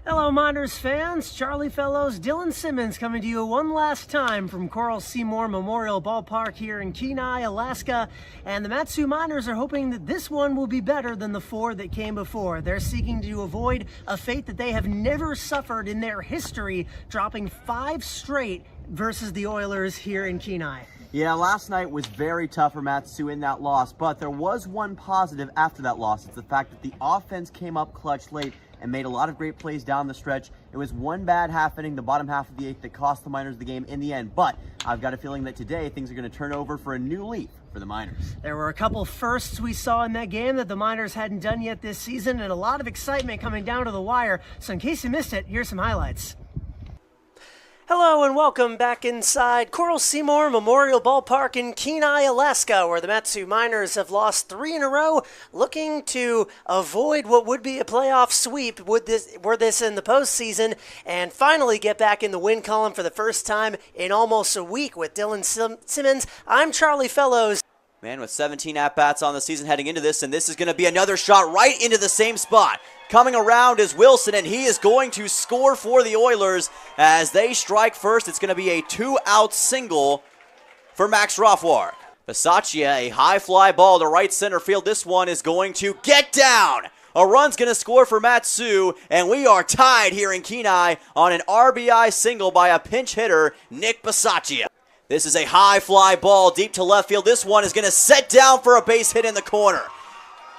Hello Miners fans, Charlie Fellows, Dylan Simmons coming to you one last time from Coral Seymour Memorial Ballpark here in Kenai, Alaska. And the Matsu Miners are hoping that this one will be better than the four that came before. They're seeking to avoid a fate that they have never suffered in their history, dropping 5 straight versus the Oilers here in Kenai. Yeah, last night was very tough for Matsu in that loss, but there was one positive after that loss. It's the fact that the offense came up clutch late and made a lot of great plays down the stretch. It was one bad half inning, the bottom half of the 8th, that cost the Miners the game in the end. But I've got a feeling that today things are going to turn over for a new leaf for the Miners. There were a couple firsts we saw in that game that the Miners hadn't done yet this season, and a lot of excitement coming down to the wire. So in case you missed it, here's some highlights. Hello and welcome back inside Coral Seymour Memorial Ballpark in Kenai, Alaska, where the Matsu Miners have lost 3 in a row, looking to avoid what would be a playoff sweep were this in the postseason, and finally get back in the win column for the first time in almost a week with Dylan Simmons. I'm Charlie Fellows. Man, with 17 at-bats on the season heading into this, and this is going to be another shot right into the same spot. Coming around is Wilson, and he is going to score for the Oilers as they strike first. It's going to be a 2-out single for Max Rothwar. Bisaccia, a high fly ball to right center field. This one is going to get down. A run's going to score for Matsu, and we are tied here in Kenai on an RBI single by a pinch hitter, Nick Bisaccia. This is a high fly ball deep to left field. This one is going to set down for a base hit in the corner.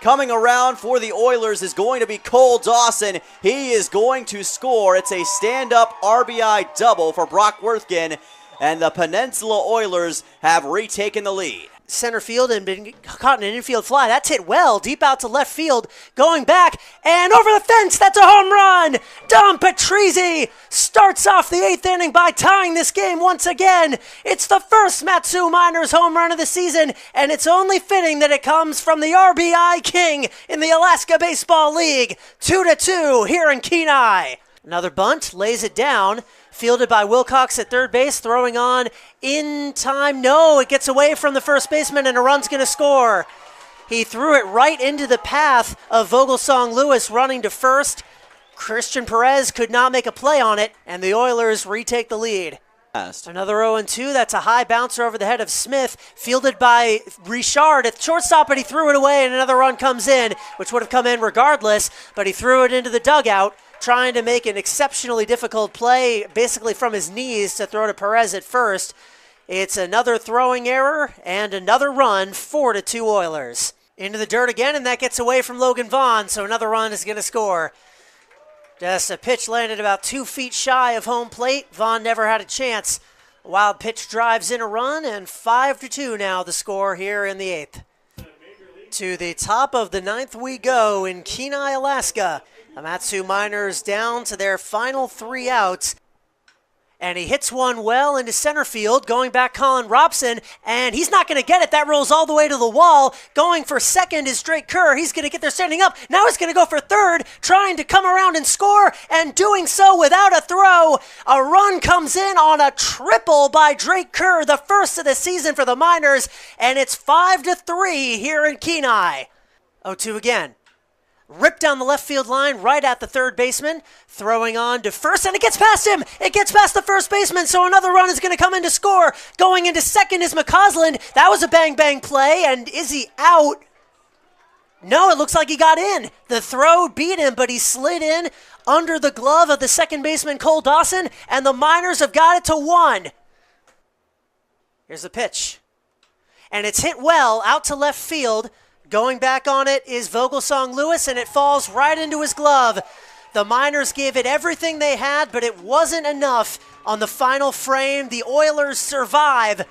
Coming around for the Oilers is going to be Cole Dawson. He is going to score. It's a stand-up RBI double for Brock Worthgen, and the Peninsula Oilers have retaken the lead. Center field and been caught in an infield fly. That's hit well, deep out to left field, going back, and over the fence, that's a home run! Dom Patrizzi starts off the 8th inning by tying this game once again. It's the first Matsu Miners home run of the season, and it's only fitting that it comes from the RBI king in the Alaska Baseball League. 2-2 here in Kenai. Another bunt, lays it down. Fielded by Wilcox at third base, throwing on in time. No, it gets away from the first baseman, and a run's going to score. He threw it right into the path of Vogelsong Lewis running to first. Christian Perez could not make a play on it, and the Oilers retake the lead. Another 0-2. That's a high bouncer over the head of Smith, fielded by Richard at shortstop, but he threw it away, and another run comes in, which would have come in regardless, but he threw it into the dugout, trying to make an exceptionally difficult play, basically from his knees, to throw to Perez at first. It's another throwing error and another run, 4-2 Oilers. Into the dirt again, and that gets away from Logan Vaughn, so another run is going to score. Just a pitch landed about 2 feet shy of home plate. Vaughn never had a chance. A wild pitch drives in a run, and 5-2 now the score here in the 8th. To the top of the 9th we go in Kenai, Alaska. The Matsu Miners down to their final 3 outs. And he hits one well into center field, going back Colin Robson, and he's not going to get it. That rolls all the way to the wall. Going for second is Drake Kerr. He's going to get there standing up. Now he's going to go for third, trying to come around and score, and doing so without a throw. A run comes in on a triple by Drake Kerr, the first of the season for the Miners, and it's 5-3 here in Kenai. 0-2 again. Ripped down the left field line right at the third baseman, throwing on to first, and it gets past him. It gets past the first baseman, so another run is going to come in to score. Going into second is McCausland. That was a bang-bang play, and is he out? No, it looks like he got in. The throw beat him, but he slid in under the glove of the second baseman, Cole Dawson, and the Miners have got it to 1. Here's the pitch. And it's hit well out to left field. Going back on it is Vogelsong Lewis, and it falls right into his glove. The Miners gave it everything they had, but it wasn't enough on the final frame. The Oilers survive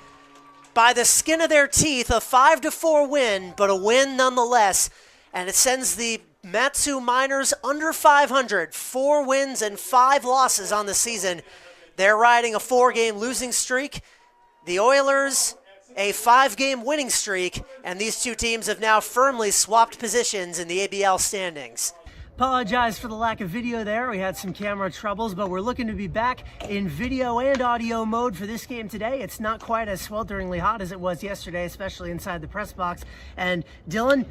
by the skin of their teeth, a 5-4 win, but a win nonetheless. And it sends the Matsu Miners under 500, 4 wins and 5 losses on the season. They're riding a 4-game losing streak. The Oilers, a 5-game winning streak, and these two teams have now firmly swapped positions in the ABL standings. Apologize for the lack of video there. We had some camera troubles, but we're looking to be back in video and audio mode for this game today. It's not quite as swelteringly hot as it was yesterday, especially inside the press box. And Dylan,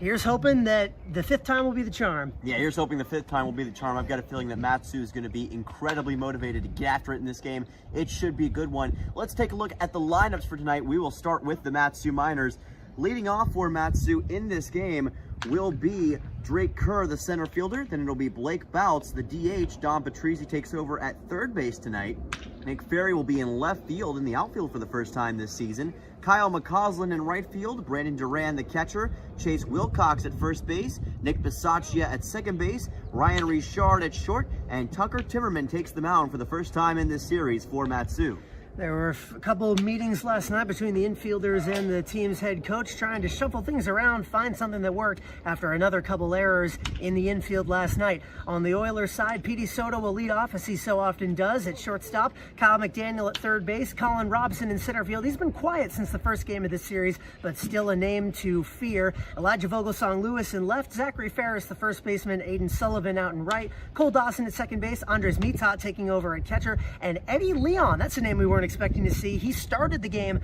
Here's hoping that the 5th time will be the charm. Yeah, here's hoping the 5th time will be the charm. I've got a feeling that Matsu is going to be incredibly motivated to get after it in this game. It should be a good one. Let's take a look at the lineups for tonight. We will start with the Matsu Miners. Leading off for Matsu in this game will be Drake Kerr, the center fielder. Then it'll be Blake Bouts, the DH. Don Patrizzi takes over at third base tonight. Nick Ferry will be in left field in the outfield for the first time this season. Kyle McCausland in right field, Brandon Duran the catcher, Chase Wilcox at first base, Nick Bisaccia at second base, Ryan Richard at short, and Tucker Timmerman takes the mound for the first time in this series for Matsu. There were a couple of meetings last night between the infielders and the team's head coach trying to shuffle things around, find something that worked after another couple errors in the infield last night. On the Oilers side, Petey Soto will lead off as he so often does at shortstop. Kyle McDaniel at third base. Colin Robson in center field. He's been quiet since the first game of this series, but still a name to fear. Elijah Vogelsong Lewis in left. Zachary Ferris, the first baseman. Aiden Sullivan out in right. Cole Dawson at second base. Andres Mitat taking over at catcher. And Eddie Leon, that's a name we weren't expecting to see. He started the game,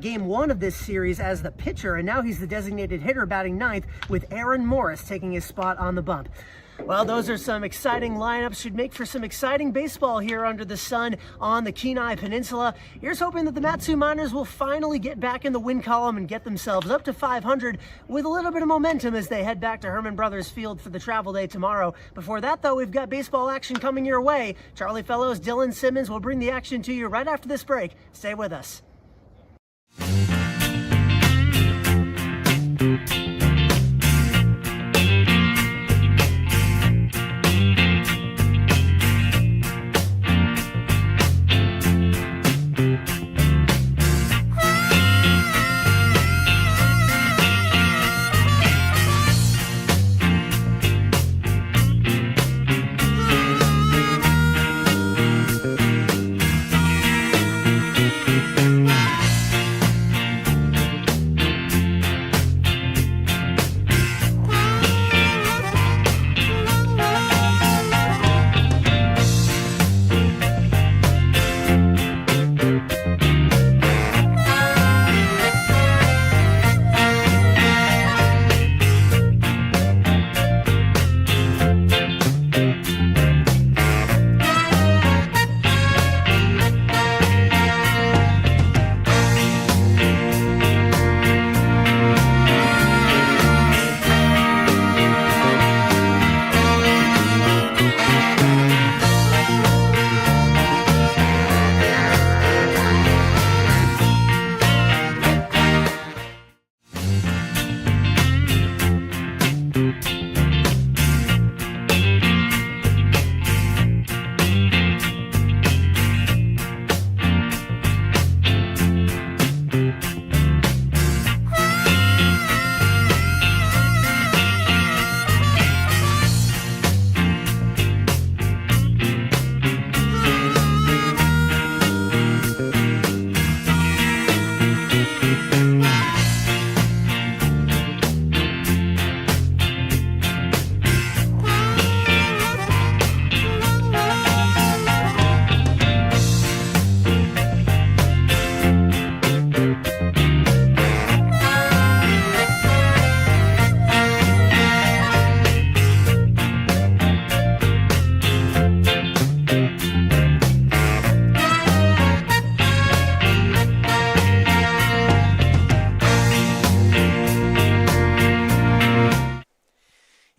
game one of this series as the pitcher, and now he's the designated hitter batting ninth with Aaron Morris taking his spot on the bump. Well, those are some exciting lineups. Should make for some exciting baseball here under the sun on the Kenai Peninsula. Here's hoping that the Matsu Miners will finally get back in the win column and get themselves up to 500 with a little bit of momentum as they head back to Herman Brothers Field for the travel day tomorrow. Before that, though, we've got baseball action coming your way. Charlie Fellows, Dylan Simmons will bring the action to you right after this break. Stay with us.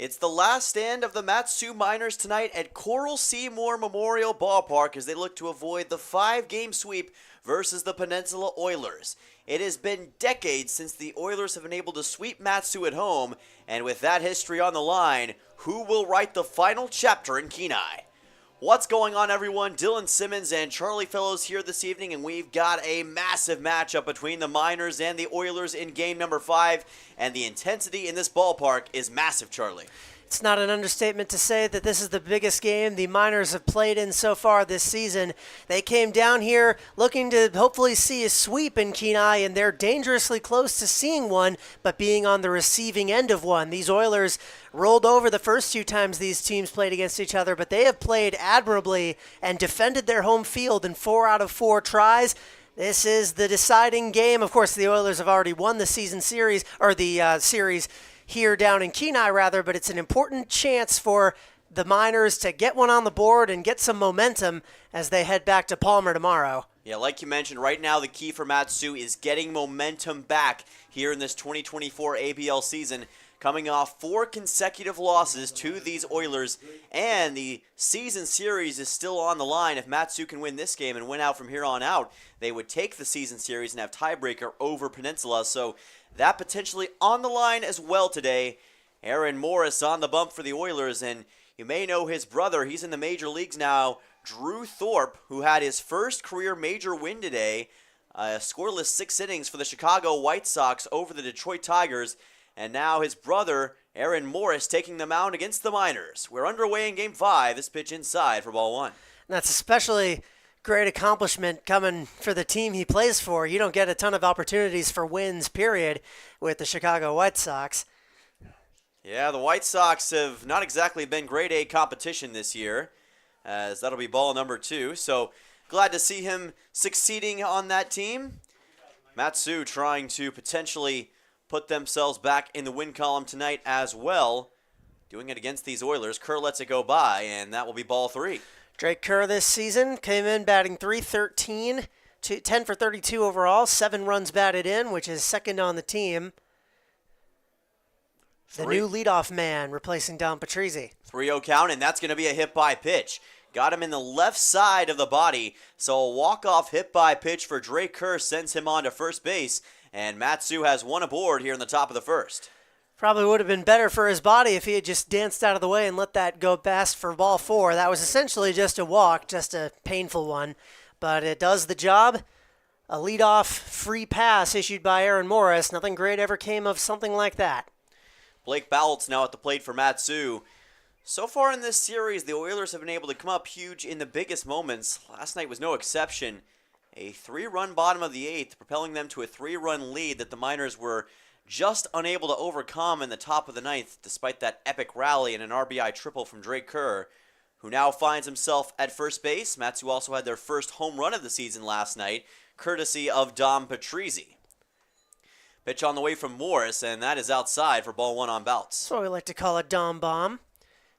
It's the last stand of the Matsu Miners tonight at Coral Seymour Memorial Ballpark as they look to avoid the 5-game sweep versus the Peninsula Oilers. It has been decades since the Oilers have been able to sweep Matsu at home, and with that history on the line, who will write the final chapter in Kenai? What's going on, everyone? Dylan Simmons and Charlie Fellows here this evening, and we've got a massive matchup between the Miners and the Oilers in game number 5, and the intensity in this ballpark is massive, Charlie. It's not an understatement to say that this is the biggest game the Miners have played in so far this season. They came down here looking to hopefully see a sweep in Kenai, and they're dangerously close to seeing one, but being on the receiving end of one. These Oilers rolled over the first 2 times these teams played against each other, but they have played admirably and defended their home field in 4 out of 4 tries. This is the deciding game. Of course, the Oilers have already won the season series, or the series here down in Kenai, but it's an important chance for the Miners to get one on the board and get some momentum as they head back to Palmer tomorrow. Yeah, like you mentioned, right now the key for Matsu is getting momentum back here in this 2024 ABL season, coming off 4 consecutive losses to these Oilers, and the season series is still on the line. If Matsu can win this game and win out from here on out, they would take the season series and have tiebreaker over Peninsula, so that potentially on the line as well today. Aaron Morris on the bump for the Oilers, and you may know his brother. He's in the major leagues now, Drew Thorpe, who had his first career major win today, scoreless 6 innings for the Chicago White Sox over the Detroit Tigers, and now his brother, Aaron Morris, taking the mound against the Miners. We're underway in Game 5. This pitch inside for ball 1. That's especially great accomplishment coming for the team he plays for. You don't get a ton of opportunities for wins, period, with the Chicago White Sox. Yeah, the White Sox have not exactly been grade A competition this year, as that'll be ball number 2. So glad to see him succeeding on that team. Matsu trying to potentially put themselves back in the win column tonight as well, doing it against these Oilers. Kerr lets it go by, and that will be ball 3. Drake Kerr this season came in batting .313, 10 for 32 overall, 7 runs batted in, which is second on the team. The new leadoff man replacing Dom Patrizzi. 3-0 count, and that's going to be a hit-by pitch. Got him in the left side of the body, so a walk-off hit-by pitch for Drake Kerr sends him on to first base, and Matsu has one aboard here in the top of the first. Probably would have been better for his body if he had just danced out of the way and let that go past for ball 4. That was essentially just a walk, just a painful one, but it does the job. A leadoff free pass issued by Aaron Morris. Nothing great ever came of something like that. Blake Ballot's now at the plate for Matsu. So far in this series, the Oilers have been able to come up huge in the biggest moments. Last night was no exception. A 3-run bottom of the 8th, propelling them to a 3-run lead that the Miners were just unable to overcome in the top of the 9th, despite that epic rally and an RBI triple from Drake Kerr, who now finds himself at first base. Matsu also had their first home run of the season last night, courtesy of Dom Patrizzi. Pitch on the way from Morris, and that is outside for ball 1 on Bouts. So we like to call it Dom Bomb.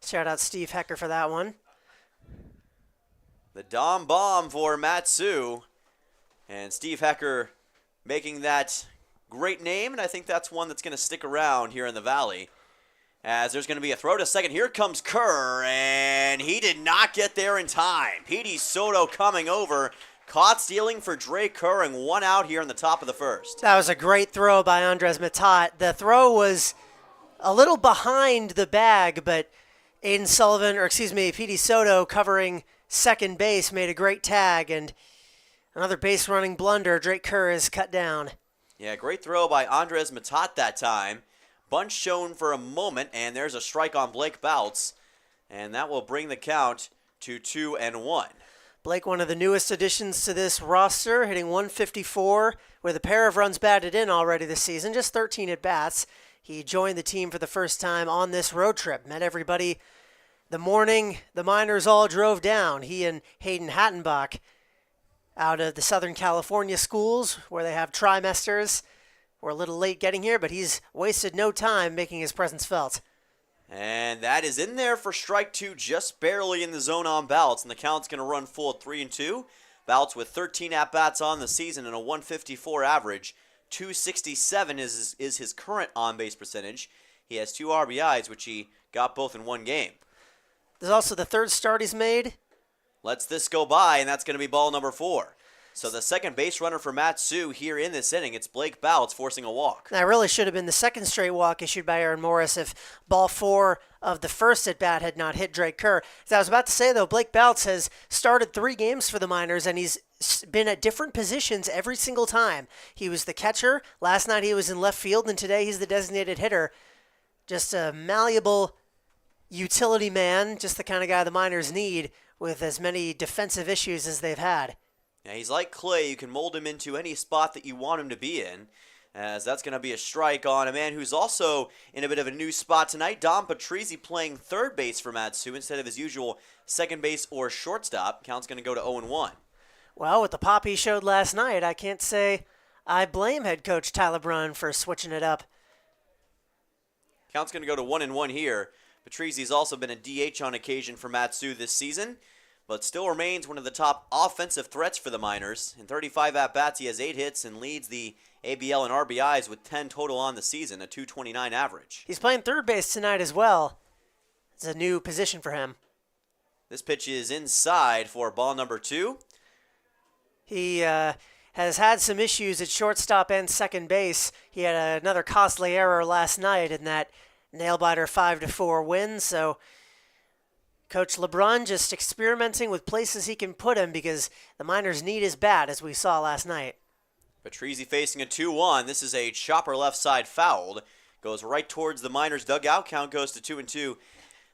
Shout out Steve Hecker for that one. The Dom Bomb for Matsu. And Steve Hecker making that great name, and I think that's one that's going to stick around here in the Valley. As there's going to be a throw to second. Here comes Kerr, and he did not get there in time. Petey Soto coming over, caught stealing for Drake Kerr, and 1 out here in the top of the first. That was a great throw by Andres Matat. The throw was a little behind the bag, but Petey Soto covering second base made a great tag, and another base running blunder. Drake Kerr is cut down. Yeah, great throw by Andres Matat that time. Bunch shown for a moment, and there's a strike on Blake Bouts, and that will bring the count to 2-1. Blake, one of the newest additions to this roster, hitting .154 with a pair of runs batted in already this season, just 13 at-bats. He joined the team for the first time on this road trip, met everybody the morning the Miners all drove down. He and Hayden Hattenbach out of the Southern California schools where they have trimesters. We're a little late getting here, but he's wasted no time making his presence felt. And that is in there for strike 2, just barely in the zone on Bouts, and the count's going to run full at 3-2. Bouts with 13 at-bats on the season and a .154 average. .267 is his current on-base percentage. He has 2 RBIs, which he got both in one game. There's also the third start he's made. Lets this go by, and that's going to be ball number 4. So the second base runner for Matsu here in this inning, it's Blake Bouts forcing a walk. That really should have been the second straight walk issued by Aaron Morris if ball 4 of the first at-bat had not hit Drake Kerr. As I was about to say, though, Blake Bouts has started 3 games for the Miners, and he's been at different positions every single time. He was the catcher. Last night he was in left field, and today he's the designated hitter. Just a malleable utility man, just the kind of guy the Miners need with as many defensive issues as they've had. Yeah, he's like clay. You can mold him into any spot that you want him to be in, as that's going to be a strike on a man who's also in a bit of a new spot tonight. Dom Patrizzi playing third base for Matsu instead of his usual second base or shortstop. Count's going to go to 0-1. Well, with the pop he showed last night, I can't say I blame head coach Tyler Brunn for switching it up. Count's going to go to 1-1 here. Patrizi's also been a DH on occasion for Matsu this season, but still remains one of the top offensive threats for the Miners. In 35 at-bats, he has 8 hits and leads the ABL in RBIs with 10 total on the season, a .229 average. He's playing third base tonight as well. It's a new position for him. This pitch is inside for ball number 2. He has had some issues at shortstop and second base. He had another costly error last night in that nail-biter 5-4 win, so Coach LeBron just experimenting with places he can put him because the Miners need his bat, as we saw last night. Patrizi facing a 2-1. This is a chopper left side fouled. Goes right towards the Miners dugout. Count goes to 2-2.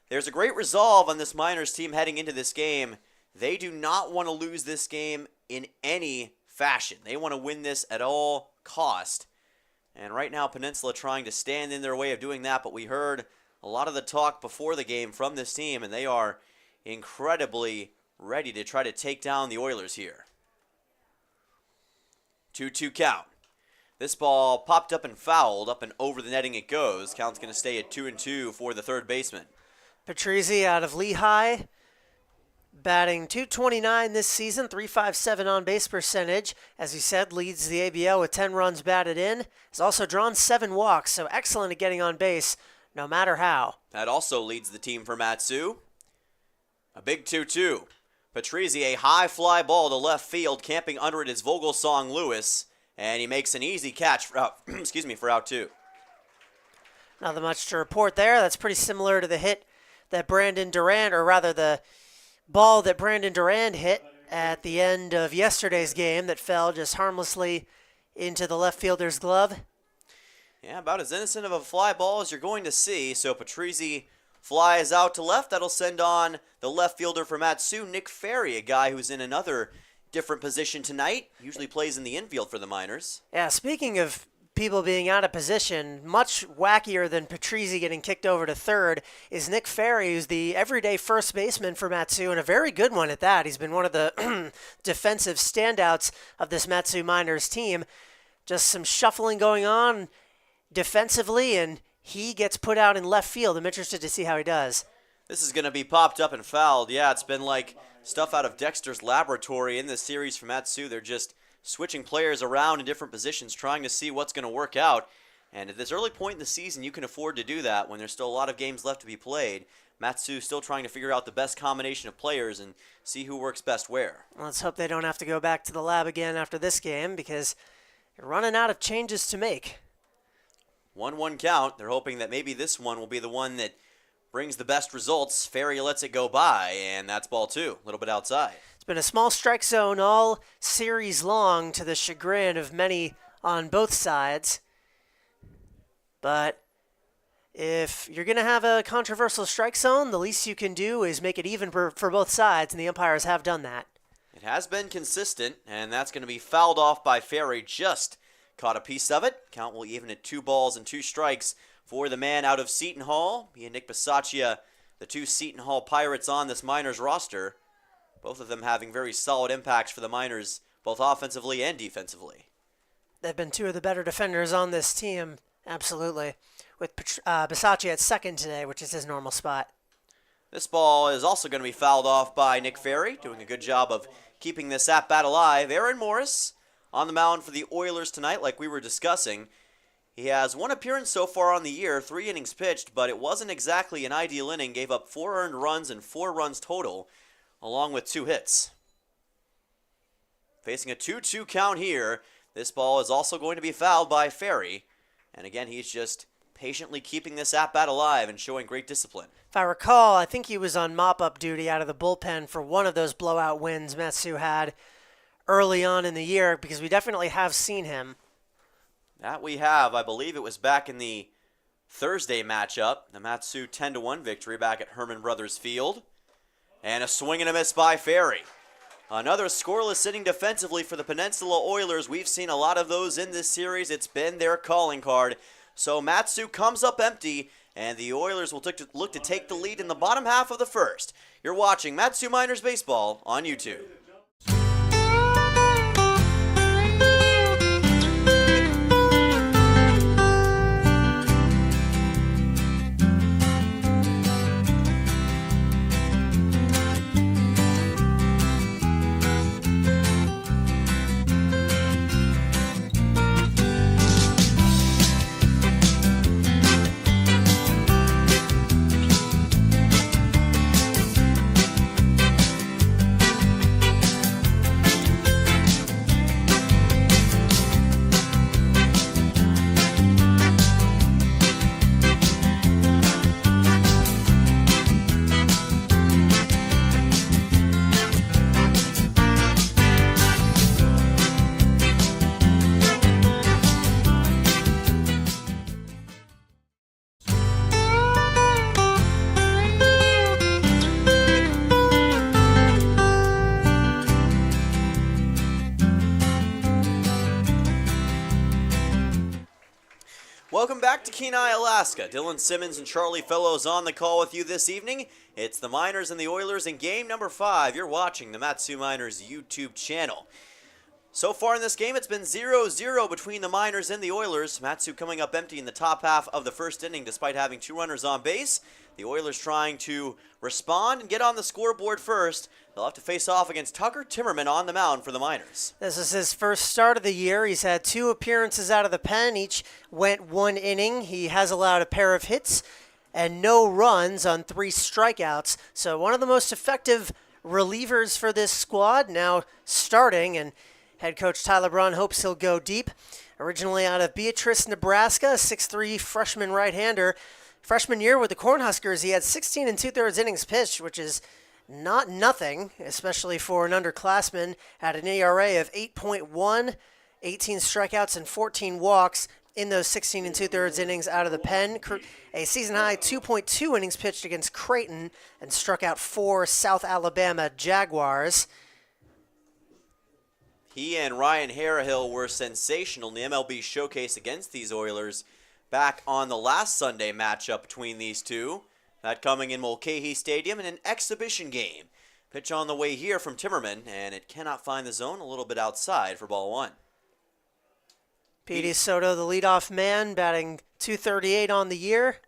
There's a great resolve on this Miners team heading into this game. They do not want to lose this game in any fashion. They want to win this at all cost. And right now, Peninsula trying to stand in their way of doing that, but we heard a lot of the talk before the game from this team, and they are incredibly ready to try to take down the Oilers here. 2-2 count. This ball popped up and fouled. Up and over the netting it goes. Count's going to stay at 2-2 for the third baseman. Patrizi out of Lehigh, batting .229 this season, .357 on-base percentage. As he said, leads the ABL with 10 runs batted in. Has also drawn 7 walks, so excellent at getting on base, no matter how. That also leads the team for Matsu. A big 2-2. Patrizi, a high fly ball to left field. Camping under it is Vogelsong Lewis, and he makes an easy catch for out, for out 2. Nothing much to report there. That's pretty similar to the hit that Brandon Durand, or rather the ball that Brandon Durand hit at the end of yesterday's game that fell just harmlessly into the left fielder's glove. Yeah, about as innocent of a fly ball as you're going to see. So Patrizi flies out to left. That'll send on the left fielder for Matsu, Nick Ferry, a guy who's in another different position tonight. Usually plays in the infield for the Miners. Yeah, speaking of people being out of position, much wackier than Patrizi getting kicked over to third is Nick Ferry, who's the everyday first baseman for Matsu, and a very good one at that. He's been one of the defensive standouts of this Matsu Miners team. Just some shuffling going on defensively, and he gets put out in left field. I'm interested to see how he does. This is going to be popped up and fouled. Yeah, it's been like stuff out of Dexter's laboratory in this series for Matsu. They're just switching players around in different positions, trying to see what's going to work out. And at this early point in the season, you can afford to do that when there's still a lot of games left to be played. Matsu still trying to figure out the best combination of players and see who works best where. Let's hope they don't have to go back to the lab again after this game, because they're running out of changes to make. 1-1 count. They're hoping that maybe this one will be the one that brings the best results. Ferry lets it go by, and that's ball 2, a little bit outside. It's been a small strike zone all series long, to the chagrin of many on both sides. But if you're going to have a controversial strike zone, the least you can do is make it even for both sides, and the umpires have done that. It has been consistent, and that's going to be fouled off by Ferry. Just caught a piece of it. Count will even at 2 balls and 2 strikes for the man out of Seton Hall. He and Nick Bisaccia, the 2 Seton Hall Pirates on this Miners roster. Both of them having very solid impacts for the Miners, both offensively and defensively. They've been 2 of the better defenders on this team, absolutely, with Bisaccia at second today, which is his normal spot. This ball is also going to be fouled off by Nick Ferry, doing a good job of keeping this at-bat alive. Aaron Morris on the mound for the Oilers tonight, like we were discussing. He has 1 appearance so far on the year, 3 innings pitched, but it wasn't exactly an ideal inning. Gave up 4 earned runs and 4 runs total, along with 2 hits. Facing a 2-2 count here. This ball is also going to be fouled by Ferry. And again, he's just patiently keeping this at-bat alive and showing great discipline. If I recall, I think he was on mop-up duty out of the bullpen for one of those blowout wins Matsu had early on in the year, because we definitely have seen him. That we have. I believe it was back in the Thursday matchup, the Matsu 10-1 victory back at Herman Brothers Field. And a swing and a miss by Ferry. Another scoreless inning defensively for the Peninsula Oilers. We've seen a lot of those in this series. It's been their calling card. So Matsu comes up empty, and the Oilers will look to take the lead in the bottom half of the first. You're watching Matsu Miners Baseball on YouTube. Kenai, Alaska. Dylan Simmons and Charlie Fellows on the call with you this evening. It's the Miners and the Oilers in game number 5. You're watching the Matsu Miners YouTube channel. So far in this game, it's been 0-0 between the Miners and the Oilers. Matsu coming up empty in the top half of the first inning despite having 2 runners on base. The Oilers trying to respond and get on the scoreboard first. They'll have to face off against Tucker Timmerman on the mound for the Miners. This is his first start of the year. He's had 2 appearances out of the pen. Each went 1 inning. He has allowed a pair of hits and no runs on 3 strikeouts. So one of the most effective relievers for this squad now starting, and head coach Tyler Braun hopes he'll go deep. Originally out of Beatrice, Nebraska, a 6'3" freshman right-hander. Freshman year with the Cornhuskers, he had 16 2/3 innings pitched, which is not nothing, especially for an underclassman. Had an ERA of 8.1, 18 strikeouts and 14 walks in those 16 2/3 innings out of the pen. A season-high 2.2 innings pitched against Creighton and struck out 4 South Alabama Jaguars. He and Ryan Harahill were sensational in the MLB showcase against these Oilers back on the last Sunday matchup between these two. That coming in Mulcahy Stadium in an exhibition game. Pitch on the way here from Timmerman, and it cannot find the zone, a little bit outside for ball 1. Petey Soto, the leadoff man, batting .238 on the year.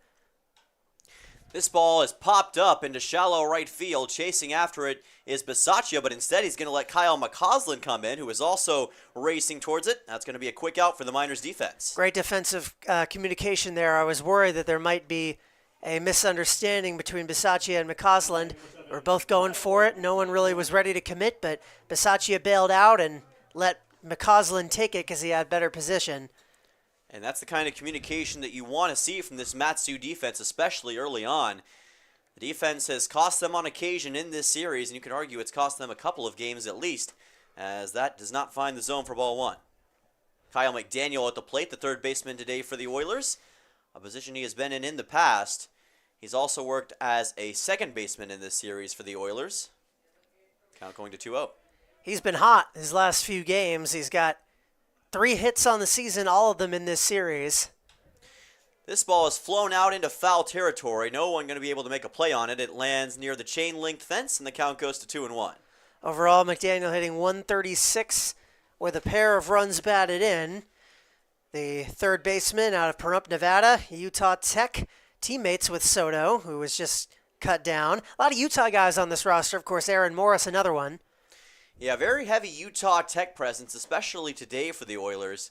This ball is popped up into shallow right field. Chasing after it is Bisaccia, but instead he's going to let Kyle McCausland come in, who is also racing towards it. That's going to be a quick out for the Miners defense. Great defensive communication there. I was worried that there might be a misunderstanding between Bisaccia and McCausland. We're both going for it. No one really was ready to commit, but Bisaccia bailed out and let McCausland take it because he had better position. And that's the kind of communication that you want to see from this Matsu defense, especially early on. The defense has cost them on occasion in this series, and you could argue it's cost them a couple of games at least, as that does not find the zone for ball 1. Kyle McDaniel at the plate, the third baseman today for the Oilers, a position he has been in the past. He's also worked as a second baseman in this series for the Oilers. Count going to 2-0. He's been hot his last few games. He's got 3 hits on the season, all of them in this series. This ball is flown out into foul territory. No one going to be able to make a play on it. It lands near the chain-linked fence, and the count goes to 2-1. Overall, McDaniel hitting .136 with a pair of runs batted in. The third baseman out of Pahrump, Nevada, Utah Tech, teammates with Soto, who was just cut down. A lot of Utah guys on this roster. Of course, Aaron Morris, another one. Yeah, very heavy Utah Tech presence, especially today for the Oilers.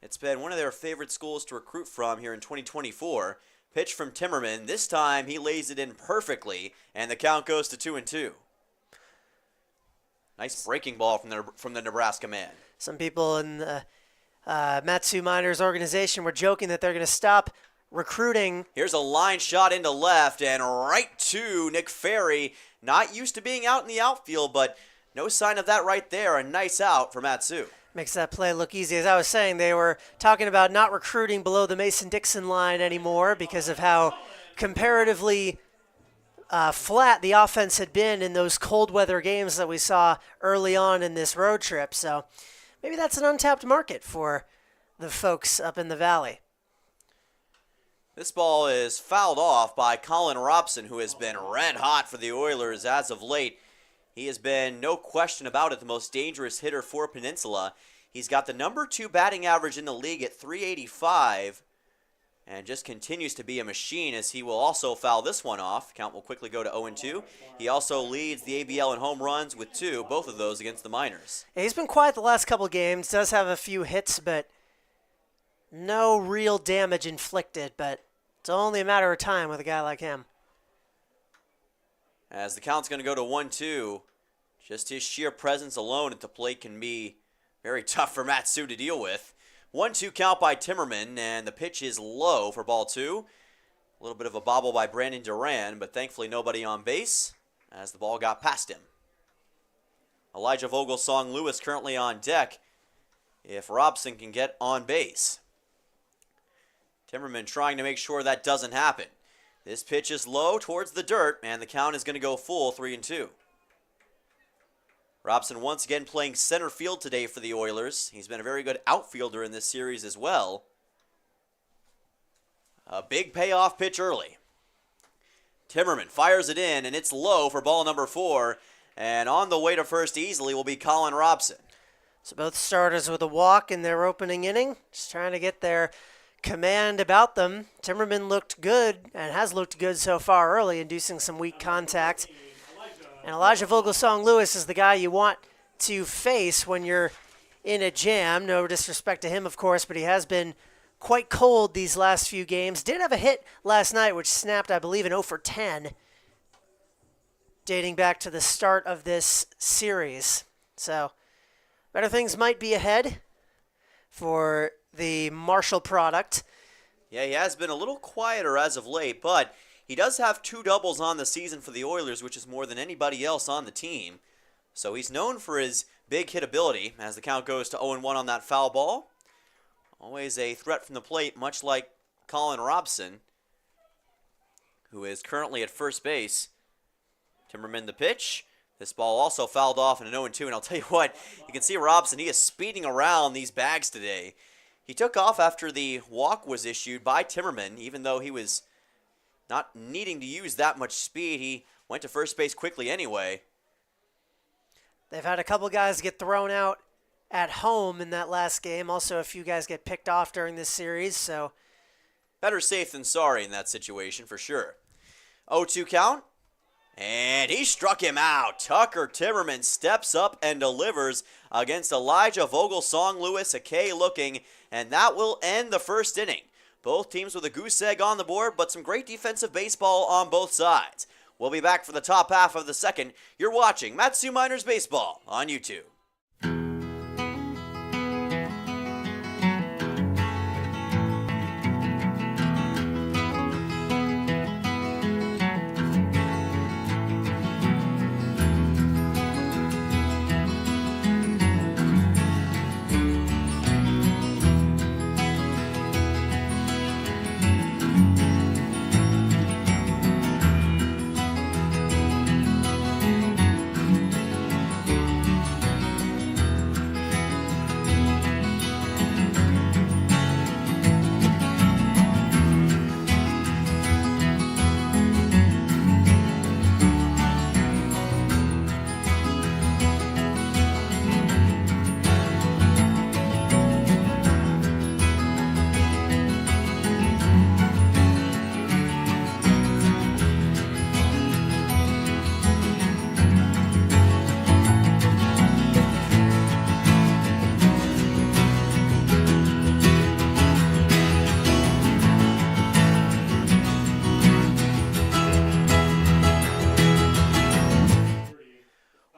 It's been one of their favorite schools to recruit from here in 2024. Pitch from Timmerman. This time he lays it in perfectly, and the count goes to 2-2. Nice breaking ball from the Nebraska man. Some people in the Matsu Miners organization were joking that they're going to stop recruiting. Here's a line shot into left and right to Nick Ferry. Not used to being out in the outfield, but no sign of that right there. A nice out for Matsu. Makes that play look easy. As I was saying, they were talking about not recruiting below the Mason-Dixon line anymore because of how comparatively flat the offense had been in those cold weather games that we saw early on in this road trip. So maybe that's an untapped market for the folks up in the valley. This ball is fouled off by Colin Robson, who has been red hot for the Oilers as of late. He has been, no question about it, the most dangerous hitter for Peninsula. He's got the number 2 batting average in the league at .385 and just continues to be a machine as he will also foul this one off. Count will quickly go to 0-2. He also leads the ABL in home runs with 2, both of those against the Miners. Yeah, he's been quiet the last couple games, does have a few hits, but no real damage inflicted, but it's only a matter of time with a guy like him. As the count's going to go to 1-2, just his sheer presence alone at the plate can be very tough for Matsu to deal with. 1-2 count by Timmerman, and the pitch is low for ball 2. A little bit of a bobble by Brandon Duran, but thankfully nobody on base as the ball got past him. Elijah Vogelsong Lewis currently on deck if Robson can get on base. Timmerman trying to make sure that doesn't happen. This pitch is low towards the dirt, and the count is going to go full 3-2. Robson once again playing center field today for the Oilers. He's been a very good outfielder in this series as well. A big payoff pitch early. Timmerman fires it in, and it's low for ball number 4. And on the way to first easily will be Colin Robson. So both starters with a walk in their opening inning, just trying to get their command about them. Timmerman looked good and has looked good so far early, inducing some weak contact. And Elijah Vogelsong-Lewis is the guy you want to face when you're in a jam. No disrespect to him, of course, but he has been quite cold these last few games. Did have a hit last night, which snapped, I believe, an 0 for 10, dating back to the start of this series. So better things might be ahead for the Marshall product. Yeah, he has been a little quieter as of late, but he does have 2 doubles on the season for the Oilers, which is more than anybody else on the team. So he's known for his big hit ability as the count goes to 0-1 on that foul ball. Always a threat from the plate, much like Colin Robson, who is currently at first base. Timmerman the pitch. This ball also fouled off in an 0-2, and I'll tell you what, you can see Robson, he is speeding around these bags today. He took off after the walk was issued by Timmerman, even though he was not needing to use that much speed. He went to first base quickly anyway. They've had a couple guys get thrown out at home in that last game. Also, a few guys get picked off during this series, so better safe than sorry in that situation, for sure. 0-2 count. And he struck him out. Tucker Timmerman steps up and delivers against Elijah Vogelsong-Lewis, a K looking, and that will end the first inning. Both teams with a goose egg on the board, but some great defensive baseball on both sides. We'll be back for the top half of the second. You're watching Matsu Miners Baseball on YouTube.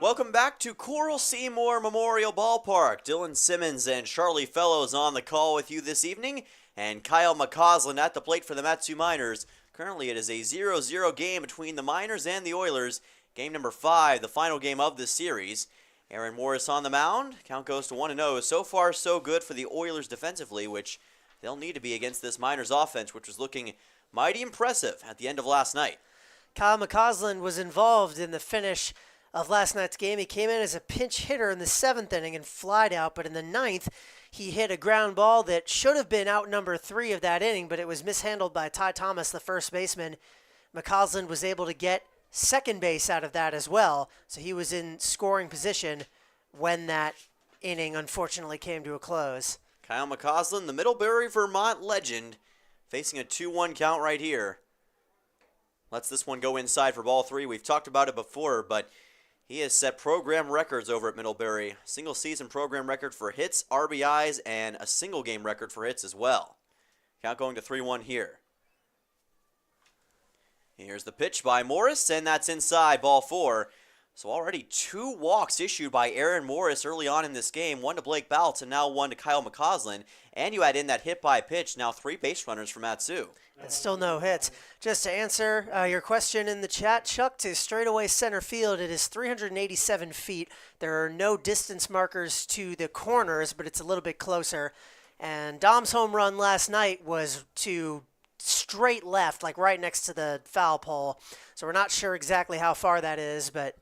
Welcome back to Coral Seymour Memorial Ballpark. Dylan Simmons and Charlie Fellows on the call with you this evening, and Kyle McCausland at the plate for the Matsu Miners. Currently it is a 0-0 game between the Miners and the Oilers. Game number 5, the final game of this series. Aaron Morris on the mound. Count goes to 1-0. So far so good for the Oilers defensively, which they'll need to be against this Miners offense, which was looking mighty impressive at the end of last night. Kyle McCausland was involved in the finish of last night's game. He came in as a pinch hitter in the 7th inning and flied out, but in the 9th, he hit a ground ball that should have been out number 3 of that inning, but it was mishandled by Ty Thomas, the first baseman. McCausland was able to get second base out of that as well, so he was in scoring position when that inning unfortunately came to a close. Kyle McCausland, the Middlebury, Vermont legend, facing a 2-1 count right here. Lets this one go inside for ball 3. We've talked about it before, but he has set program records over at Middlebury. Single season program record for hits, RBIs, and a single game record for hits as well. Count going to 3-1 here. Here's the pitch by Morris, and that's inside, ball 4. So already 2 walks issued by Aaron Morris early on in this game. 1 to Blake Baltz and now 1 to Kyle McCausland. And you add in that hit by pitch, now 3 base runners for Matsu. And still no hits. Just to answer your question in the chat, Chuck, to straightaway center field, it is 387 feet. There are no distance markers to the corners, but it's a little bit closer. And Dom's home run last night was to straight left, like right next to the foul pole. So we're not sure exactly how far that is, but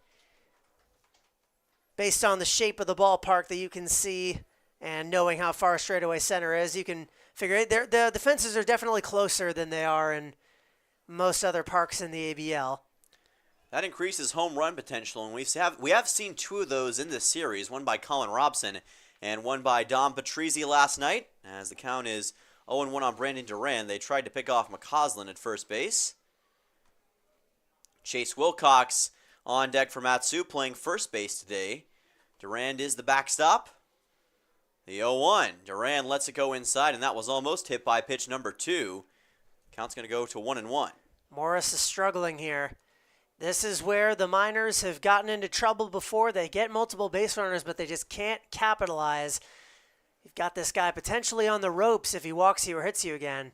based on the shape of the ballpark that you can see and knowing how far straightaway center is, you can Figure the fences are definitely closer than they are in most other parks in the ABL. That increases home run potential, and we have seen 2 of those in this series, one by Colin Robson and one by Dom Patrizzi last night. As the count is 0-1 on Brandon Duran, they tried to pick off McCausland at first base. Chase Wilcox on deck for Matsu, playing first base today. Duran is the backstop. The 0-1. Duran lets it go inside, and that was almost hit by pitch number 2. Count's going to go to 1-1. Morris is struggling here. This is where the Miners have gotten into trouble before. They get multiple base runners, but they just can't capitalize. You've got this guy potentially on the ropes if he walks you or hits you again.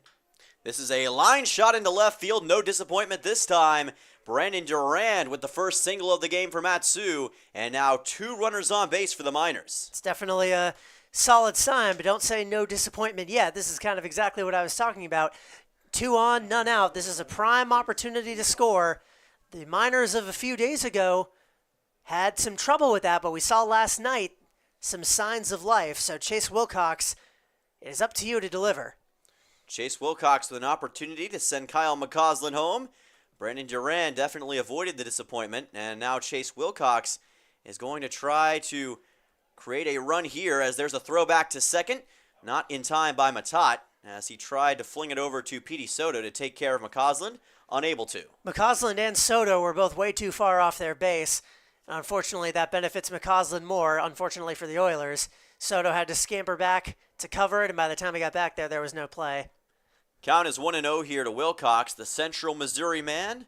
This is a line shot into left field. No disappointment this time. Brandon Duran with the first single of the game for Matsu, and now 2 runners on base for the Miners. It's definitely a solid sign, but don't say no disappointment yet. This is kind of exactly what I was talking about. 2 on, none out. This is a prime opportunity to score. The Miners of a few days ago had some trouble with that, but we saw last night some signs of life. So Chase Wilcox, it is up to you to deliver. Chase Wilcox with an opportunity to send Kyle McCausland home. Brandon Duran definitely avoided the disappointment, and now Chase Wilcox is going to try to create a run here as there's a throwback to second. Not in time by Matat as he tried to fling it over to Petey Soto to take care of McCausland. Unable to. McCausland and Soto were both way too far off their base. Unfortunately, that benefits McCausland more, unfortunately for the Oilers. Soto had to scamper back to cover it, and by the time he got back there was no play. Count is 1-0 here to Wilcox, the Central Missouri man.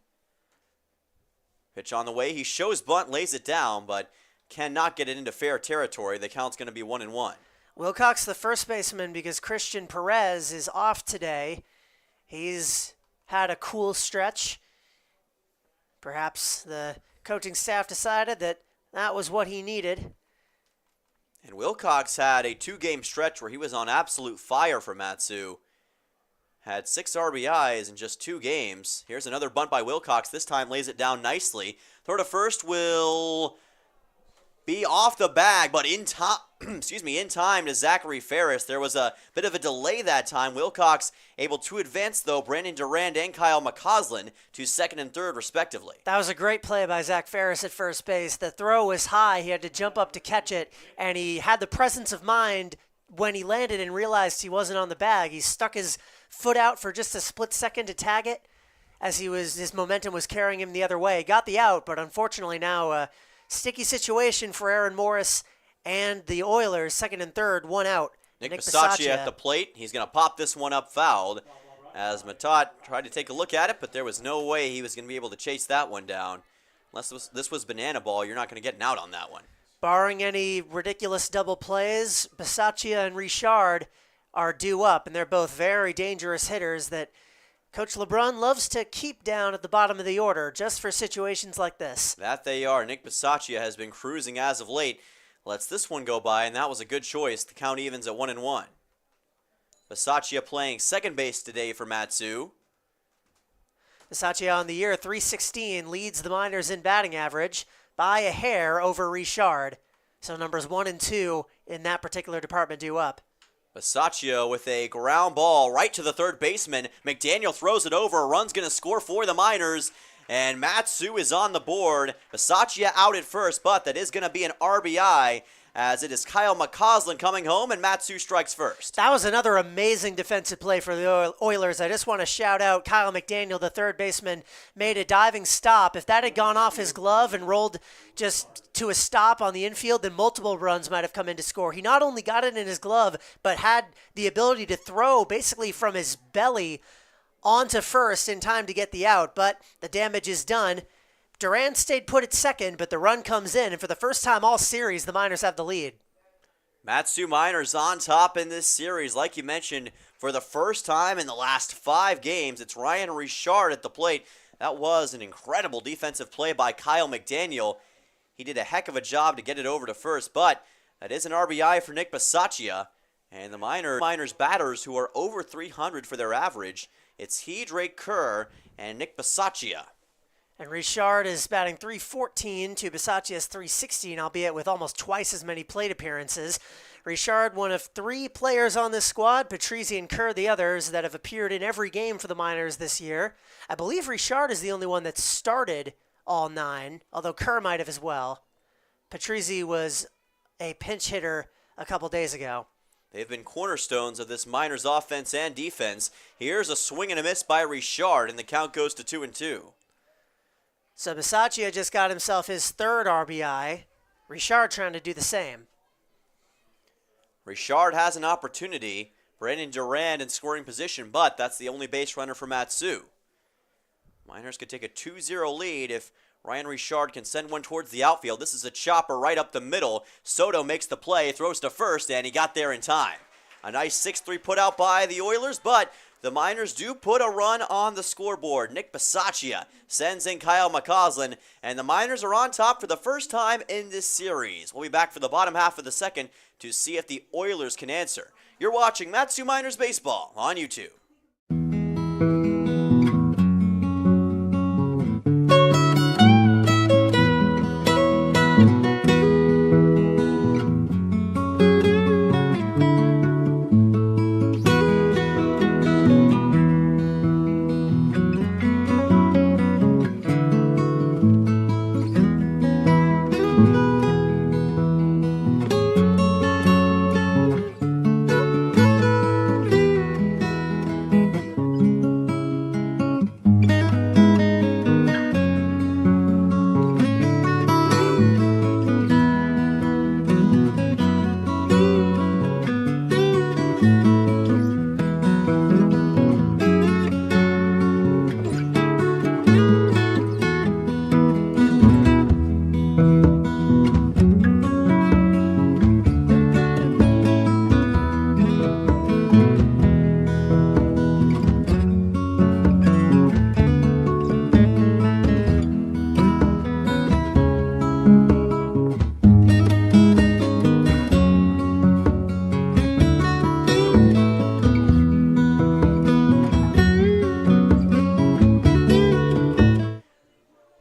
Pitch on the way. He shows bunt, lays it down, but cannot get it into fair territory. The count's going to be 1-1. Wilcox, the first baseman, because Christian Perez is off today. He's had a cool stretch. Perhaps the coaching staff decided that that was what he needed. And Wilcox had a 2-game stretch where he was on absolute fire for Matsu. Had 6 RBIs in just 2 games. Here's another bunt by Wilcox. This time lays it down nicely. Throw to first will be off the bag, but in time, in time to Zachary Ferris. There was a bit of a delay that time. Wilcox able to advance, though, Brandon Durand and Kyle McCausland to second and third, respectively. That was a great play by Zach Ferris at first base. The throw was high. He had to jump up to catch it, and he had the presence of mind when he landed and realized he wasn't on the bag. He stuck his foot out for just a split second to tag it as his momentum was carrying him the other way. Got the out, but unfortunately now a sticky situation for Aaron Morris and the Oilers, second and third, 1 out. Nick Bisaccia at the plate. He's going to pop this one up fouled as Matat tried to take a look at it, but there was no way he was going to be able to chase that one down. Unless this was banana ball, you're not going to get an out on that one. Barring any ridiculous double plays, Bisaccia and Richard are due up, and they're both very dangerous hitters that Coach LeBrun loves to keep down at the bottom of the order just for situations like this. That they are. Nick Bisaccia has been cruising as of late. Lets this one go by, and that was a good choice. The count evens at 1-1. Bisaccia playing second base today for Matsu. Bisaccia on the year, .316, leads the Miners in batting average by a hair over Richard. So numbers 1 and 2 in that particular department due up. Bisaccia with a ground ball right to the third baseman. McDaniel throws it over. A run's going to score for the Miners. And Matsu is on the board. Bisaccia out at first, but that is going to be an RBI as it is Kyle McCausland coming home and Matsu strikes first. That was another amazing defensive play for the Oilers. I just want to shout out Kyle McDaniel, the third baseman, made a diving stop. If that had gone off his glove and rolled just to a stop on the infield, then multiple runs might have come in to score. He not only got it in his glove, but had the ability to throw basically from his belly onto first in time to get the out, but the damage is done. Durant stayed put at second, but the run comes in, and for the first time all series, the Miners have the lead. Matsu Miners on top in this series. Like you mentioned, for the first time in the last 5 games, it's Ryan Richard at the plate. That was an incredible defensive play by Kyle McDaniel. He did a heck of a job to get it over to first, but that is an RBI for Nick Bisaccia. And the Miners batters who are over 300 for their average, it's he, Drake Kerr, and Nick Bisaccia. And Richard is batting .314 to Bisaccia's .316, albeit with almost twice as many plate appearances. Richard, one of 3 players on this squad, Patrizi and Kerr the others, that have appeared in every game for the Miners this year. I believe Richard is the only one that started all 9, although Kerr might have as well. Patrizi was a pinch hitter a couple days ago. They've been cornerstones of this Miners offense and defense. Here's a swing and a miss by Richard, and the count goes to 2-2. So Bisaccia just got himself his 3rd RBI. Richard trying to do the same. Richard has an opportunity. Brandon Durand in scoring position, but that's the only base runner for Matsu. Miners could take a 2-0 lead if Ryan Richard can send one towards the outfield. This is a chopper right up the middle. Soto makes the play, throws to first, and he got there in time. A nice 6-3 put out by the Oilers, but the Miners do put a run on the scoreboard. Nick Bisaccia sends in Kyle McCausland, and the Miners are on top for the first time in this series. We'll be back for the bottom half of the second to see if the Oilers can answer. You're watching Matsu Miners Baseball on YouTube.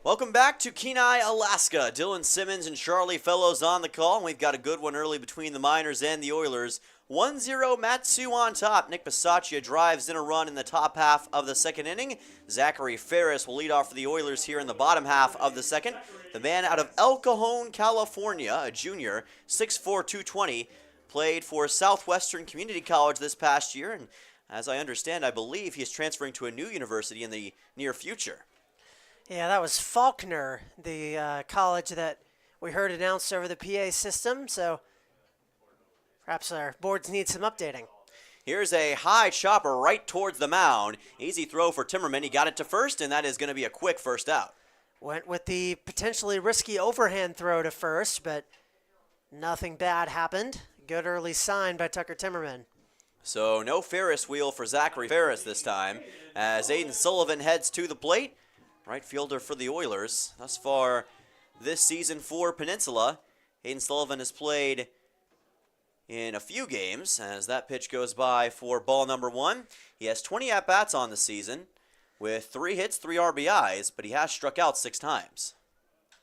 Welcome back to Kenai, Alaska. Dylan Simmons and Charlie Fellows on the call. And we've got a good one early between the Miners and the Oilers. 1-0 Matsu on top. Nick Bisaccia drives in a run in the top half of the second inning. Zachary Ferris will lead off for the Oilers here in the bottom half of the second. The man out of El Cajon, California, a junior, 6'4", 220, played for Southwestern Community College this past year. And as I understand, I believe he is transferring to a new university in the near future. Yeah, that was Faulkner, the college that we heard announced over the PA system, so perhaps our boards need some updating. Here's a high chopper right towards the mound. Easy throw for Timmerman. He got it to first, and that is going to be a quick first out. Went with the potentially risky overhand throw to first, but nothing bad happened. Good early sign by Tucker Timmerman. So no Ferris wheel for Zachary Ferris this time, as Aiden Sullivan heads to the plate. Right fielder for the Oilers. Thus far this season for Peninsula, Aiden Sullivan has played in a few games as that pitch goes by for ball number 1. He has 20 at-bats on the season with 3 hits, 3 RBIs, but he has struck out 6 times.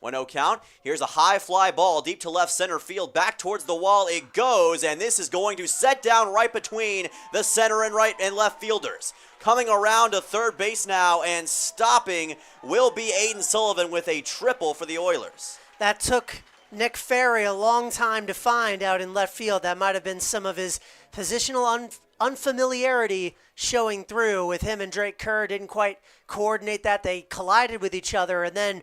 1-0 count. Here's a high fly ball deep to left center field. Back towards the wall it goes, and this is going to set down right between the center and right and left fielders. Coming around to third base now and stopping will be Aiden Sullivan with a triple for the Oilers. That took Nick Ferry a long time to find out in left field. That might have been some of his positional unfamiliarity showing through with him and Drake Kerr. Didn't quite coordinate that. They collided with each other, and then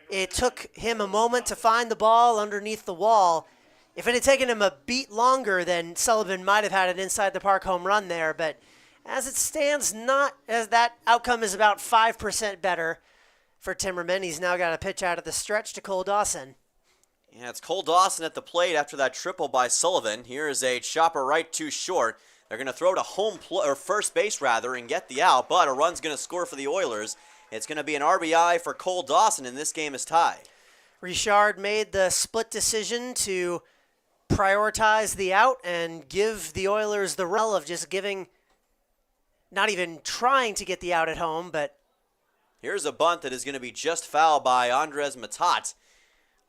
it took him a moment to find the ball underneath the wall. If it had taken him a beat longer, then Sullivan might have had an inside the park home run there, but as it stands, not as that outcome is about 5% better for Timmerman. He's now got a pitch out of the stretch to Cole Dawson. Yeah, it's Cole Dawson at the plate after that triple by Sullivan. Here is a chopper right to short. They're going to throw to or first base rather and get the out, but a run's going to score for the Oilers. It's going to be an RBI for Cole Dawson, and this game is tied. Richard made the split decision to prioritize the out and give the Oilers the role of just giving, not even trying to get the out at home, but Here's a bunt that is going to be just fouled by Andres Matat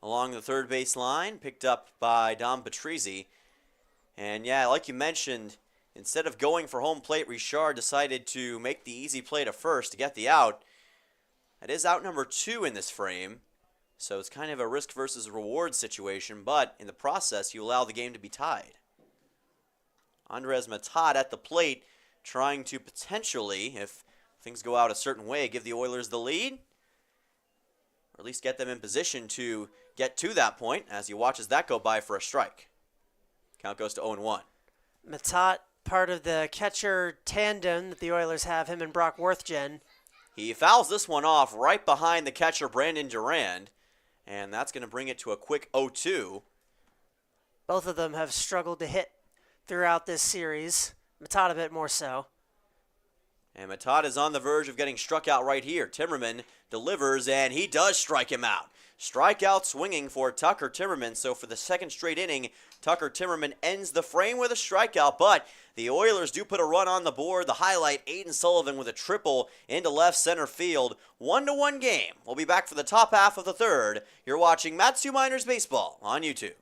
along the third base line, picked up by Dom Patrizzi. And yeah, like you mentioned, instead of going for home plate, Richard decided to make the easy play to first to get the out. That is out number 2 in this frame, so it's kind of a risk versus reward situation, but in the process, you allow the game to be tied. Andres Matat at the plate, trying to potentially, if things go out a certain way, give the Oilers the lead, or at least get them in position to get to that point as he watches that go by for a strike. Count goes to 0-1. Matat, part of the catcher tandem that the Oilers have, him and Brock Worthgen. He fouls this one off right behind the catcher Brandon Durand, and that's going to bring it to a quick 0-2. Both of them have struggled to hit throughout this series. Matat a bit more so. And Matat is on the verge of getting struck out right here. Timmerman delivers, and he does strike him out. Strikeout swinging for Tucker Timmerman. So for the second straight inning, Tucker Timmerman ends the frame with a strikeout, but the Oilers do put a run on the board. The highlight, Aiden Sullivan with a triple into left center field. 1-1 game. We'll be back for the top half of the third. You're watching Matsu Miners Baseball on YouTube.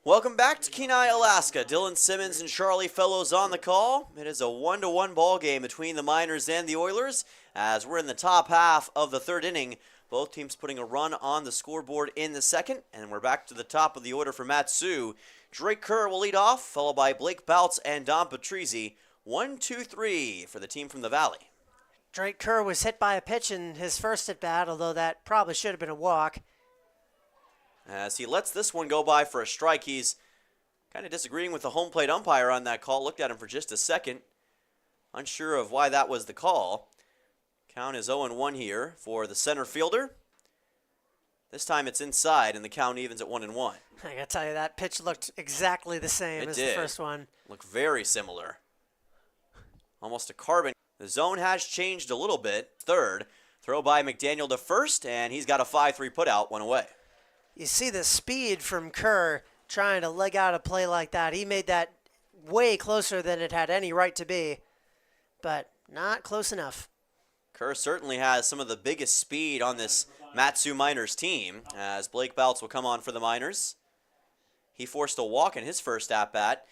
Welcome back to Kenai, Alaska. Dylan Simmons and Charlie Fellows on the call. It is a 1-1 ball game between the Miners and the Oilers as we're in the top half of the third inning. Both teams putting a run on the scoreboard in the second, and we're back to the top of the order for Matsu. Drake Kerr will lead off, followed by Blake Boutz and Dom Patrizzi. 1-2-3 for the team from the Valley. Drake Kerr was hit by a pitch in his first at-bat, although that probably should have been a walk. As he lets this one go by for a strike, he's kind of disagreeing with the home plate umpire on that call. Looked at him for just a second. Unsure of why that was the call. Count is 0-1 here for the center fielder. This time it's inside, and the count evens at 1-1. I gotta tell you, that pitch looked exactly the same as the first one. Looked very similar. Almost a carbon. The zone has changed a little bit. Third, throw by McDaniel to first, and he's got a 5-3 putout, one away. You see the speed from Kerr trying to leg out a play like that. He made that way closer than it had any right to be, but not close enough. Kerr certainly has some of the biggest speed on this Matsu Miners team, as Blake Boutz will come on for the Miners. He forced a walk in his first at-bat.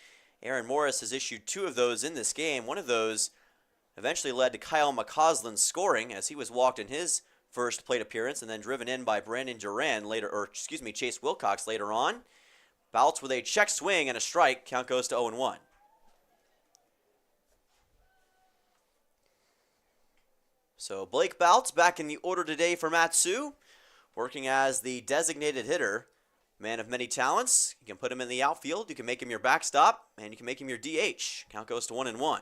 Aaron Morris has issued 2 of those in this game. One of those eventually led to Kyle McCausland scoring as he was walked in his first plate appearance and then driven in by Brandon Durand Chase Wilcox later on. Boutz with a check swing and a strike. Count goes to 0-1. So Blake Boutz back in the order today for Matsu, working as the designated hitter. Man of many talents. You can put him in the outfield, you can make him your backstop, and you can make him your DH. Count goes to 1-1.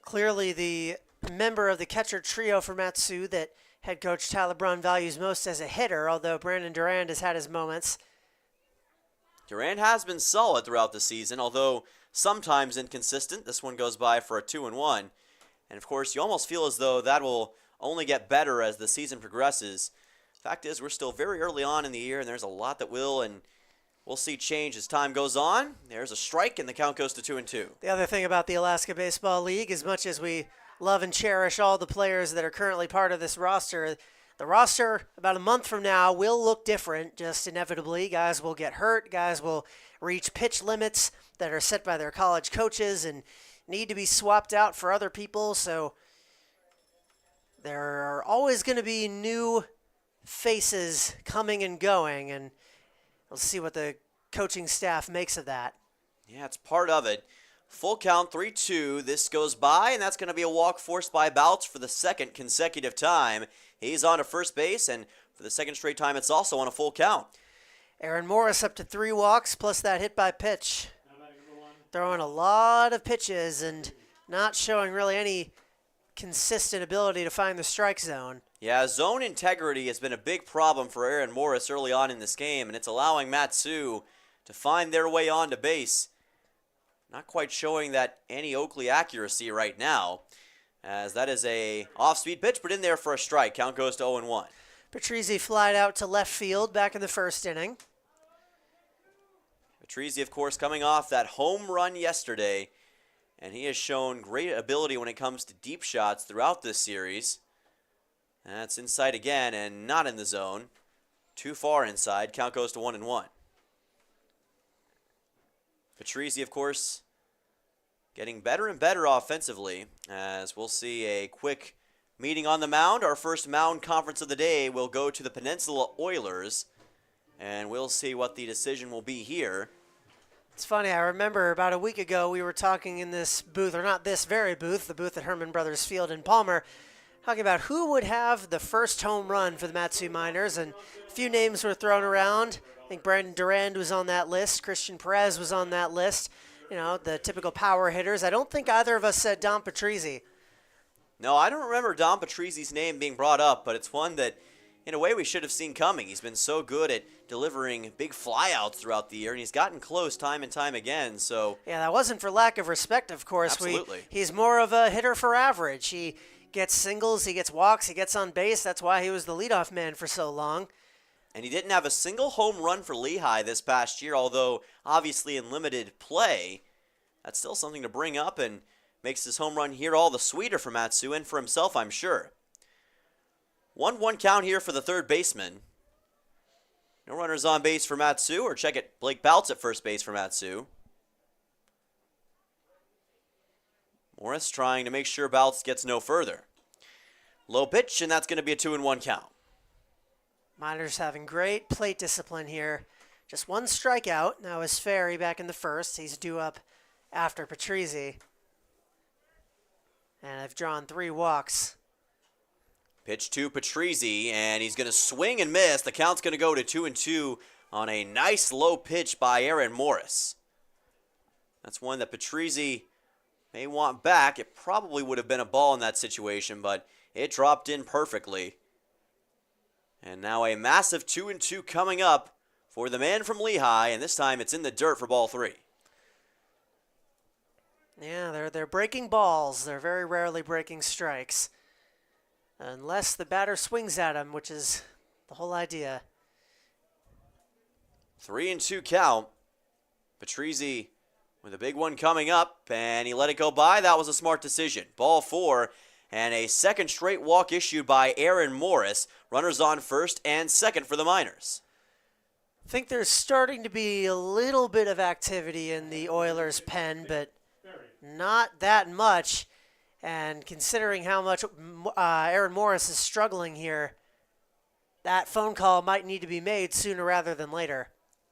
Clearly the member of the catcher trio for Matsu that head coach Tyler Brunn values most as a hitter, although Brandon Durand has had his moments. Durand has been solid throughout the season, although sometimes inconsistent. This one goes by for a 2-1. And of course, you almost feel as though that will only get better as the season progresses. Fact is, we're still very early on in the year, and there's a lot that will and we'll see change as time goes on. There's a strike, and the count goes to 2-2. The other thing about the Alaska Baseball League, as much as we love and cherish all the players that are currently part of this roster, the roster about a month from now will look different, just inevitably. Guys will get hurt. Guys will reach pitch limits that are set by their college coaches and need to be swapped out for other people. So there are always going to be new faces coming and going, and we'll see what the coaching staff makes of that. Yeah, it's part of it. Full count, 3-2. This goes by, and that's going to be a walk forced by Bouts for the second consecutive time. He's on to first base, and for the second straight time, it's also on a full count. Aaron Morris up to 3 walks, plus that hit by pitch. Throwing a lot of pitches and not showing really any consistent ability to find the strike zone. Yeah, zone integrity has been a big problem for Aaron Morris early on in this game, and it's allowing Matsu to find their way onto base. Not quite showing that any Oakley accuracy right now, as that is a off-speed pitch, but in there for a strike. Count goes to 0-1. Patrizzi flied out to left field back in the first inning. Patrizzi, of course, coming off that home run yesterday, and he has shown great ability when it comes to deep shots throughout this series. That's inside again and not in the zone. Too far inside. Count goes to 1-1. Patrizzi, of course, getting better and better offensively, as we'll see a quick meeting on the mound. Our first mound conference of the day will go to the Peninsula Oilers, and we'll see what the decision will be here. It's funny, I remember about a week ago we were talking in this booth, or not this very booth, the booth at Herman Brothers Field in Palmer, talking about who would have the first home run for the Matsu Miners, and a few names were thrown around. I think Brandon Durand was on that list. Christian Perez was on that list. You know, the typical power hitters. I don't think either of us said Don Patrizzi. No, I don't remember Don Patrizzi's name being brought up, but it's one that, in a way, we should have seen coming. He's been so good at delivering big flyouts throughout the year, and he's gotten close time and time again. So yeah, that wasn't for lack of respect, of course. Absolutely. He's more of a hitter for average. He gets singles, he gets walks, he gets on base. That's why he was the leadoff man for so long. And he didn't have a single home run for Lehigh this past year, although obviously in limited play. That's still something to bring up and makes his home run here all the sweeter for Matsu and for himself, I'm sure. 1-1 count here for the third baseman. No runners on base for Matsu, or check it, Blake Bouts at first base for Matsu. Morris trying to make sure Bouts gets no further. Low pitch, and that's going to be a 2-1 count. Miners having great plate discipline here. Just one strikeout. Now is Ferry back in the first. He's due up after Patrizzi. And I've drawn 3 walks. Pitch to Patrizzi, and he's going to swing and miss. The count's going to go to 2-2 on a nice low pitch by Aaron Morris. That's one that Patrizzi may want back. It probably would have been a ball in that situation, but it dropped in perfectly. And now a massive 2-2 coming up for the man from Lehigh, and this time it's in the dirt for ball 3. Yeah, they're breaking balls. They're very rarely breaking strikes. Unless the batter swings at him, which is the whole idea. 3-2 count. Patrizzi with a big one coming up, and he let it go by. That was a smart decision. Ball 4. And a second straight walk issued by Aaron Morris. Runners on first and second for the Miners. I think there's starting to be a little bit of activity in the Oilers' pen, but not that much. And considering how much Aaron Morris is struggling here, that phone call might need to be made sooner rather than later.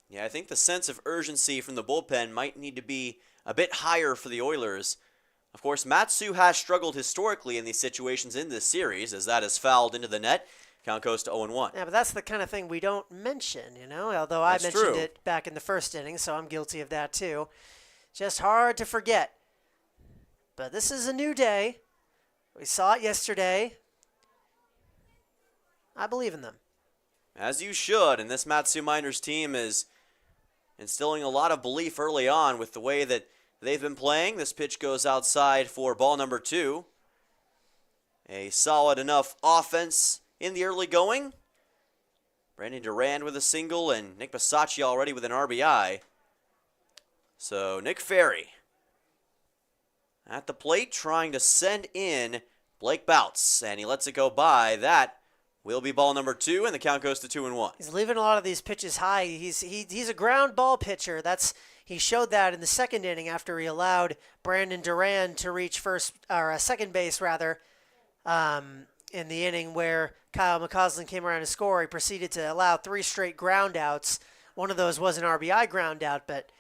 Yeah, I think the sense of urgency from the bullpen might need to be a bit higher for the Oilers. Of course, Matsu has struggled historically in these situations in this series, as that is fouled into the net. Count goes to 0-1. Yeah, but that's the kind of thing we don't mention, you know, although I mentioned it back in the first inning, so I'm guilty of that too. Just hard to forget. But this is a new day. We saw it yesterday. I believe in them. As you should, and this Matsu Miners team is instilling a lot of belief early on with the way that they've been playing. This pitch goes outside for ball number 2. A solid enough offense in the early going. Brandon Durand with a single and Nick Bisaccia already with an RBI. So Nick Ferry at the plate trying to send in Blake Bouts, and he lets it go by. That will be ball number 2, and the count goes to 2-1. He's leaving a lot of these pitches high. He's a ground ball pitcher. He showed that in the second inning after he allowed Brandon Durand to reach second base rather. In the inning where Kyle McCausland came around to score, he proceeded to allow 3 straight ground outs. One of those was an RBI ground out, but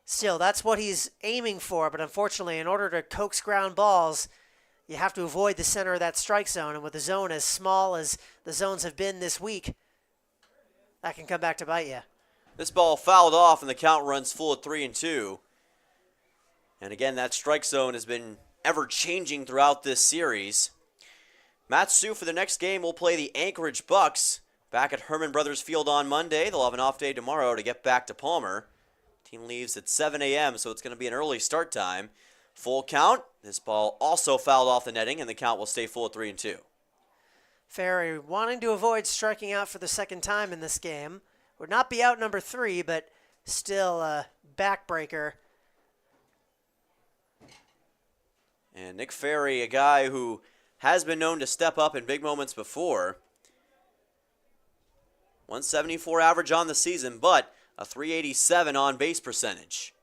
still, that's what he's aiming for. But unfortunately, in order to coax ground balls, you have to avoid the center of that strike zone. And with the zone as small as the zones have been this week, that can come back to bite you. This ball fouled off, and the count runs full at 3-2. And again, that strike zone has been ever-changing throughout this series. Matsu for the next game will play the Anchorage Bucks back at Herman Brothers Field on Monday. They'll have an off day tomorrow to get back to Palmer. Team leaves at 7 a.m., so it's going to be an early start time. Full count. This ball also fouled off the netting, and the count will stay full at 3-2. Ferry wanting to avoid striking out for the second time in this game. Would not be out number 3, but still a backbreaker. And Nick Ferry, a guy who has been known to step up in big moments before. 174 average on the season, but a 387 on base percentage.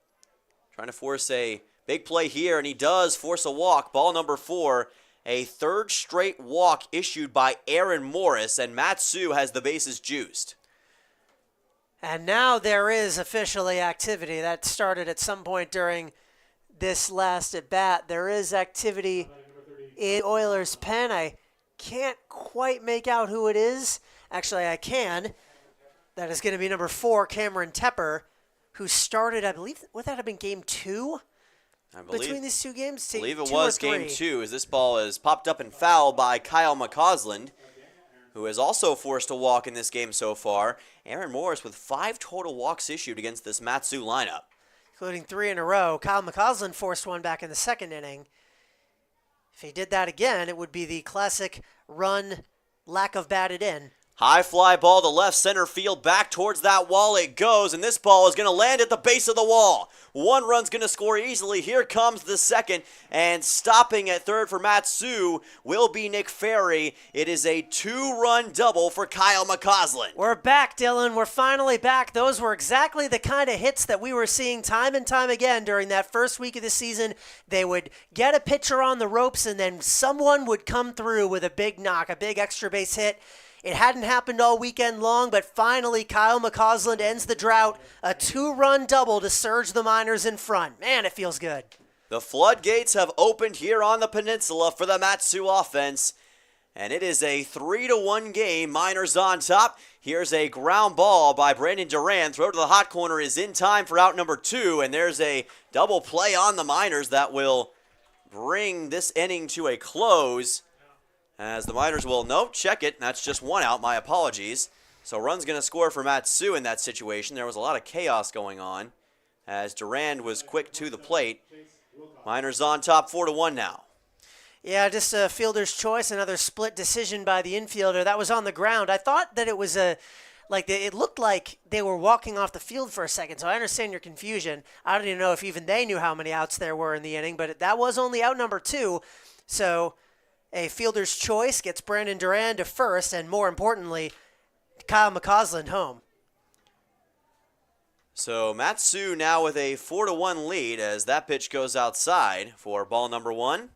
Trying to force a big play here, and he does force a walk. Ball number 4, a third straight walk issued by Aaron Morris, and Matsu has the bases juiced. And now there is officially activity. That started at some point during this last at bat. There is activity in Oilers' pen. I can't quite make out who it is. Actually, I can. That is going to be number 4, Cameron Tepper, who started, I believe, would that have been game 2? Between these two games? I believe it was game 2, as this ball is popped up and fouled by Kyle McCausland, who has also forced a walk in this game so far. Aaron Morris with 5 total walks issued against this Matsu lineup, including 3 in a row. Kyle McCausland forced one back in the second inning. If he did that again, it would be the classic run, lack of batted in. High fly ball to left center field, back towards that wall it goes, and this ball is going to land at the base of the wall. One run's going to score easily. Here comes the second, and stopping at third for Matsu will be Nick Ferry. It is a 2-run double for Kyle McCausland. We're back, Dylan. We're finally back. Those were exactly the kind of hits that we were seeing time and time again during that first week of the season. They would get a pitcher on the ropes, and then someone would come through with a big knock, a big extra base hit. It hadn't happened all weekend long, but finally Kyle McCausland ends the drought. A 2-run double to surge the Miners in front. Man, it feels good. The floodgates have opened here on the Peninsula for the Matsu offense, and it is a 3-1 game. Miners on top. Here's a ground ball by Brandon Durand. Throw to the hot corner is in time for out number 2, and there's a double play on the Miners that will bring this inning to a close. As the Miners will, check it. That's just 1 out. My apologies. So run's going to score for Matsu in that situation. There was a lot of chaos going on as Durand was quick to the plate. Miners on top 4-1 now. Yeah, just a fielder's choice. Another split decision by the infielder. That was on the ground. I thought that it was it looked like they were walking off the field for a second, so I understand your confusion. I don't even know if even they knew how many outs there were in the inning, but that was only out number 2. So a fielder's choice gets Brandon Durand to first, and more importantly, Kyle McCausland home. So Matsu now with a 4-1 lead as that pitch goes outside for ball number 1.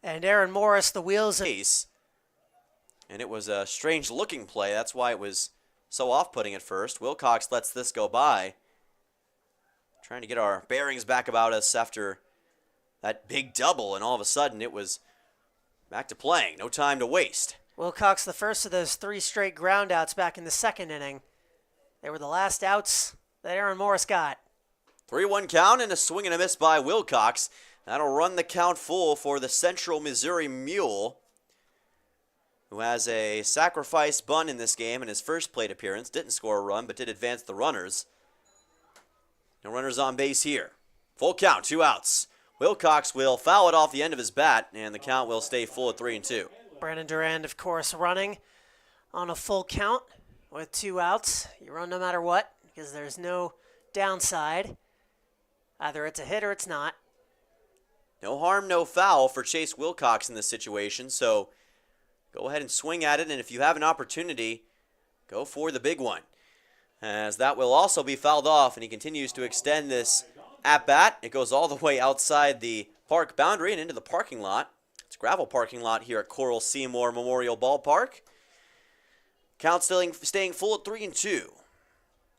And Aaron Morris, the wheels. And it was a strange-looking play. That's why it was so off-putting at first. Wilcox lets this go by. Trying to get our bearings back about us after that big double, and all of a sudden it was back to playing. No time to waste. Wilcox, the first of those 3 straight ground outs back in the second inning. They were the last outs that Aaron Morris got. 3-1 count and a swing and a miss by Wilcox. That'll run the count full for the Central Missouri Mule, who has a sacrifice bunt in this game in his first plate appearance. Didn't score a run, but did advance the runners. No runners on base here. Full count, 2 outs. Wilcox will foul it off the end of his bat, and the count will stay full at 3-2. Brandon Durand, of course, running on a full count with 2 outs. You run no matter what because there's no downside. Either it's a hit or it's not. No harm, no foul for Chase Wilcox in this situation, so go ahead and swing at it, and if you have an opportunity, go for the big one. As that will also be fouled off, and he continues to extend this at-bat. It goes all the way outside the park boundary and into the parking lot. It's a gravel parking lot here at Coral Seymour Memorial Ballpark. Count staying full at 3-2.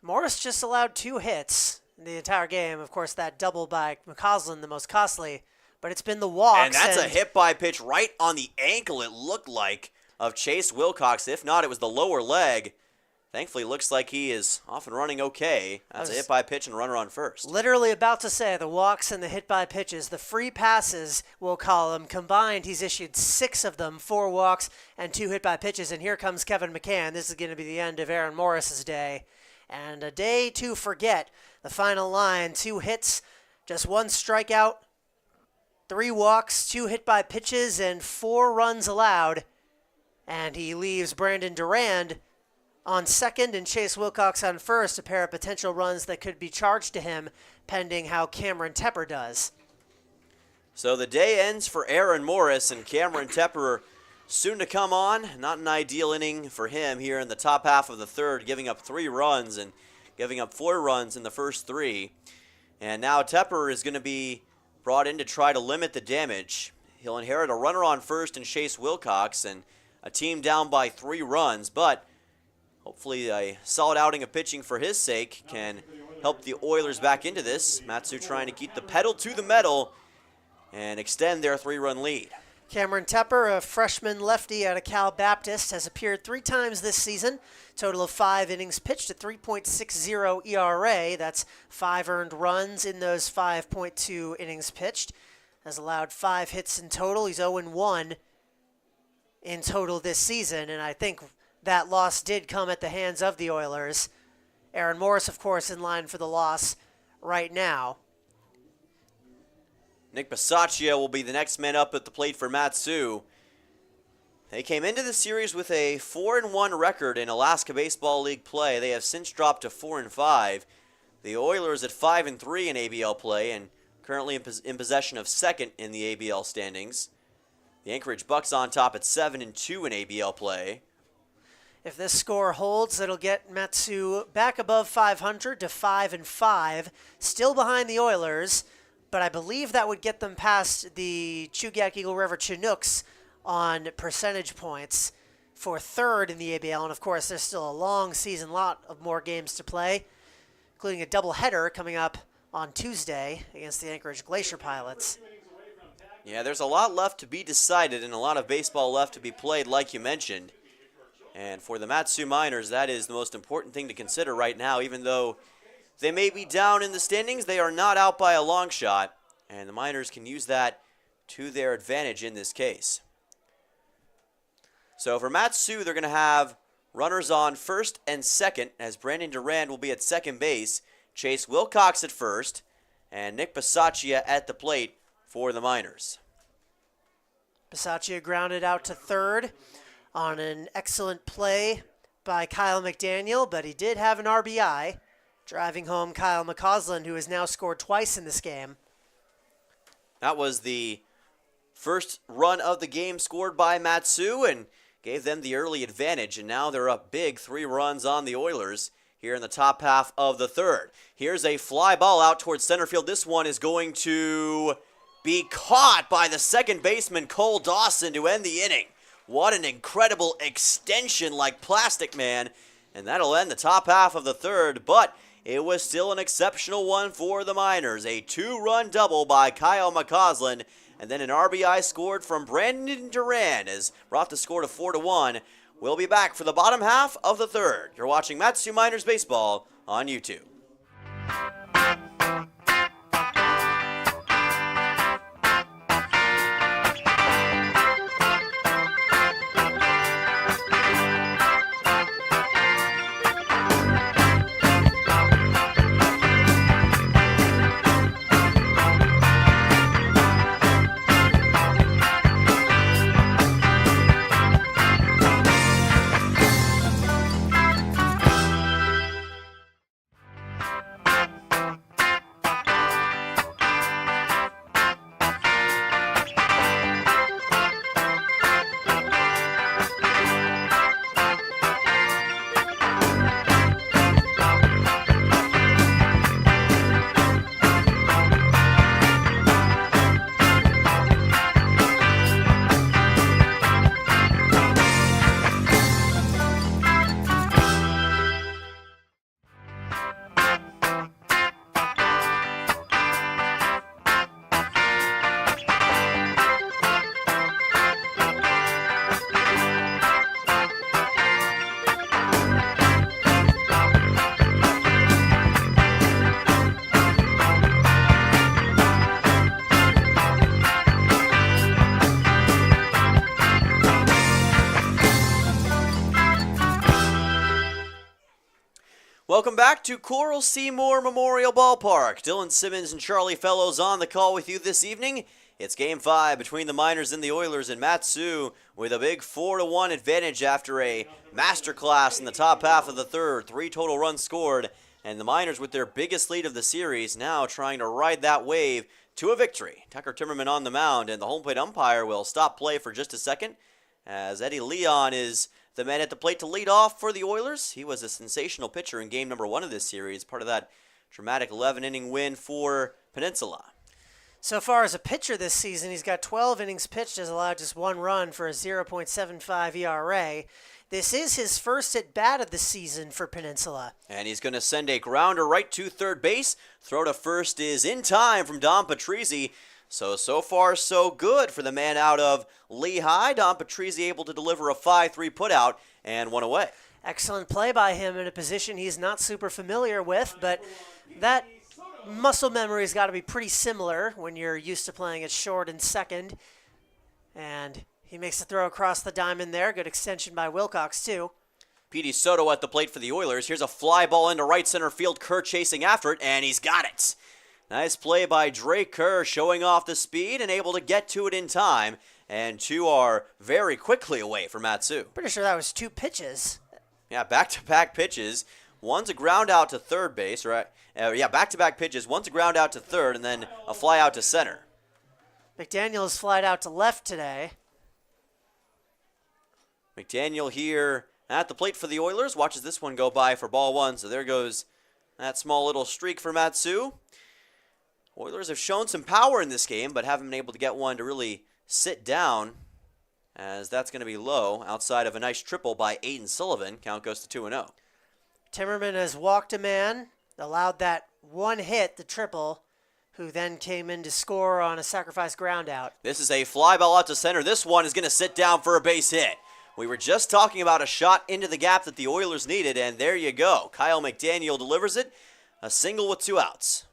Morris just allowed 2 hits in the entire game. Of course, that double by McCausland, the most costly, but it's been the walks. And that's a hit-by pitch right on the ankle, it looked like, of Chase Wilcox. If not, it was the lower leg. Thankfully, looks like he is off and running okay. That's a hit-by pitch and runner on first. Literally about to say, the walks and the hit-by pitches, the free passes, we'll call them, combined, he's issued 6 of them, 4 walks and 2 hit-by pitches. And here comes Kevin McCann. This is going to be the end of Aaron Morris's day. And a day to forget. The final line, 2 hits, just 1 strikeout, 3 walks, 2 hit-by pitches, and 4 runs allowed. And he leaves Brandon Durand on second and Chase Wilcox on first, a pair of potential runs that could be charged to him pending how Cameron Tepper does. So the day ends for Aaron Morris, and Cameron Tepper soon to come on. Not an ideal inning for him here in the top half of the third, giving up 3 runs and giving up 4 runs in the first 3. And now Tepper is going to be brought in to try to limit the damage. He'll inherit a runner on first and Chase Wilcox and a team down by 3 runs, but hopefully a solid outing of pitching for his sake can help the Oilers back into this. Matsu trying to keep the pedal to the metal and extend their 3-run lead. Cameron Tepper, a freshman lefty out of Cal Baptist, has appeared 3 times this season. Total of 5 innings pitched, a 3.60 ERA. That's 5 earned runs in those 5.2 innings pitched. Has allowed 5 hits in total. He's 0-1 in total this season, and I think that loss did come at the hands of the Oilers. Aaron Morris, of course, in line for the loss right now. Nick Bisaccia will be the next man up at the plate for Matsu. They came into the series with a 4-1 record in Alaska Baseball League play. They have since dropped to 4-5. The Oilers at 5-3 in ABL play and currently in possession of second in the ABL standings. The Anchorage Bucks on top at 7-2 in ABL play. If this score holds, it'll get Matsu back above 500 to 5-5, still behind the Oilers, but I believe that would get them past the Chugiak Eagle River Chinooks on percentage points for third in the ABL. And of course, there's still a long season, lot of more games to play, including a doubleheader coming up on Tuesday against the Anchorage Glacier Pilots. Yeah, there's a lot left to be decided and a lot of baseball left to be played, like you mentioned. And for the Matsu Miners, that is the most important thing to consider right now. Even though they may be down in the standings, they are not out by a long shot. And the Miners can use that to their advantage in this case. So for Matsu, they're going to have runners on first and second, as Brandon Durand will be at second base, Chase Wilcox at first, and Nick Bisaccia at the plate for the Miners. Bisaccia grounded out to third on an excellent play by Kyle McDaniel, but he did have an RBI, driving home Kyle McCausland, who has now scored twice in this game. That was the first run of the game scored by Matsu and gave them the early advantage, and now they're up big, 3 runs on the Oilers here in the top half of the third. Here's a fly ball out towards center field. This one is going to be caught by the second baseman, Cole Dawson, to end the inning. What an incredible extension like Plastic Man. And that'll end the top half of the third, but it was still an exceptional one for the Miners. A 2-run double by Kyle McCausland, and then an RBI scored from Brandon Durand has brought the score to 4-1. We'll be back for the bottom half of the third. You're watching Matsu Miners Baseball on YouTube. Welcome back to Coral Seymour Memorial Ballpark. Dylan Simmons and Charlie Fellows on the call with you this evening. It's Game 5 between the Miners and the Oilers, and Matsu with a big 4-1 advantage after a masterclass in the top half of the third. 3 total runs scored, and the Miners with their biggest lead of the series now trying to ride that wave to a victory. Tucker Timmerman on the mound, and the home plate umpire will stop play for just a second as Eddie Leon is the man at the plate to lead off for the Oilers. He was a sensational pitcher in game number 1 of this series, part of that dramatic 11-inning win for Peninsula. So far as a pitcher this season, he's got 12 innings pitched, has allowed just 1 run for a 0.75 ERA. This is his first at-bat of the season for Peninsula. And he's going to send a grounder right to third base. Throw to first is in time from Dom Patrizzi. So far, so good for the man out of Lehigh. Dom Patrizzi able to deliver a 5-3 putout and 1 away. Excellent play by him in a position he's not super familiar with, but that muscle memory's got to be pretty similar when you're used to playing at short and second. And he makes the throw across the diamond there. Good extension by Wilcox, too. Petey Soto at the plate for the Oilers. Here's a fly ball into right center field. Kerr chasing after it, and he's got it. Nice play by Drake Kerr, showing off the speed and able to get to it in time. And 2 are very quickly away for Matsu. Pretty sure that was 2 pitches. Yeah, back-to-back pitches. One's a ground out to third base, right? Back-to-back pitches. One's a ground out to third, and then a fly out to center. McDaniel's flied out to left today. McDaniel here at the plate for the Oilers. Watches this one go by for ball 1. So there goes that small little streak for Matsu. Oilers have shown some power in this game, but haven't been able to get one to really sit down, as that's going to be low outside of a nice triple by Aiden Sullivan. Count goes to 2-0. Timmerman has walked a man, allowed that 1 hit, the triple, who then came in to score on a sacrifice ground out. This is a fly ball out to center. This one is going to sit down for a base hit. We were just talking about a shot into the gap that the Oilers needed, and there you go. Kyle McDaniel delivers it. A single with 2 outs.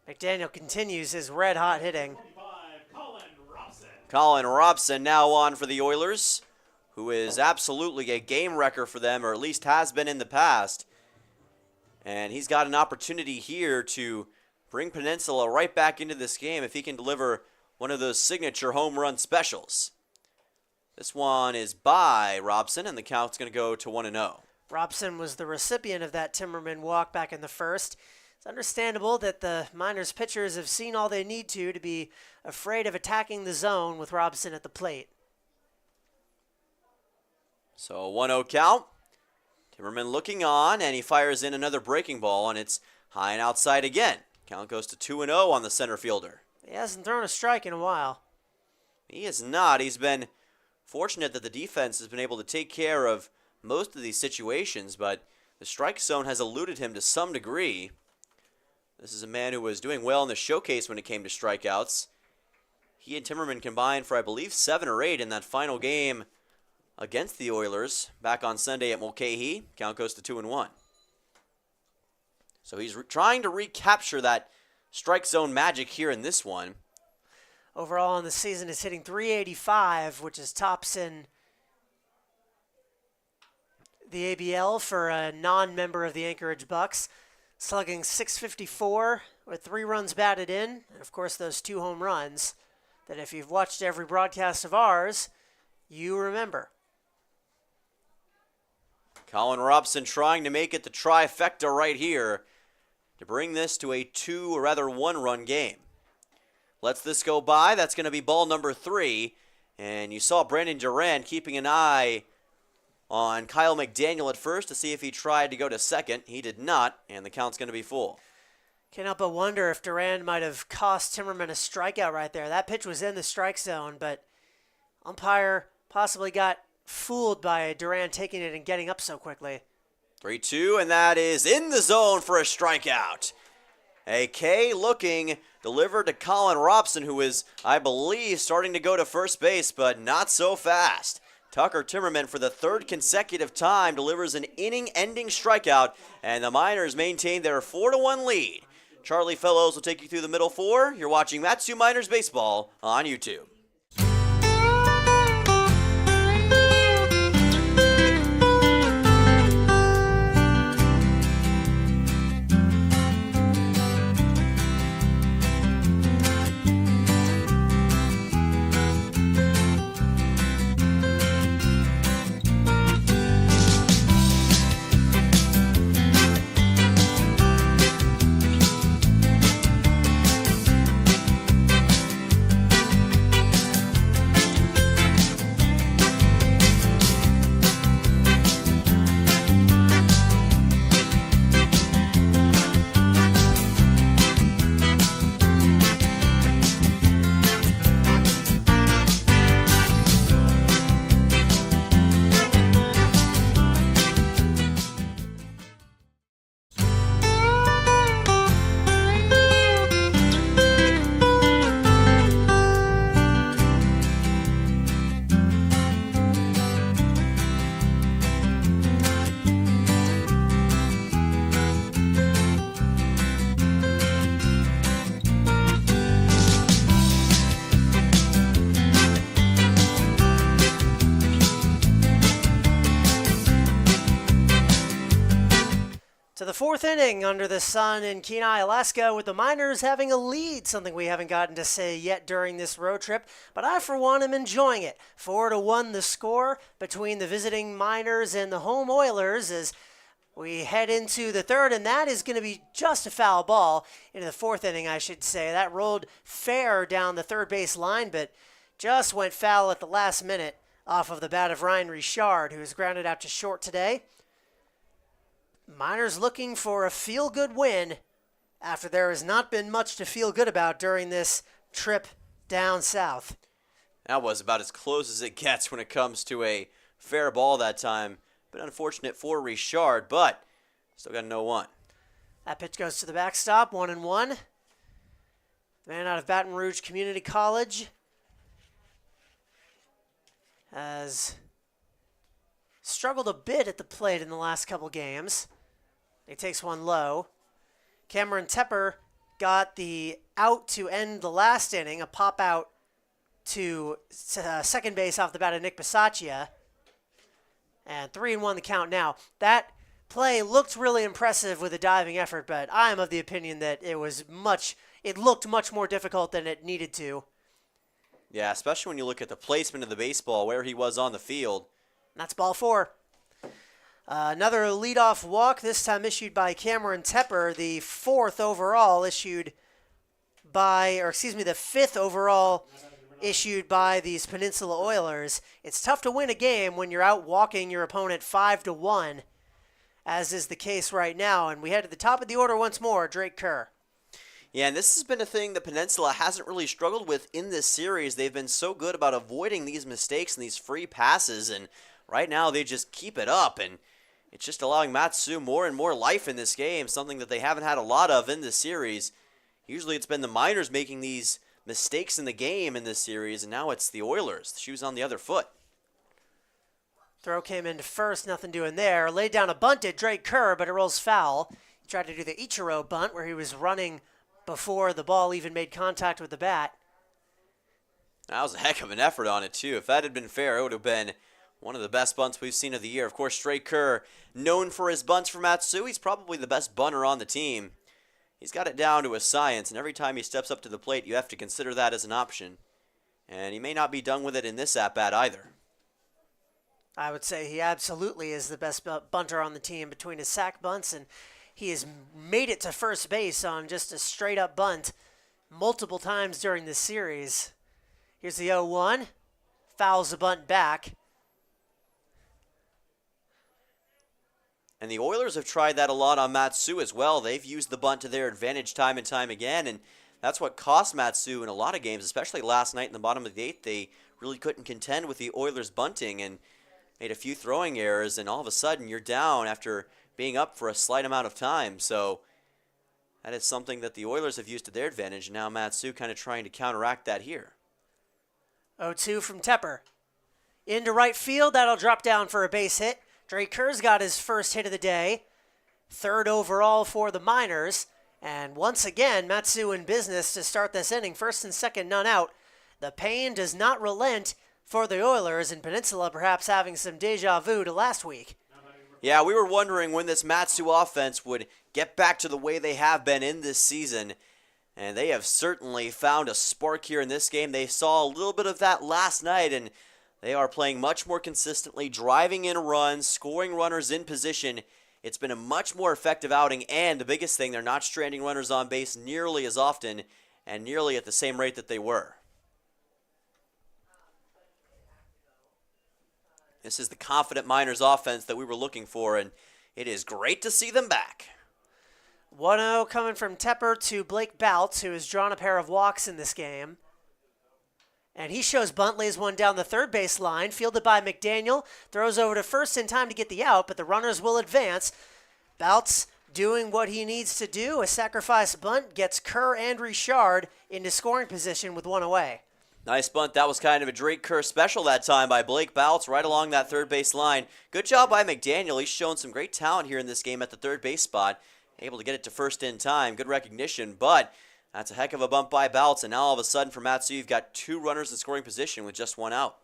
McDaniel continues his red-hot hitting. Colin Robson now on for the Oilers, who is absolutely a game wrecker for them, or at least has been in the past. And he's got an opportunity here to bring Peninsula right back into this game if he can deliver one of those signature home run specials. This one is by Robson, and the count's going to go to 1-0. Robson was the recipient of that Timmerman walk back in the first. It's understandable that the Miners pitchers have seen all they need to be afraid of attacking the zone with Robson at the plate. So 1-0 count. Timmerman looking on, and he fires in another breaking ball, and it's high and outside again. Count goes to 2-0 on the center fielder. He hasn't thrown a strike in a while. He has not. He's been fortunate that the defense has been able to take care of most of these situations, but the strike zone has eluded him to some degree. This is a man who was doing well in the showcase when it came to strikeouts. He and Timmerman combined for, I believe, 7 or 8 in that final game against the Oilers back on Sunday at Mulcahy. Count goes to 2-1. So he's trying to recapture that strike zone magic here in this one. Overall in the season, is hitting .385, which is tops in the ABL for a non-member of the Anchorage Bucks. Slugging .654 with 3 runs batted in, and of course those 2 home runs that if you've watched every broadcast of ours, you remember. Colin Robson trying to make it the trifecta right here to bring this to a 1-run game. Lets this go by. That's going to be ball number 3. And you saw Brandon Durant keeping an eye on Kyle McDaniel at first to see if he tried to go to second. He did not, and the count's going to be full. Can't help but wonder if Durant might have cost Timmerman a strikeout right there. That pitch was in the strike zone, but umpire possibly got fooled by Durant taking it and getting up so quickly. 3-2, and that is in the zone for a strikeout. A K looking, delivered to Colin Robson, who is, I believe, starting to go to first base, but not so fast. Tucker Timmerman, for the 3rd consecutive time, delivers an inning-ending strikeout, and the Miners maintain their 4-1 lead. Charlie Fellows will take you through the middle 4. You're watching Matsu Miners Baseball on YouTube. the fourth inning under the sun in Kenai, Alaska, with the Miners having a lead, something we haven't gotten to say yet during this road trip, but I, for one, am enjoying it. 4-1 the score between the visiting Miners and the home Oilers as we head into the third, and that is going to be just a foul ball into the fourth inning, I should say. That rolled fair down the third base line, but just went foul at the last minute off of the bat of Ryan Richard, who was grounded out to short today. Miners looking for a feel-good win after there has not been much to feel good about during this trip down south. That was about as close as it gets when it comes to a fair ball that time. Bit unfortunate for Richard, but still got a 0-1. That pitch goes to the backstop, 1-1. The man out of Baton Rouge Community College has struggled a bit at the plate in the last couple games. He takes one low. Cameron Tepper got the out to end the last inning, a pop out to second base off the bat of Nick Bisaccia. And 3-1 the count now. That play looked really impressive with a diving effort, but I am of the opinion that it looked much more difficult than it needed to. Yeah, especially when you look at the placement of the baseball, where he was on the field. And that's ball 4. Another leadoff walk, this time issued by Cameron Tepper, the fifth overall issued by these Peninsula Oilers. It's tough to win a game when you're out walking your opponent 5-1, as is the case right now. And we head to the top of the order once more, Drake Kerr. Yeah, and this has been a thing the Peninsula hasn't really struggled with in this series. They've been so good about avoiding these mistakes and these free passes, and right now they just keep it up, and it's just allowing Matsu more and more life in this game, something that they haven't had a lot of in this series. Usually it's been the Miners making these mistakes in the game in this series, and now it's the Oilers. The shoe's on the other foot. Throw came into first, nothing doing there. Laid down a bunt at Drake Kerr, but it rolls foul. He tried to do the Ichiro bunt where he was running before the ball even made contact with the bat. That was a heck of an effort on it, too. If that had been fair, it would have been one of the best bunts we've seen of the year. Of course, Drake Kerr, known for his bunts for Matsu. He's probably the best bunter on the team. He's got it down to a science, and every time he steps up to the plate, you have to consider that as an option. And he may not be done with it in this at-bat either. I would say he absolutely is the best bunter on the team between his sack bunts, and he has made it to first base on just a straight-up bunt multiple times during this series. Here's the 0-1. Fouls the bunt back. And the Oilers have tried that a lot on Matsu as well. They've used the bunt to their advantage time and time again, and that's what cost Matsu in a lot of games, especially last night in the bottom of the 8th. They really couldn't contend with the Oilers bunting and made a few throwing errors, and all of a sudden you're down after being up for a slight amount of time. So that is something that the Oilers have used to their advantage, and now Matsu kind of trying to counteract that here. 0-2 from Tepper. Into right field, that'll drop down for a base hit. Drake Kerr's got his first hit of the day, 3rd overall for the Miners, and once again, Matsu in business to start this inning. 1st and 2nd, none out. The pain does not relent for the Oilers, and Peninsula perhaps having some deja vu to last week. Yeah, we were wondering when this Matsu offense would get back to the way they have been in this season, and they have certainly found a spark here in this game. They saw a little bit of that last night, and they are playing much more consistently, driving in runs, scoring runners in position. It's been a much more effective outing, and the biggest thing, they're not stranding runners on base nearly as often and nearly at the same rate that they were. This is the confident Miners offense that we were looking for, and it is great to see them back. 1-0 coming from Tepper to Blake Boutz, who has drawn a pair of walks in this game. And he shows bunt, lays one down the third base line, fielded by McDaniel, throws over to first in time to get the out, but the runners will advance. Boutz doing what he needs to do, a sacrifice bunt, gets Kerr and Richard into scoring position with one away. Nice bunt. That was kind of a Drake Kerr special that time by Blake Boutz right along that third base line. Good job by McDaniel. He's shown some great talent here in this game at the third base spot. Able to get it to first in time. Good recognition, but that's a heck of a bump by Boutz, and now all of a sudden for Matsu, you've got 2 runners in scoring position with just 1 out.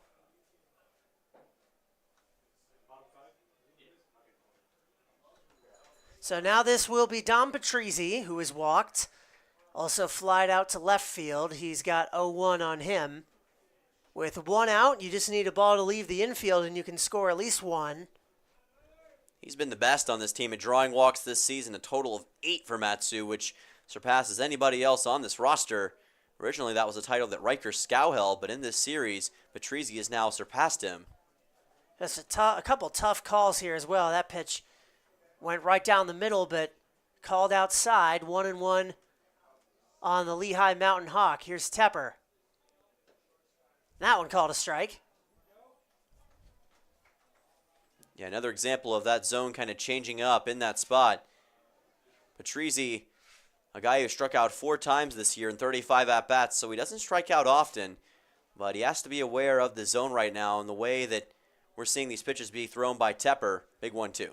So now this will be Dom Patrizzi, who is walked. Also flied out to left field. He's got 0-1 on him. With one out, you just need a ball to leave the infield and you can score at least one. He's been the best on this team at drawing walks this season, a total of 8 for Matsu, which surpasses anybody else on this roster. Originally, that was a title that Riker Scow held, but in this series, Patrizzi has now surpassed him. Just a couple tough calls here as well. That pitch went right down the middle, but called outside. 1-1 on the Lehigh Mountain Hawk. Here's Tepper. That one called a strike. Yeah, another example of that zone kind of changing up in that spot. Patrizzi, a guy who struck out 4 times this year in 35 at-bats, so he doesn't strike out often, but he has to be aware of the zone right now and the way that we're seeing these pitches be thrown by Tepper. Big 1-2.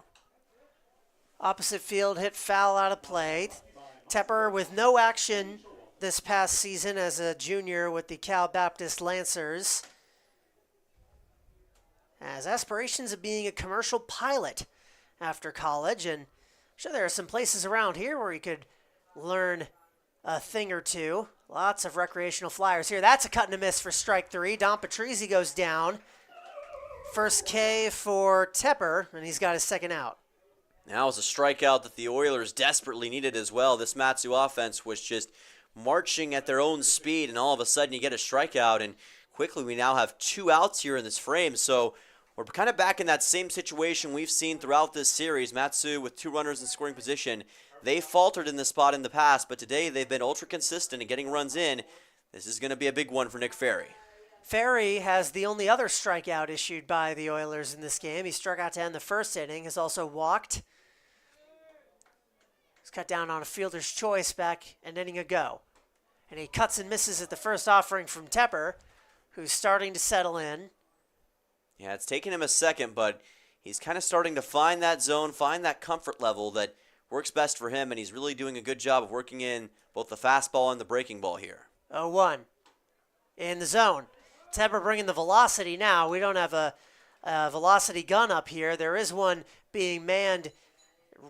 Opposite field hit foul out of play. Tepper with no action this past season as a junior with the Cal Baptist Lancers. Has aspirations of being a commercial pilot after college, and I'm sure there are some places around here where he could learn a thing or two. Lots of recreational flyers here. That's a cut and a miss for strike 3. Dom Patrizzi goes down. First K for Tepper, and he's got his second out. Now is a strikeout that the Oilers desperately needed as well. This Matsu offense was just marching at their own speed, and all of a sudden you get a strikeout, and quickly we now have 2 outs here in this frame. So we're kind of back in that same situation we've seen throughout this series. Matsu with 2 runners in scoring position. They faltered in this spot in the past, but today they've been ultra consistent in getting runs in. This is going to be a big one for Nick Ferry. Ferry has the only other strikeout issued by the Oilers in this game. He struck out to end the first inning, has also walked. He's cut down on a fielder's choice back an inning ago. And he cuts and misses at the first offering from Tepper, who's starting to settle in. Yeah, it's taken him a second, but he's kind of starting to find that zone, find that comfort level that works best for him, and he's really doing a good job of working in both the fastball and the breaking ball here. 0-1 in the zone. Tepper bringing the velocity now. We don't have a velocity gun up here. There is one being manned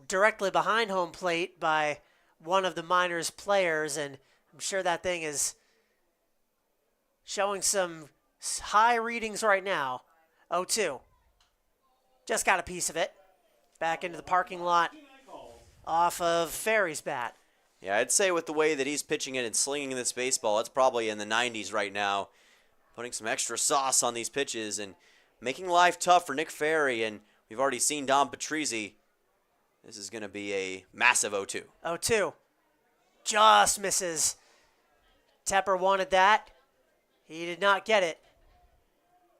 directly behind home plate by one of the Miners players, and I'm sure that thing is showing some high readings right now. 0-2. Just got a piece of it. Back into the parking lot off of Ferry's bat. Yeah, I'd say with the way that he's pitching it and slinging this baseball, it's probably in the 90s right now. Putting some extra sauce on these pitches and making life tough for Nick Ferry, and we've already seen Dom Patrizzi. This is going to be a massive 0-2. 0-2. Just misses. Tepper wanted that. He did not get it.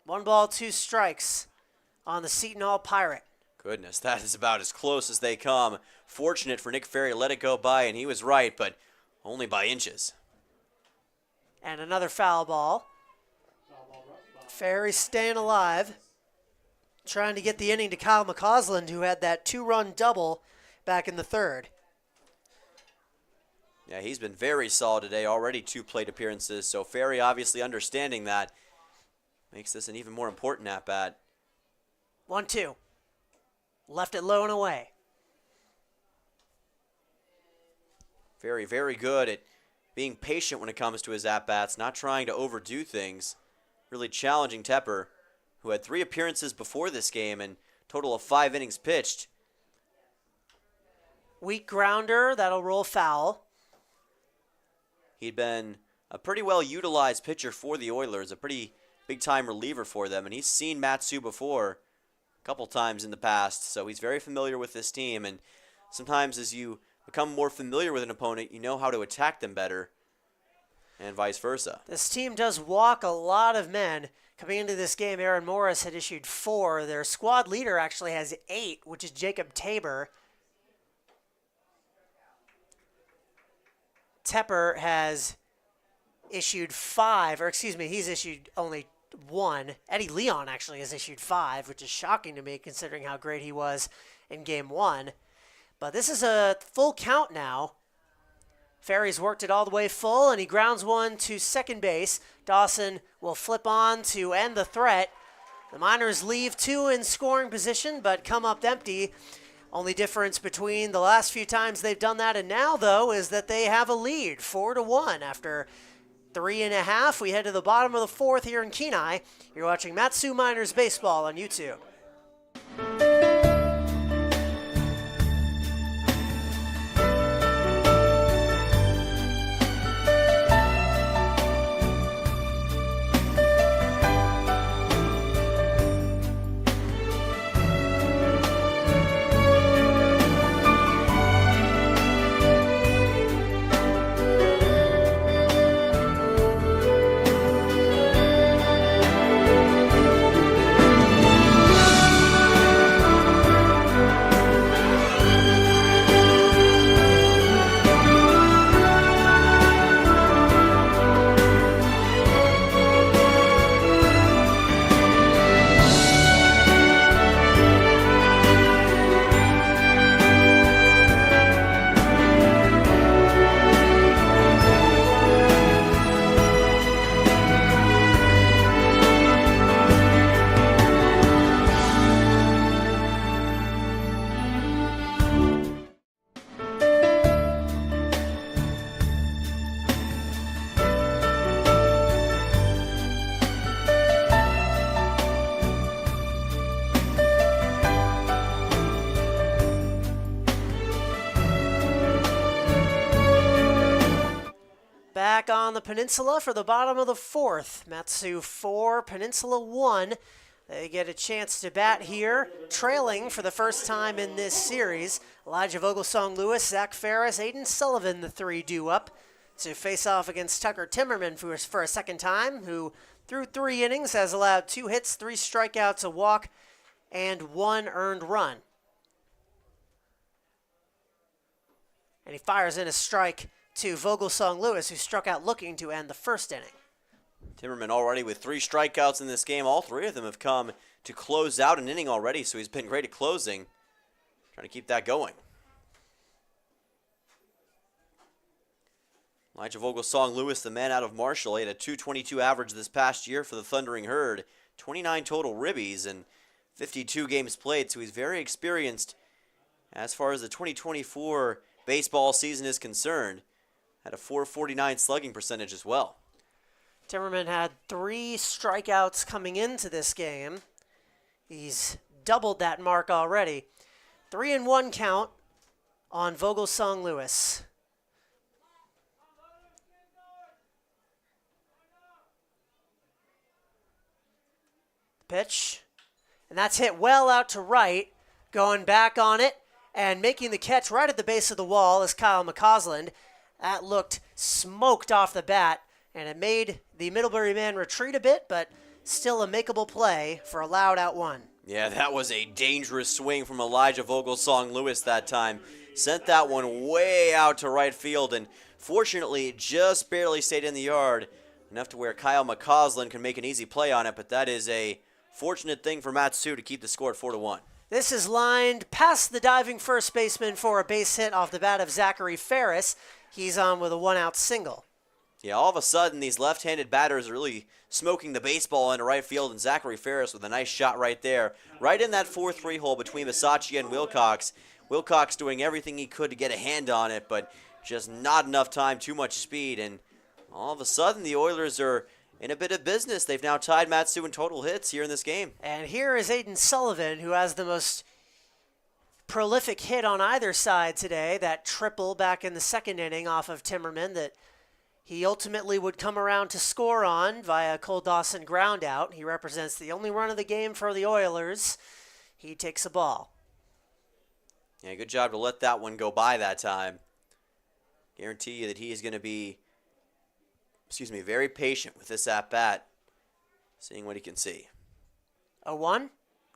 1 ball, 2 strikes on the Seton Hall Pirate. Goodness, that is about as close as they come. Fortunate for Nick Ferry, let it go by, and he was right, but only by inches. And another foul ball. Ferry staying alive. Trying to get the inning to Kyle McCausland, who had that 2-run double back in the third. Yeah, he's been very solid today, already 2 plate appearances, so Ferry obviously understanding that makes this an even more important at-bat. 1-2. Left it low and away. Very, very good at being patient when it comes to his at-bats, not trying to overdo things. Really challenging Tepper, who had 3 appearances before this game and total of 5 innings pitched. Weak grounder, that'll roll foul. He'd been a pretty well-utilized pitcher for the Oilers, a pretty big-time reliever for them, and he's seen Matsu before a couple times in the past, so he's very familiar with this team, and sometimes as you become more familiar with an opponent, you know how to attack them better, and vice versa. This team does walk a lot of men. Coming into this game, Aaron Morris had issued 4. Their squad leader actually has 8, which is Jacob Tabor. Tepper has issued 5, or excuse me, he's issued only 1. Eddie Leon actually has issued 5, which is shocking to me considering how great he was in Game 1. But this is a full count now. Ferry's worked it all the way full, and he grounds one to second base. Dawson will flip on to end the threat. The Miners leave 2 in scoring position, but come up empty Only difference between the last few times they've done that and now, though, is that they have a lead, 4-1 after 3.5. We head to the bottom of the fourth here in Kenai. You're watching Matsu Miners Baseball on YouTube. Back on the Peninsula for the bottom of the fourth. Matsu 4, Peninsula 1. They get a chance to bat here, trailing for the first time in this series. Elijah Vogelsong Lewis, Zach Ferris, Aiden Sullivan, the three due up to face off against Tucker Timmerman for a second time, who through 3 innings has allowed 2 hits, 3 strikeouts, a walk, and 1 earned run. And he fires in a strike to Vogelsong Lewis, who struck out looking to end the first inning. Timmerman already with 3 strikeouts in this game. All 3 of them have come to close out an inning already, so he's been great at closing. Trying to keep that going. Elijah Vogelsong Lewis, the man out of Marshall, he had a .222 average this past year for the Thundering Herd, 29 total ribbies and 52 games played, so he's very experienced as far as the 2024 baseball season is concerned. Had a .449 slugging percentage as well. Timmerman had 3 strikeouts coming into this game. He's doubled that mark already. 3-1 count on Vogelsong Lewis. Pitch. And that's hit well out to right. Going back on it and making the catch right at the base of the wall is Kyle McCausland. That looked smoked off the bat, and it made the Middlebury man retreat a bit, but still a makeable play for a loud out one. Yeah, that was a dangerous swing from Elijah Vogelsong Lewis that time. Sent that one way out to right field, and fortunately it just barely stayed in the yard, enough to where Kyle McCausland can make an easy play on it, but that is a fortunate thing for Matsu to keep the score at 4-1. This is lined past the diving first baseman for a base hit off the bat of Zachary Ferris. He's on with a 1-out single. Yeah, all of a sudden, these left-handed batters are really smoking the baseball into right field, and Zachary Ferris with a nice shot right there, right in that 4-3 hole between Bisaccia and Wilcox. Wilcox doing everything he could to get a hand on it, but just not enough time, too much speed, and all of a sudden, the Oilers are in a bit of business. They've now tied Matsu in total hits here in this game. And here is Aiden Sullivan, who has the most prolific hit on either side today, that triple back in the second inning off of Timmerman that he ultimately would come around to score on via Cole Dawson ground out. He represents the only run of the game for the Oilers. He takes a ball. Yeah, good job to let that one go by that time. Guarantee you that he is going to be, very patient with this at-bat, seeing what he can see. 0-1,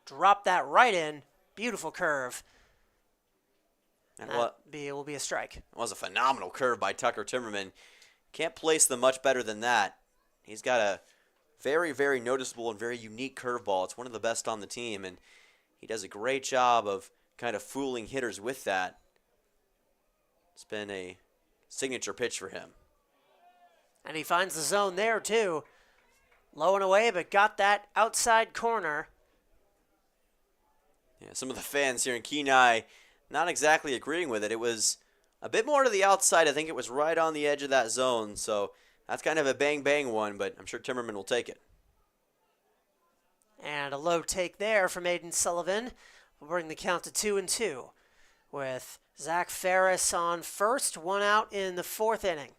drop that right in, beautiful curve. And It will be a strike. It was a phenomenal curve by Tucker Timmerman. Can't place them much better than that. He's got a very, very noticeable and very unique curveball. It's one of the best on the team, and he does a great job of kind of fooling hitters with that. It's been a signature pitch for him. And he finds the zone there, too. Low and away, but got that outside corner. Yeah, some of the fans here in Kenai not exactly agreeing with it. It was a bit more to the outside. I think it was right on the edge of that zone. So that's kind of a bang-bang one, but I'm sure Timmerman will take it. And a low take there from Aiden Sullivan will bring the count to 2-2 with Zach Ferris on first, one out in the fourth inning.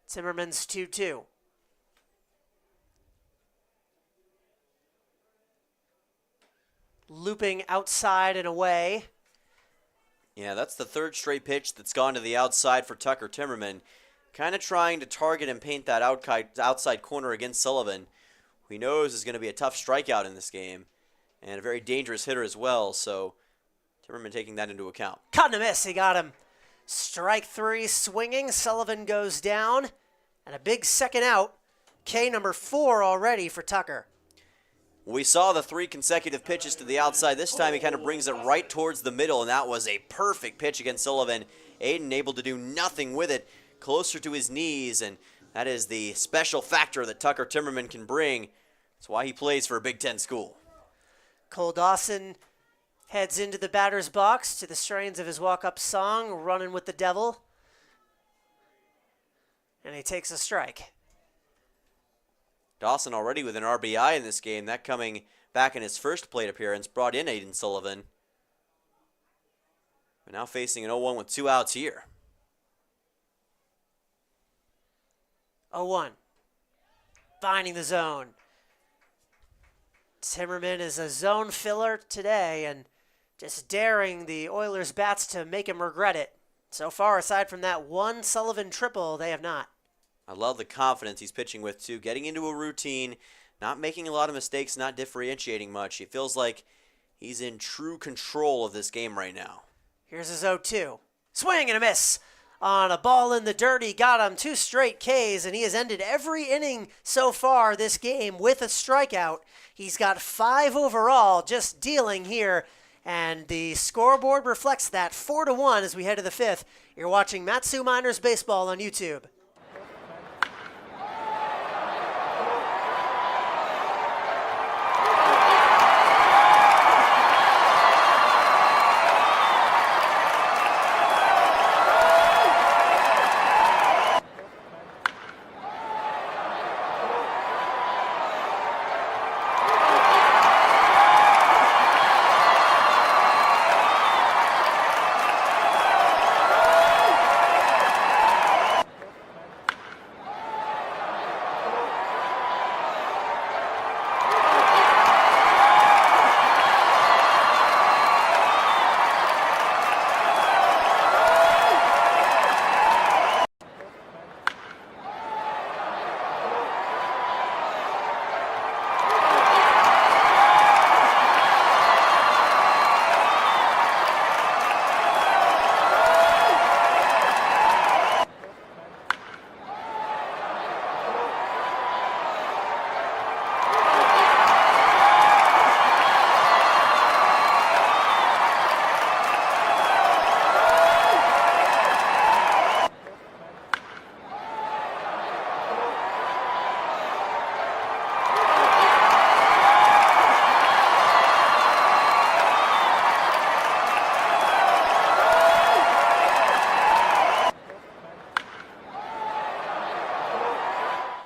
Timmerman's 2-2. Looping outside and away. Yeah, that's the third straight pitch that's gone to the outside for Tucker Timmerman. Kind of trying to target and paint that outside corner against Sullivan, who he knows is going to be a tough strikeout in this game and a very dangerous hitter as well. So Timmerman taking that into account. Caught and a miss. He got him. Strike three swinging. Sullivan goes down. And a big second out. K number 4 already for Tucker. We saw the 3 consecutive pitches to the outside. This time he kind of brings it right towards the middle, and that was a perfect pitch against Sullivan. Aiden able to do nothing with it, closer to his knees, and that is the special factor that Tucker Timmerman can bring. That's why he plays for a Big Ten school. Cole Dawson heads into the batter's box to the strains of his walk-up song, Running with the Devil. And he takes a strike. Dawson already with an RBI in this game. That coming back in his first plate appearance, brought in Aiden Sullivan. But now facing an 0-1 with 2 outs here. 0-1. Finding the zone. Timmerman is a zone filler today and just daring the Oilers bats to make him regret it. So far, aside from that one Sullivan triple, they have not. I love the confidence he's pitching with, too. Getting into a routine, not making a lot of mistakes, not differentiating much. It feels like he's in true control of this game right now. Here's his 0-2. Swing and a miss. On a ball in the dirt, he got him 2 straight Ks, and he has ended every inning so far this game with a strikeout. He's got 5 overall, just dealing here, and the scoreboard reflects that 4-1 as we head to the 5th. You're watching Matsu Miners Baseball on YouTube.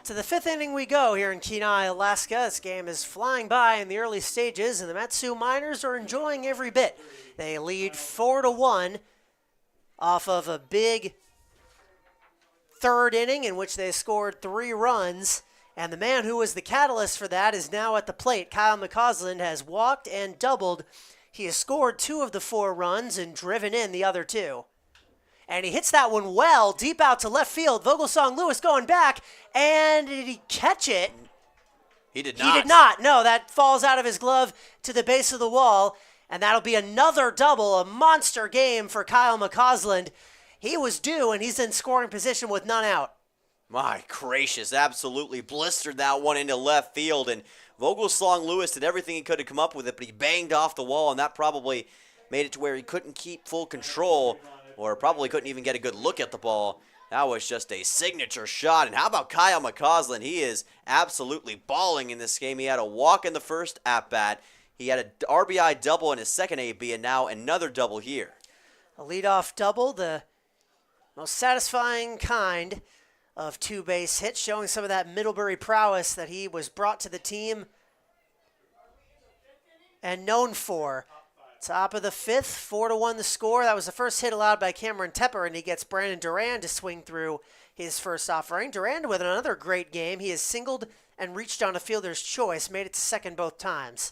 To the 5th inning we go here in Kenai, Alaska. This game is flying by in the early stages, and the Matsu Miners are enjoying every bit. They lead 4-1 off of a big third inning in which they scored 3 runs, and the man who was the catalyst for that is now at the plate. Kyle McCausland has walked and doubled. He has scored 2 of the 4 runs and driven in the other 2. And he hits that one well, deep out to left field. Vogelsong Lewis going back, and did he catch it? He did not. He did not. No, that falls out of his glove to the base of the wall, and that'll be another double, a monster game for Kyle McCausland. He was due, and he's in scoring position with none out. My gracious, absolutely blistered that one into left field, and Vogelsong Lewis did everything he could to come up with it, but he banged off the wall, and that probably made it to where he couldn't keep full control, or probably couldn't even get a good look at the ball That was just a signature shot. And how about Kyle McCausland? He is absolutely balling in this game. He had a walk in the first at-bat. He had an RBI double in his second AB, and now another double here. A leadoff double, the most satisfying kind of two-base hits, showing some of that Middlebury prowess that he was brought to the team and known for. Top of the fifth, 4-1 the score. That was the first hit allowed by Cameron Tepper, and he gets Brandon Durand to swing through his first offering. Durand with another great game. He has singled and reached on a fielder's choice, made it to second both times.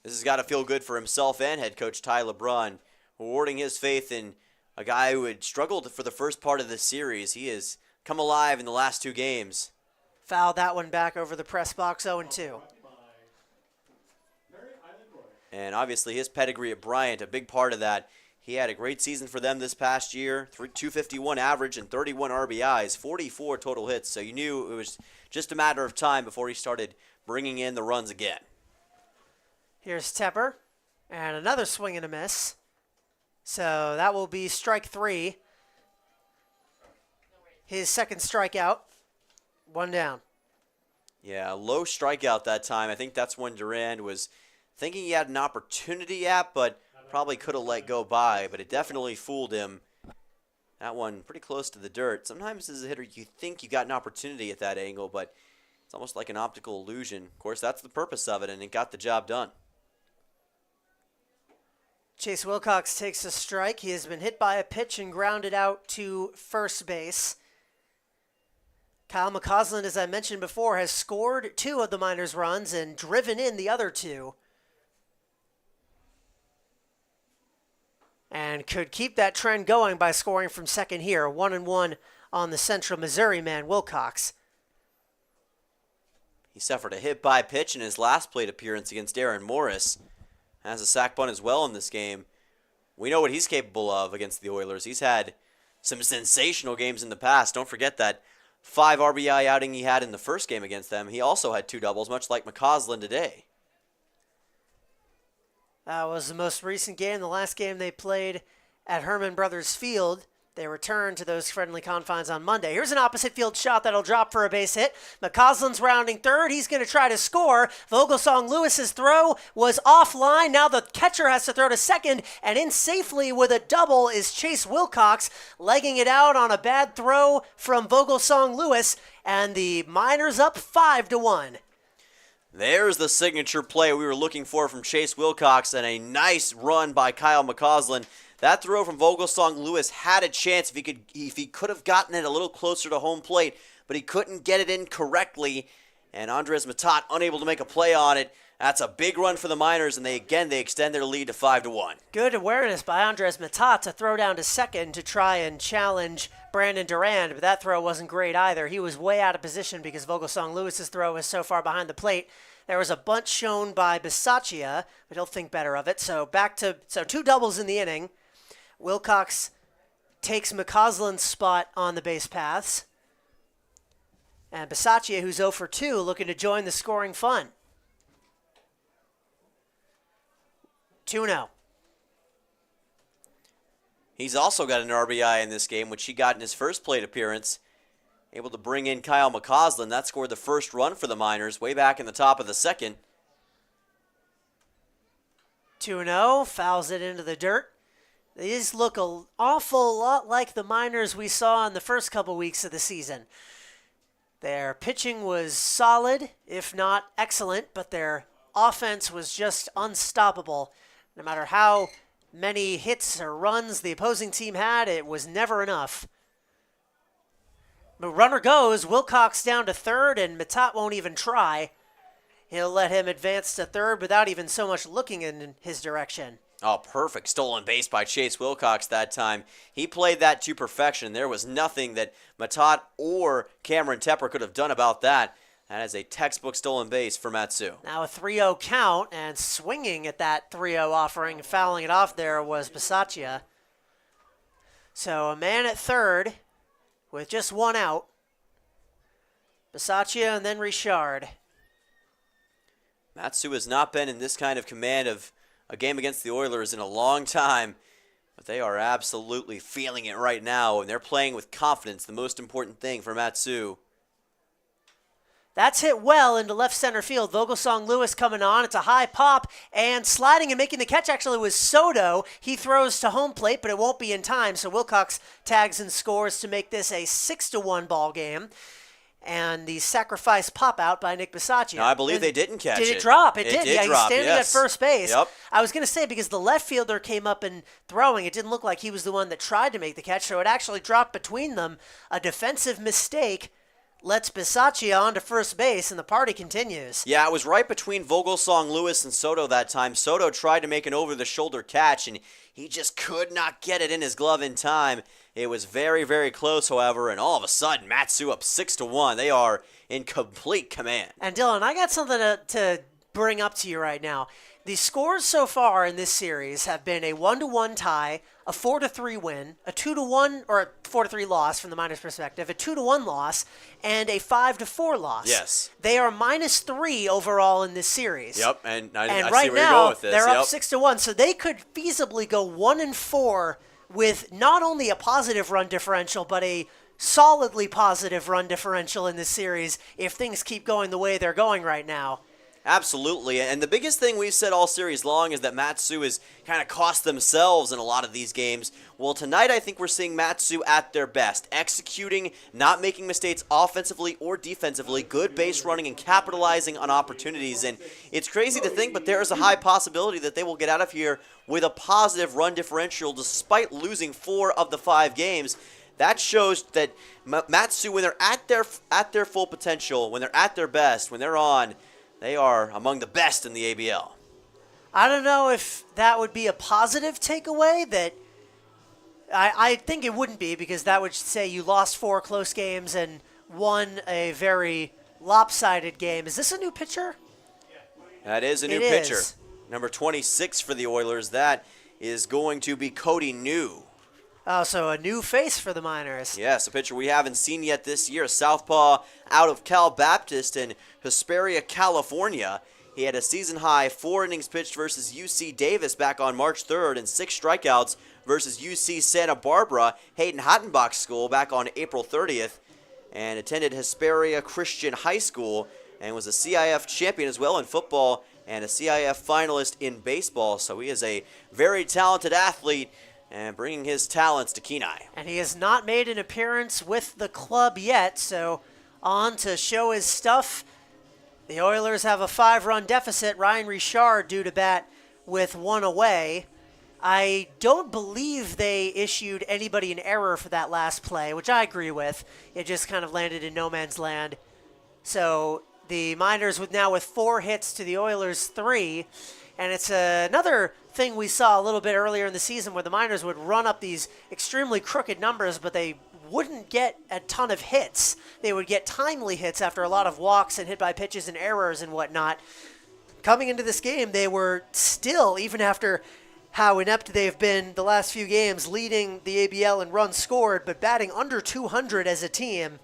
This has got to feel good for himself and head coach Ty LeBrun, rewarding his faith in a guy who had struggled for the first part of this series. He has come alive in the last two games. Fouled that one back over the press box, 0-2. And obviously his pedigree at Bryant, a big part of that. He had a great season for them this past year, 251 average and 31 RBIs, 44 total hits. So you knew it was just a matter of time before he started bringing in the runs again. Here's Tepper, and another swing and a miss. So that will be strike three. His second strikeout, one down. Yeah, low strikeout that time. I think that's when Durand was thinking he had an opportunity at, but probably could have let go by, but it definitely fooled him. That one pretty close to the dirt. Sometimes as a hitter, you think you got an opportunity at that angle, but it's almost like an optical illusion. Of course, that's the purpose of it, and it got the job done. Chase Wilcox takes a strike. He has been hit by a pitch and grounded out to first base. Kyle McCausland, as I mentioned before, has scored 2 of the Miners' runs and driven in the other 2. And could keep that trend going by scoring from second here. 1-1 on the Central Missouri man, Wilcox. He suffered a hit by pitch in his last plate appearance against Aaron Morris. Has a sac bunt as well in this game. We know what he's capable of against the Oilers. He's had some sensational games in the past. Don't forget that 5 RBI outing he had in the first game against them. He also had 2 doubles, much like McCausland today. That was the most recent game, the last game they played at Herman Brothers Field. They returned to those friendly confines on Monday. Here's an opposite field shot that'll drop for a base hit. McCausland's rounding third. He's going to try to score. Vogelsong Lewis's throw was offline. Now the catcher has to throw to second, and in safely with a double is Chase Wilcox, legging it out on a bad throw from Vogelsong Lewis, and the Miners up 5-1. There's the signature play we were looking for from Chase Wilcox, and a nice run by Kyle McCausland. That throw from Vogelsong Lewis had a chance if he could have gotten it a little closer to home plate, but he couldn't get it in correctly, and Andres Matat unable to make a play on it. That's a big run for the Miners, and they extend their lead to 5-1. Good awareness by Andres Matat to throw down to second to try and challenge Brandon Durand, but that throw wasn't great either. He was way out of position because Vogelsong Lewis's throw was so far behind the plate. There was a bunt shown by Bisaccia, but he'll think better of it. So 2 doubles in the inning. Wilcox takes McCausland's spot on the base paths. And Bisaccia, who's 0 for 2, looking to join the scoring fun. 2-0. He's also got an RBI in this game, which he got in his first plate appearance. Able to bring in Kyle McCausland. That scored the first run for the Miners way back in the top of the second. 2-0, fouls it into the dirt. These look an awful lot like the Miners we saw in the first couple weeks of the season. Their pitching was solid, if not excellent, but their offense was just unstoppable. No matter how many hits or runs the opposing team had, it was never enough. But runner goes, Wilcox down to third, and Matat won't even try. He'll let him advance to third without even so much looking in his direction. Oh, perfect stolen base by Chase Wilcox that time. He played that to perfection. There was nothing that Matat or Cameron Tepper could have done about that. That is a textbook stolen base for Matsu. Now a 3-0 count, and swinging at that 3-0 offering, fouling it off there was Bisaccia. So a man at third with just 1 out. Bisaccia and then Richard. Matsu has not been in this kind of command of a game against the Oilers in a long time. But they are absolutely feeling it right now, and they're playing with confidence, the most important thing for Matsu. That's hit well into left center field. Vogelsong Lewis coming on. It's a high pop, and sliding and making the catch actually was Soto. He throws to home plate, but it won't be in time, so Wilcox tags and scores to make this a 6-1 ball game. And the sacrifice pop out by Nick Bisaccia. Now, I believe they didn't catch it. Did it drop? It did. Yeah, drop, he's standing at first base. Yep. I was going to say, because the left fielder came up and throwing, it didn't look like he was the one that tried to make the catch, so it actually dropped between them. A defensive mistake lets Bisaccia onto first base, and the party continues. Yeah, it was right between Vogelsong Lewis and Soto that time. Soto tried to make an over-the-shoulder catch, and he just could not get it in his glove in time. It was very, very close, however, and all of a sudden, Matsu up 6-1. They are in complete command. And Dylan, I got something to bring up to you right now. The scores so far in this series have been a 1-1 tie, a 4-3 win, a 2-1 or a 4-3 loss from the Miners' perspective, a 2-1 loss, and a 5-4 loss. Yes. They are -3 overall in this series. Yep, and I right see where now, you're going with this. they're up 6-1, so they could feasibly go 1-4 with not only a positive run differential, but a solidly positive run differential in this series if things keep going the way they're going right now. Absolutely, and the biggest thing we've said all series long is that Matsu has kind of cost themselves in a lot of these games. Well, tonight I think we're seeing Matsu at their best, executing, not making mistakes offensively or defensively, good base running and capitalizing on opportunities. And it's crazy to think, but there is a high possibility that they will get out of here with a positive run differential despite losing 4 of the 5 games. That shows that Matsu, when they're at their full potential, when they're at their best, when they're on, they are among the best in the ABL. I don't know if that would be a positive takeaway. That I think it wouldn't be, because that would say you lost 4 close games and won a very lopsided game. Is this a new pitcher? That is a new pitcher. Number 26 for the Oilers. That is going to be Cody New. Oh, so a new face for the Miners. Yes, a pitcher we haven't seen yet this year. Southpaw out of Cal Baptist in Hesperia, California. He had a season-high 4 innings pitched versus UC Davis back on March 3rd and 6 strikeouts versus UC Santa Barbara, Hayden Hattenbach School, back on April 30th, and attended Hesperia Christian High School and was a CIF champion as well in football and a CIF finalist in baseball. So he is a very talented athlete, and bringing his talents to Kenai. And he has not made an appearance with the club yet, so on to show his stuff. The Oilers have a 5-run deficit. Ryan Richard due to bat with 1 away. I don't believe they issued anybody an error for that last play, which I agree with. It just kind of landed in no man's land. So the Miners with 4 hits to the Oilers 3. And it's another thing we saw a little bit earlier in the season where the Miners would run up these extremely crooked numbers, but they wouldn't get a ton of hits. They would get timely hits after a lot of walks and hit by pitches and errors and whatnot. Coming into this game, they were still, even after how inept they've been the last few games, leading the ABL in runs scored, but batting under 200 as a team.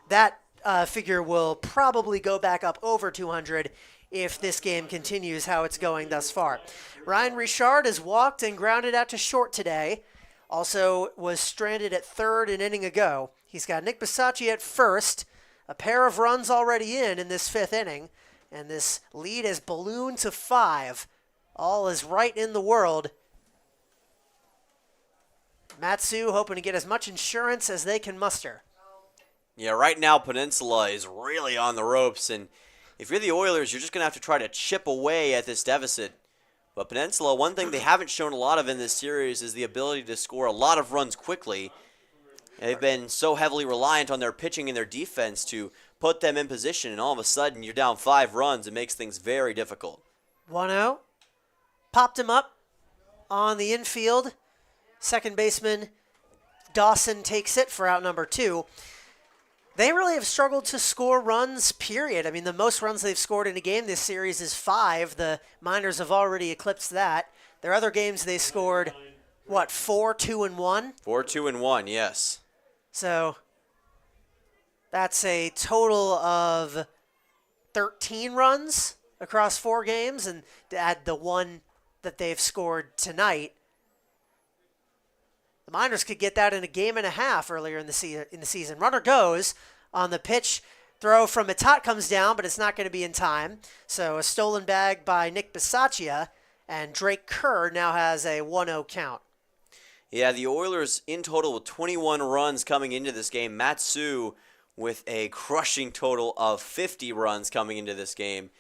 That figure will probably go back up over 200 if this game continues how it's going thus far. Ryan Richard has walked and grounded out to short today. Also was stranded at third an inning ago. He's got Nick Bisaccia at first. A pair of runs already in this 5th inning. And this lead has ballooned to 5. All is right in the world. Matsu hoping to get as much insurance as they can muster. Yeah, right now Peninsula is really on the ropes, and if you're the Oilers, you're just going to have to try to chip away at this deficit. But Peninsula, one thing they haven't shown a lot of in this series is the ability to score a lot of runs quickly. They've been so heavily reliant on their pitching and their defense to put them in position, and all of a sudden you're down 5 runs. It makes things very difficult. 1-0. Popped him up on the infield. Second baseman Dawson takes it for out number 2. They really have struggled to score runs, period. I mean, the most runs they've scored in a game this series is 5. The Miners have already eclipsed that. Their other games they scored, 4, 2, and 1? 4, 2, and 1, yes. So that's a total of 13 runs across 4 games, and to add the 1 that they've scored tonight, The Miners could get that in a game and a half earlier in the season. Runner goes on the pitch. Throw from Matsu comes down, but it's not going to be in time. So a stolen bag by Nick Bisaccia, and Drake Kerr now has a 1-0 count. Yeah, the Oilers in total with 21 runs coming into this game. Matsu with a crushing total of 50 runs coming into this game.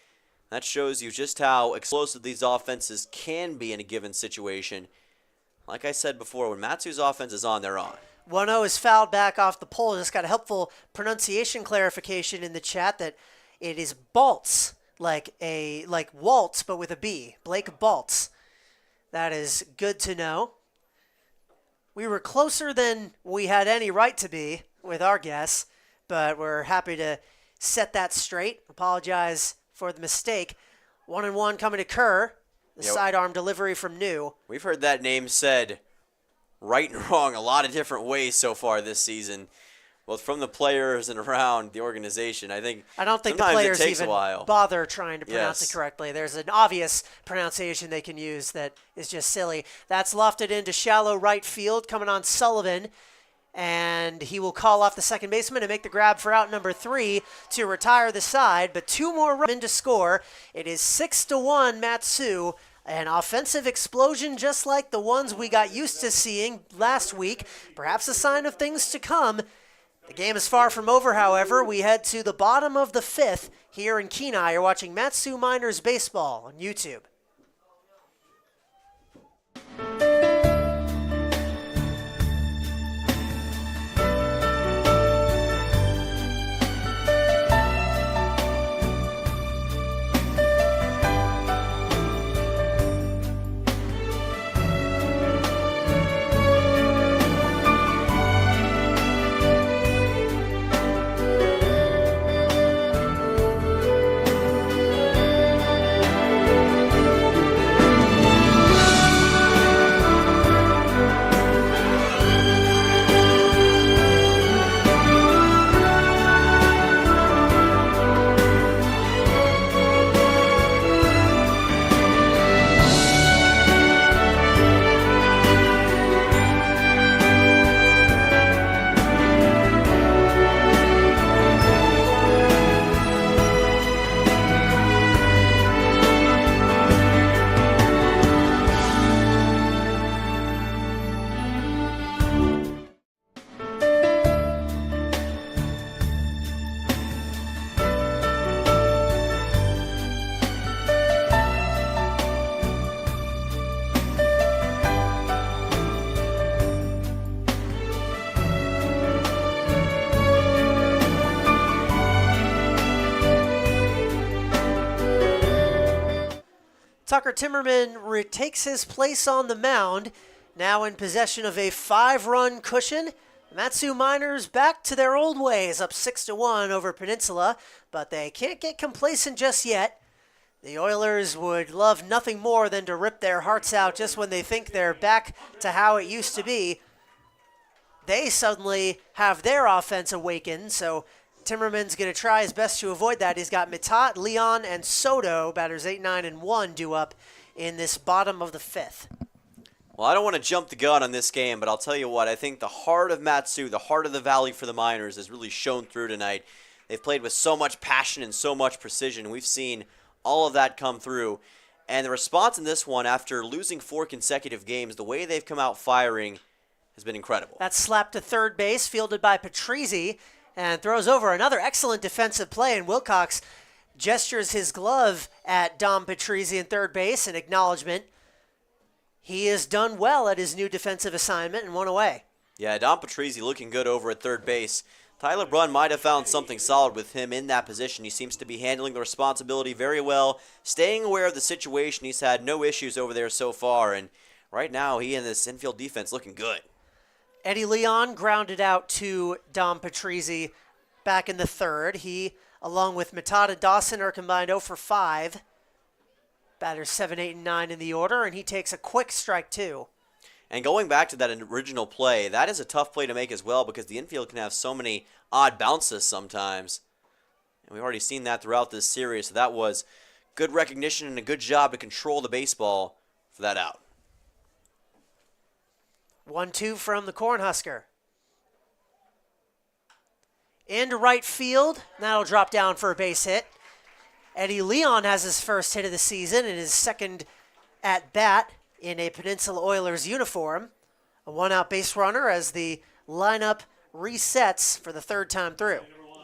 That shows you just how explosive these offenses can be in a given situation. Like I said before, when Matsu's offense is on, they're on. 1-0 is fouled back off the pole. Just got a helpful pronunciation clarification in the chat that it is Baltz, like Waltz, but with a B. Blake Baltz. That is good to know. We were closer than we had any right to be with our guess, but we're happy to set that straight. Apologize for the mistake. 1-1 coming to Kerr. The sidearm delivery from New. We've heard that name said right and wrong a lot of different ways so far this season, both from the players and around the organization. I don't think the players even bother trying to pronounce it correctly. There's an obvious pronunciation they can use that is just silly. That's lofted into shallow right field, coming on Sullivan, and he will call off the second baseman and make the grab for out number 3 to retire the side, but 2 more runs to score. It is 6-1 Matsu. An offensive explosion just like the ones we got used to seeing last week. Perhaps a sign of things to come. The game is far from over, however. We head to the bottom of the 5th here in Kenai. You're watching Matsu Miners Baseball on YouTube. Tucker Timmerman retakes his place on the mound, now in possession of a 5-run cushion. Matsu Miners back to their old ways, up 6-1 over Peninsula, but they can't get complacent just yet. The Oilers would love nothing more than to rip their hearts out just when they think they're back to how it used to be. They suddenly have their offense awakened, so Timmerman's going to try his best to avoid that. He's got Mitat, Leon, and Soto, batters 8, 9, and 1, due up in this bottom of the 5th. Well, I don't want to jump the gun on this game, but I'll tell you what, I think the heart of Matsu, the heart of the Valley for the Miners, has really shown through tonight. They've played with so much passion and so much precision. We've seen all of that come through. And the response in this one, after losing 4 consecutive games, the way they've come out firing has been incredible. That slap to third base, fielded by Patrizzi, and throws over another excellent defensive play, and Wilcox gestures his glove at Dom Patrizzi in third base in acknowledgement. He has done well at his new defensive assignment and won away. Yeah, Dom Patrizzi looking good over at third base. Tyler Brunn might have found something solid with him in that position. He seems to be handling the responsibility very well, staying aware of the situation. He's had no issues over there so far, and right now he and this infield defense looking good. Eddie Leon grounded out to Dom Patrizzi back in the 3rd. He, along with Matata Dawson, are combined 0 for 5. Batters 7, 8, and 9 in the order, and he takes a quick strike 2. And going back to that original play, that is a tough play to make as well because the infield can have so many odd bounces sometimes. And we've already seen that throughout this series, so that was good recognition and a good job to control the baseball for that out. 1-2 from the Cornhusker. Into right field. That'll drop down for a base hit. Eddie Leon has his first hit of the season and his second at bat in a Peninsula Oilers uniform. A one-out base runner as the lineup resets for the third time through.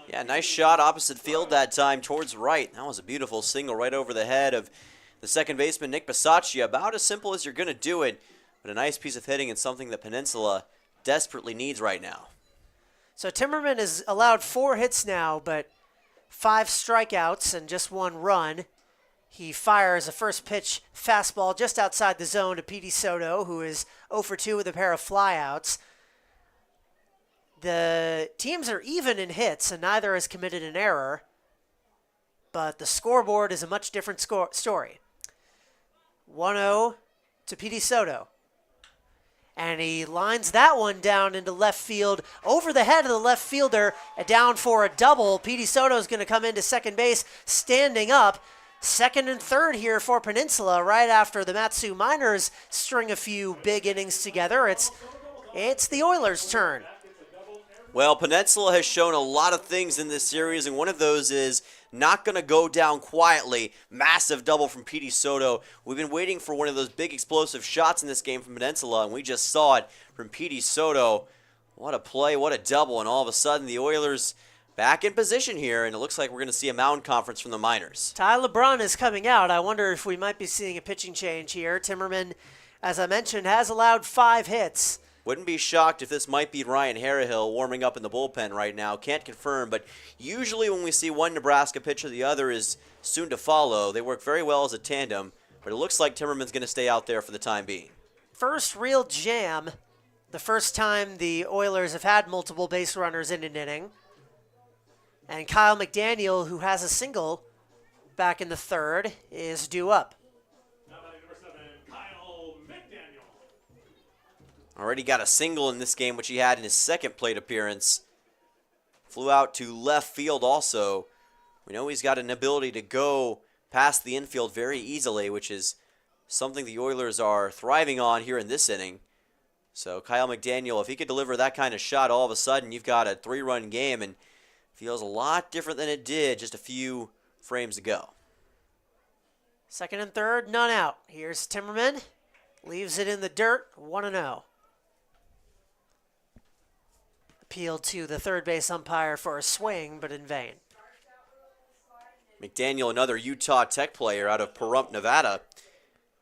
Yeah, nice shot opposite field that time towards right. That was a beautiful single right over the head of the second baseman, Nick Bisaccia. About as simple as you're going to do it, but a nice piece of hitting and something that Peninsula desperately needs right now. So Timmerman has allowed 4 hits now, but 5 strikeouts and just 1 run. He fires a first pitch fastball just outside the zone to Petey Soto, who is 0 for 2 with a pair of flyouts. The teams are even in hits, and neither has committed an error. But the scoreboard is a much different story. 1-0 to Petey Soto. And he lines that one down into left field, over the head of the left fielder, down for a double. Petey Soto is going to come into second base, standing up. Second and third here for Peninsula, right after the Matsu Miners string a few big innings together. It's the Oilers' turn. Well, Peninsula has shown a lot of things in this series, and one of those is not going to go down quietly. Massive double from Petey Soto. We've been waiting for one of those big explosive shots in this game from Peninsula, and we just saw it from Petey Soto. What a play, what a double, and all of a sudden the Oilers back in position here, and it looks like we're going to see a mound conference from the Miners. Ty LeBrun is coming out. I wonder if we might be seeing a pitching change here. Timmerman, as I mentioned, has allowed 5 hits. Wouldn't be shocked if this might be Ryan Harrihill warming up in the bullpen right now. Can't confirm, but usually when we see one Nebraska pitcher, the other is soon to follow. They work very well as a tandem, but it looks like Timmerman's going to stay out there for the time being. First real jam, the first time the Oilers have had multiple base runners in an inning. And Kyle McDaniel, who has a single back in the third, is due up. Already got a single in this game, which he had in his second plate appearance. Flew out to left field also. We know he's got an ability to go past the infield very easily, which is something the Oilers are thriving on here in this inning. So Kyle McDaniel, if he could deliver that kind of shot, all of a sudden you've got a 3-run game, and feels a lot different than it did just a few frames ago. Second and third, none out. Here's Timmerman. Leaves it in the dirt, 1-0. Appealed to the third base umpire for a swing, but in vain. McDaniel, another Utah Tech player out of Pahrump, Nevada,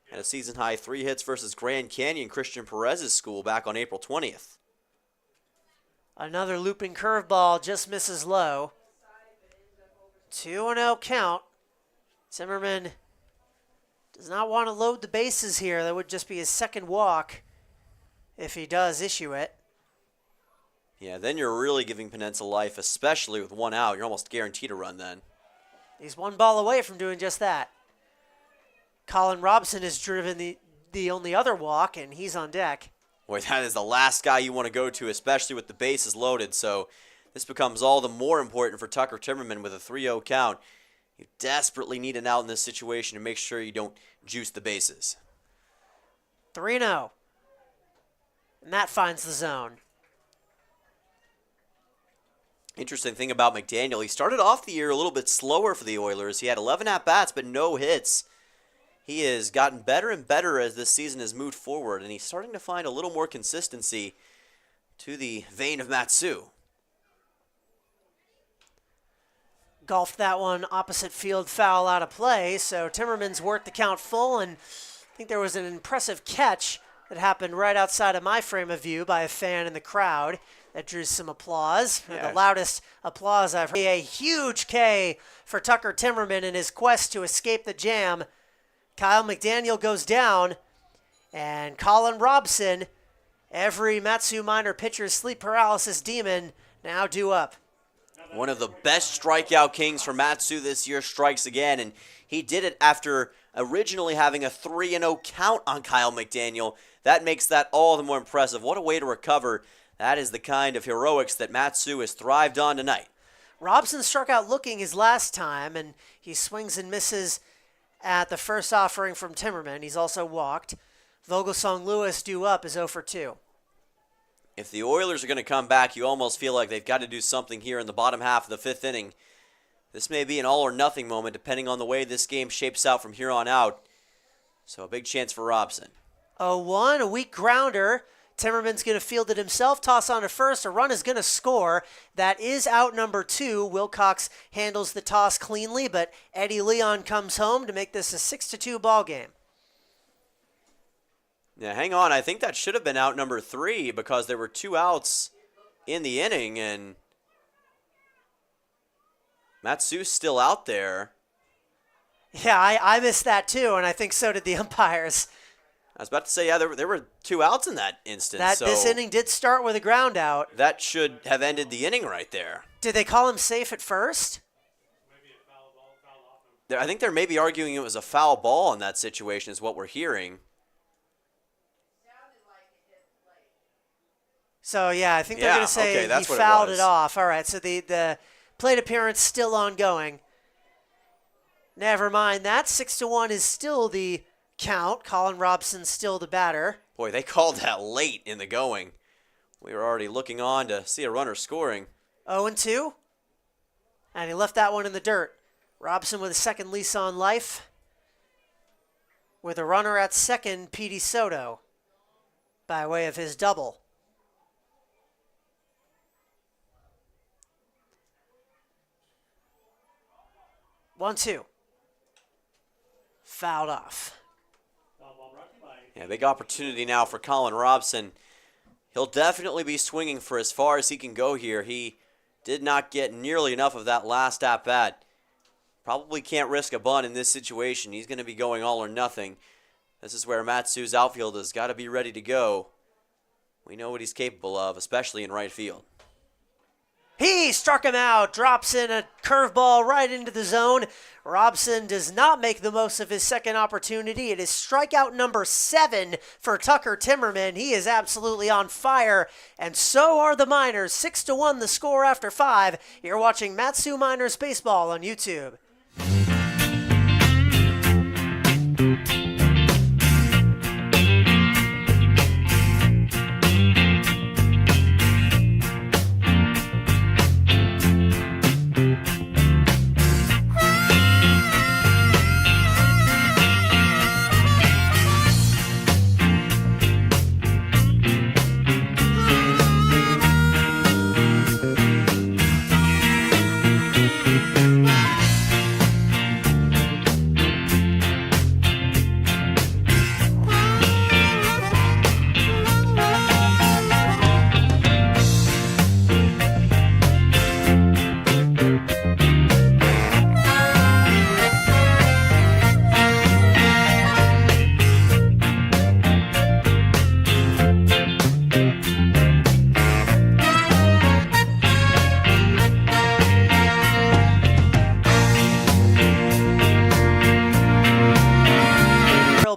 had a season-high 3 hits versus Grand Canyon Christian Perez's school back on April 20th. Another looping curveball just misses low. 2-0 count. Timmerman does not want to load the bases here. That would just be his second walk if he does issue it. Yeah, then you're really giving Peninsula life, especially with 1 out. You're almost guaranteed a run then. He's 1 ball away from doing just that. Colin Robson has driven the only other walk, and he's on deck. Boy, that is the last guy you want to go to, especially with the bases loaded. So this becomes all the more important for Tucker Timmerman with a 3-0 count. You desperately need an out in this situation to make sure you don't juice the bases. 3-0. And that finds the zone. Interesting thing about McDaniel, he started off the year a little bit slower for the Oilers. He had 11 at-bats, but no hits. He has gotten better and better as this season has moved forward, and he's starting to find a little more consistency to the vein of Matsu. Golfed that one opposite field foul out of play, so Timmerman's worked the count full, and I think there was an impressive catch that happened right outside of my frame of view by a fan in the crowd that drew some applause. Yeah. The loudest applause I've heard. A huge K for Tucker Timmerman in his quest to escape the jam. Kyle McDaniel goes down, and Colin Robson, every Matsu Minor pitcher's sleep paralysis demon, now due up. One of the best strikeout kings for Matsu this year strikes again, and he did it after originally having a 3-0 count on Kyle McDaniel. That makes that all the more impressive. What a way to recover. That is the kind of heroics that Matsu has thrived on tonight. Robson struck out looking his last time, and he swings and misses at the first offering from Timmerman. He's also walked. Vogelsong Lewis due up is 0 for 2. If the Oilers are going to come back, you almost feel like they've got to do something here in the bottom half of the fifth inning. This may be an all-or-nothing moment depending on the way this game shapes out from here on out. So a big chance for Robson. 0-1, a weak grounder. Timmerman's going to field it himself, toss on to first. A run is going to score. That is out number 2. Wilcox handles the toss cleanly, but Eddie Leon comes home to make this a 6-2 ball game. Yeah, hang on. I think that should have been out number 3 because there were 2 outs in the inning, and Matsu's still out there. Yeah, I missed that too, and I think so did the umpires. I was about to say, yeah, there were 2 outs in that instance. This inning did start with a ground out. That should have ended the inning right there. Did they call him safe at first? I think they're maybe arguing it was a foul ball in that situation is what we're hearing. So, yeah, I think they're going to say he fouled it off. All right, so the plate appearance still ongoing. Never mind that. 6-1 is still the count. Colin Robson's still the batter. Boy, they called that late in the going. We were already looking on to see a runner scoring. 0-2. And he left that one in the dirt. Robson with a second lease on life. With a runner at second, Petey Soto, by way of his double. One, two. Fouled off. Yeah, big opportunity now for Colin Robson. He'll definitely be swinging for as far as he can go here. He did not get nearly enough of that last at-bat. Probably can't risk a bunt in this situation. He's going to be going all or nothing. This is where Matsu's outfield has got to be ready to go. We know what he's capable of, especially in right field. He struck him out, drops in a curveball right into the zone. Robson does not make the most of his second opportunity. It is strikeout number 7 for Tucker Timmerman. He is absolutely on fire, and so are the Miners. 6-1 the score after 5. You're watching Matsu Miners Baseball on YouTube.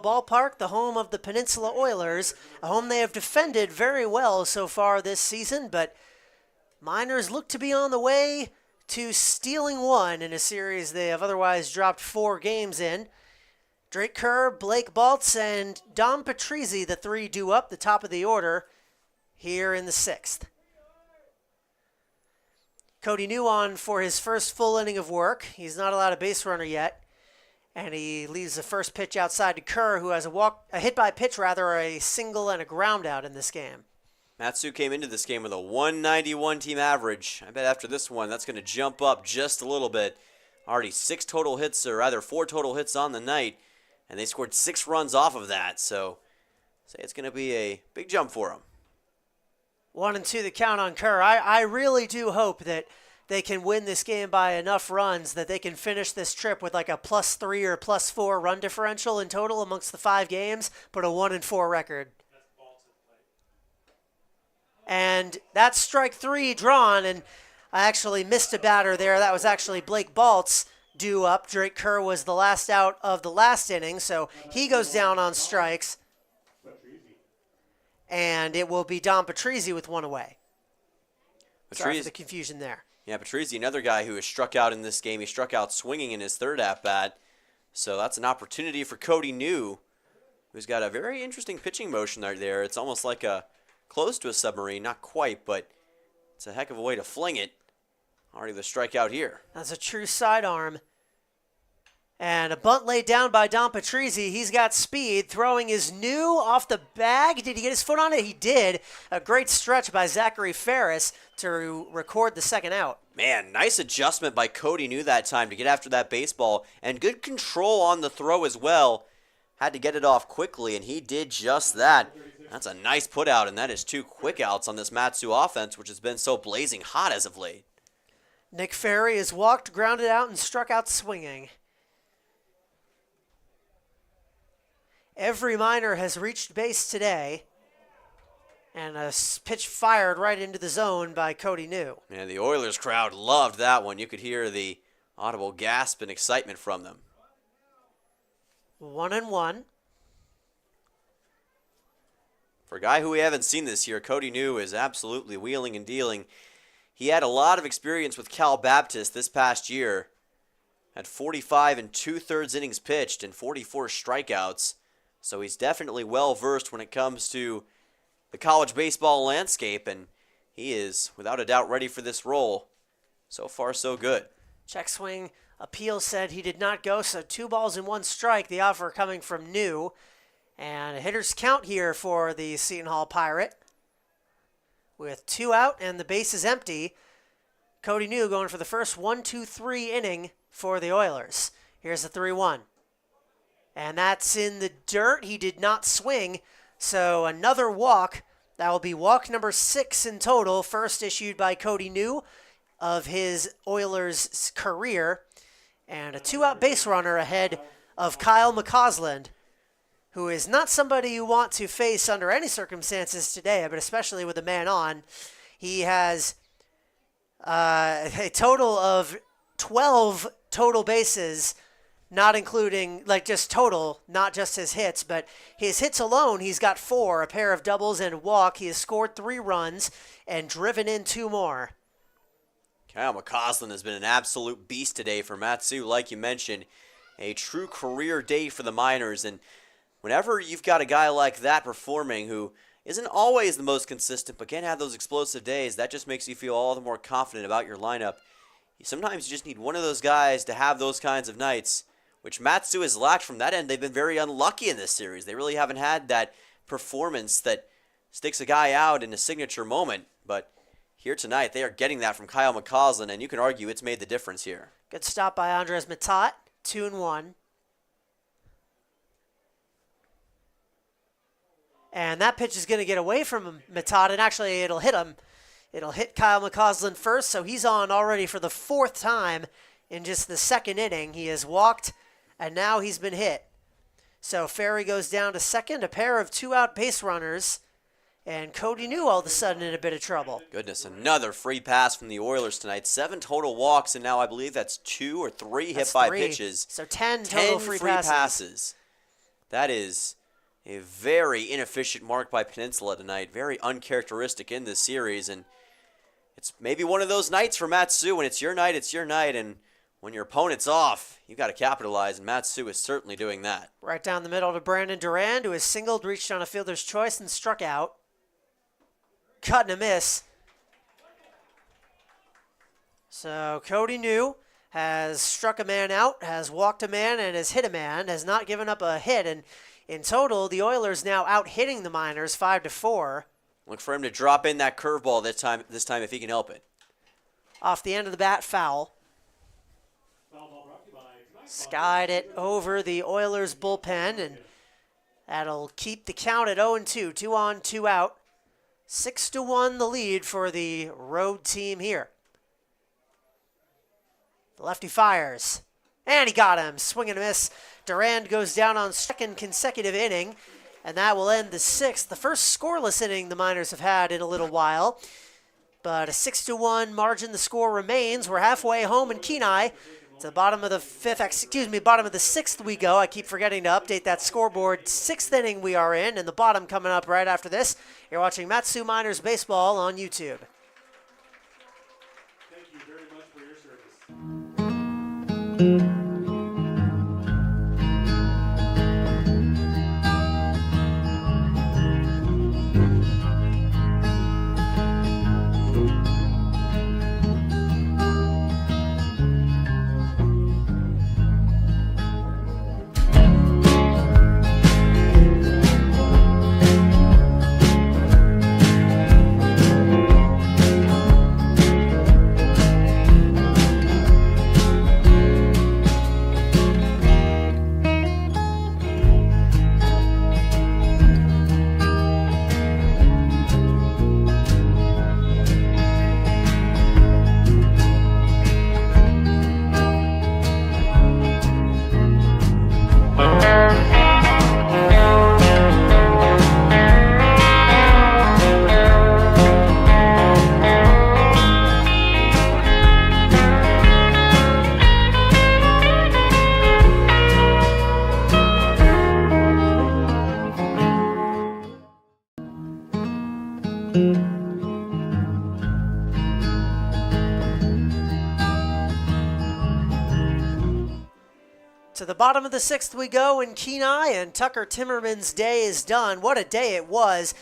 Ballpark, the home of the Peninsula Oilers, a home they have defended very well so far this season, but Miners look to be on the way to stealing one in a series they have otherwise dropped 4 games in. Drake Kerr, Blake Baltz, and Dom Patrizzi, the 3 due up, the top of the order, here in the 6th. Cody New on for his first full inning of work. He's not allowed a base runner yet. And he leaves the first pitch outside to Kerr, who has a hit by pitch, or a single and a ground out in this game. Matsu came into this game with a 191 team average. I bet after this one, that's going to jump up just a little bit. Already 4 total hits on the night, and they scored 6 runs off of that. So, say it's going to be a big jump for them. 1-2 the count on Kerr. I really do hope that they can win this game by enough runs that they can finish this trip with like a +3 or +4 run differential in total amongst the 5 games, but a 1-4 record. And that's strike 3 drawn, and I actually missed a batter there. That was actually Blake Baltz due up. Drake Kerr was the last out of the last inning, so he goes down on strikes. And it will be Dom Patrizzi with 1 away. Sorry for the confusion there. Yeah, Patrizzi, another guy who has struck out in this game. He struck out swinging in his 3rd at-bat. So that's an opportunity for Cody New, who's got a very interesting pitching motion right there. It's almost like a close to a submarine, not quite, but it's a heck of a way to fling it. Already the strikeout here. That's a true sidearm. And a bunt laid down by Don Patrizzi. He's got speed, throwing his new off the bag. Did he get his foot on it? He did. A great stretch by Zachary Ferris to record the second out. Man, nice adjustment by Cody New that time to get after that baseball, and good control on the throw as well. Had to get it off quickly, and he did just that. That's a nice put out, and that is 2 quick outs on this Matsu offense, which has been so blazing hot as of late. Nick Ferry has walked, grounded out, and struck out swinging. Every Miner has reached base today, and a pitch fired right into the zone by Cody New. Man, the Oilers crowd loved that one. You could hear the audible gasp and excitement from them. 1-1. For a guy who we haven't seen this year, Cody New is absolutely wheeling and dealing. He had a lot of experience with Cal Baptist this past year. Had 45 and 2/3 innings pitched and 44 strikeouts. So he's definitely well-versed when it comes to the college baseball landscape, and he is, without a doubt, ready for this role. So far, so good. Check swing appeal said he did not go, so 2 balls and 1 strike. The offer coming from New. And a hitter's count here for the Seton Hall Pirate. With 2 out and the base is empty. Cody New going for the first 1-2-3 inning for the Oilers. Here's the 3-1. And that's in the dirt. He did not swing. So another walk. That will be walk number 6 in total. First issued by Cody New of his Oilers career. And a 2-out base runner ahead of Kyle McCausland, who is not somebody you want to face under any circumstances today, but especially with a man on. He has a total of 12 total bases, not including, just total, not just his hits, but his hits alone, he's got 4, a pair of doubles and a walk. He has scored 3 runs and driven in 2 more. Kyle McCausland has been an absolute beast today for Matsu, like you mentioned. A true career day for the Miners, and whenever you've got a guy like that performing who isn't always the most consistent but can have those explosive days, that just makes you feel all the more confident about your lineup. Sometimes you just need one of those guys to have those kinds of nights, which Matsu has lacked from that end. They've been very unlucky in this series. They really haven't had that performance that sticks a guy out in a signature moment. But here tonight, they are getting that from Kyle McCausland, and you can argue it's made the difference here. Good stop by Andres Matat, 2-1. And that pitch is going to get away from Matat, and actually it'll hit him. It'll hit Kyle McCausland first, so he's on already for the 4th time in just the 2nd inning. He has walked, and now he's been hit. So Ferry goes down to second, a pair of 2-out base runners, and Cody New all of a sudden in a bit of trouble. Goodness, another free pass from the Oilers tonight. 7 total walks, and now I believe that's 2 or 3 hit by pitches. So 10 total free passes. That is a very inefficient mark by Peninsula tonight. Very uncharacteristic in this series, and it's maybe one of those nights for Matsu. When it's your night, and when your opponent's off, you got to capitalize, and Matsu is certainly doing that. Right down the middle to Brandon Durand, who has singled, reached on a fielder's choice, and struck out. Cut and a miss. So Cody New has struck a man out, has walked a man, and has hit a man, has not given up a hit, and in total, the Oilers now out-hitting the Miners 5-4. Look for him to drop in that curveball this time if he can help it. Off the end of the bat, foul. Skied it over the Oilers bullpen, and that'll keep the count at 0-2. 2 on, 2 out. 6-1 the lead for the road team here. The lefty fires. And he got him. Swing and a miss. Durand goes down on 2nd consecutive inning, and that will end the 6th. The first scoreless inning the Miners have had in a little while. But a 6-1 margin, the score remains. We're halfway home in Kenai. To the bottom of the 6th we go. I keep forgetting to update that scoreboard. 6th inning we are in, and the bottom coming up right after this. You're watching Matsu Miners Baseball on YouTube. Thank you very much for your service. the bottom of the sixth we go in Kenai, and Tucker Timmerman's day is done. What a day it was.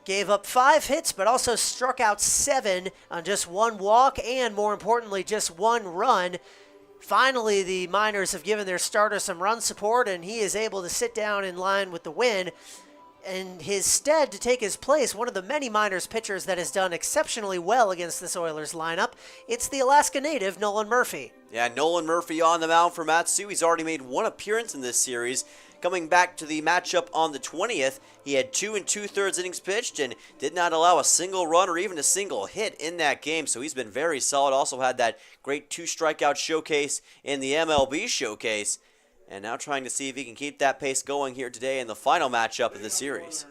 Gave up 5 hits, but also struck out 7 on just 1 walk, and more importantly, just 1 run. Finally, the Miners have given their starter some run support, and he is able to sit down in line with the win. In his stead, to take his place, one of the many Miners pitchers that has done exceptionally well against this Oilers lineup, it's the Alaska native, Nolan Murphy. Yeah, Nolan Murphy on the mound for Matsu. He's already made 1 appearance in this series. Coming back to the matchup on the 20th, he had 2 2/3 innings pitched and did not allow a single run or even a single hit in that game, so he's been very solid. Also had that great 2 strikeout showcase in the MLB showcase. And now trying to see if he can keep that pace going here today in the final matchup of the series.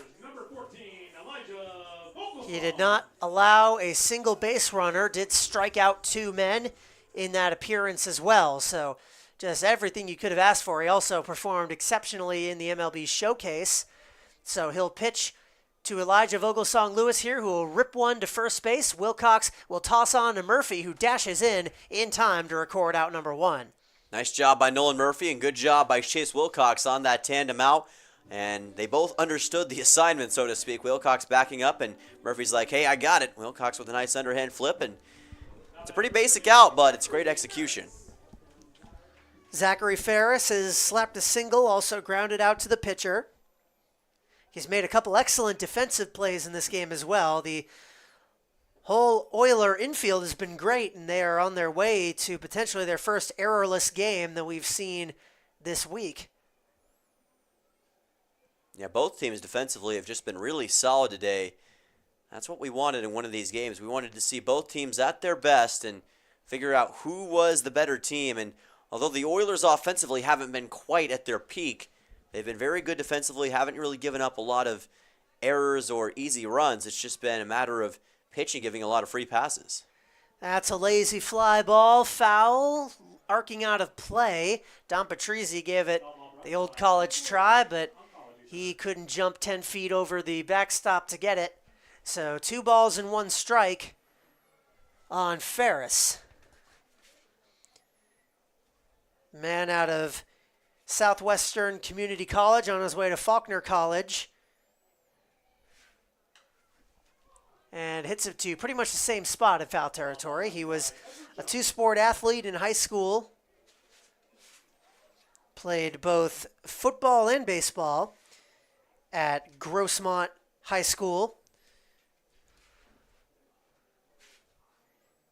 He did not allow a single base runner, did strike out 2 men in that appearance as well. So just everything you could have asked for. He also performed exceptionally in the MLB showcase. So he'll pitch to Elijah Vogelsong Lewis here, who will rip one to first base. Wilcox will toss on to Murphy, who dashes in time to record out number 1. Nice job by Nolan Murphy and good job by Chase Wilcox on that tandem out. And they both understood the assignment, so to speak. Wilcox backing up, and Murphy's like, hey, I got it. Wilcox with a nice underhand flip, and it's a pretty basic out, but it's great execution. Zachary Ferris has slapped a single, also grounded out to the pitcher. He's made a couple excellent defensive plays in this game as well. The whole Oiler infield has been great, and they are on their way to potentially their first errorless game that we've seen this week. Yeah, both teams defensively have just been really solid today. That's what we wanted in one of these games. We wanted to see both teams at their best and figure out who was the better team. And although the Oilers offensively haven't been quite at their peak, they've been very good defensively, haven't really given up a lot of errors or easy runs. It's just been a matter of pitching, giving a lot of free passes. That's a lazy fly ball, foul, arcing out of play. Don Patrizzi gave it the old college try, but he couldn't jump 10 feet over the backstop to get it. So 2 balls and 1 strike on Ferris. Man out of Southwestern Community College on his way to Faulkner College. And hits it to pretty much the same spot in foul territory. He was a 2-sport athlete in high school. Played both football and baseball at Grossmont High School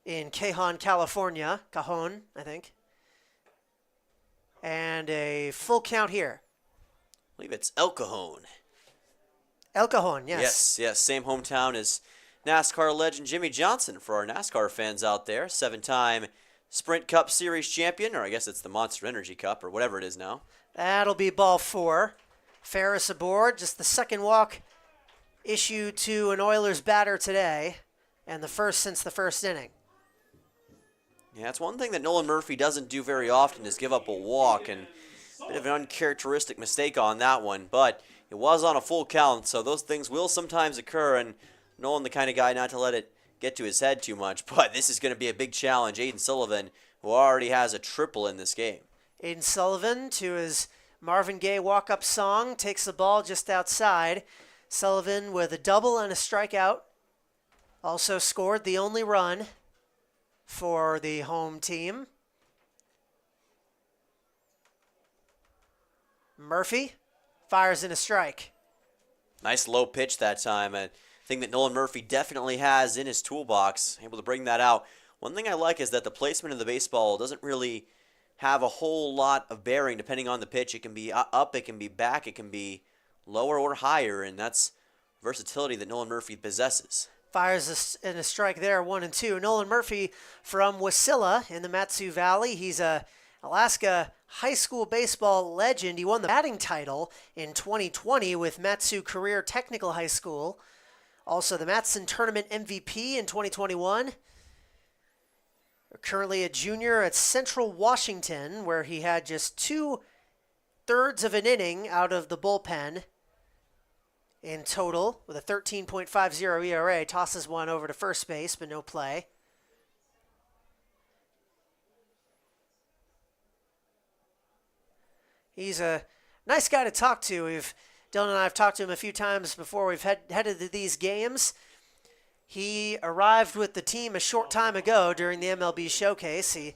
in Cajon, California. Cajon, I think. And a full count here. I believe it's El Cajon. El Cajon, yes. Yes, same hometown as NASCAR legend Jimmy Johnson for our NASCAR fans out there. 7-time Sprint Cup Series champion, or I guess it's the Monster Energy Cup, or whatever it is now. That'll be ball 4. Ferris aboard, just the second walk issued to an Oilers batter today, and the first since the first inning. Yeah, it's one thing that Nolan Murphy doesn't do very often is give up a walk, and a bit of an uncharacteristic mistake on that one, but it was on a full count, so those things will sometimes occur, and Nolan the kind of guy not to let it get to his head too much, but this is going to be a big challenge. Aiden Sullivan, who already has a triple in this game. Aiden Sullivan, to his Marvin Gaye walk-up song, takes the ball just outside. Sullivan with a double and a strikeout. Also scored the only run for the home team. Murphy fires in a strike. Nice low pitch that time. A thing that Nolan Murphy definitely has in his toolbox, able to bring that out. One thing I like is that the placement of the baseball doesn't really have a whole lot of bearing depending on the pitch. It can be up, it can be back, it can be lower or higher, and that's versatility that Nolan Murphy possesses. Fires in a strike there, 1-2. Nolan Murphy from Wasilla in the Matsu Valley. He's a Alaska high school baseball legend. He won the batting title in 2020 with Matsu Career Technical High School. Also the Matson Tournament MVP in 2021. Currently a junior at Central Washington, where he had just 2/3 of an inning out of the bullpen in total with a 13.50 ERA. Tosses one over to first base, but no play. He's a nice guy to talk to. Dylan and I have talked to him a few times before we've headed to these games. He arrived with the team a short time ago during the MLB showcase. He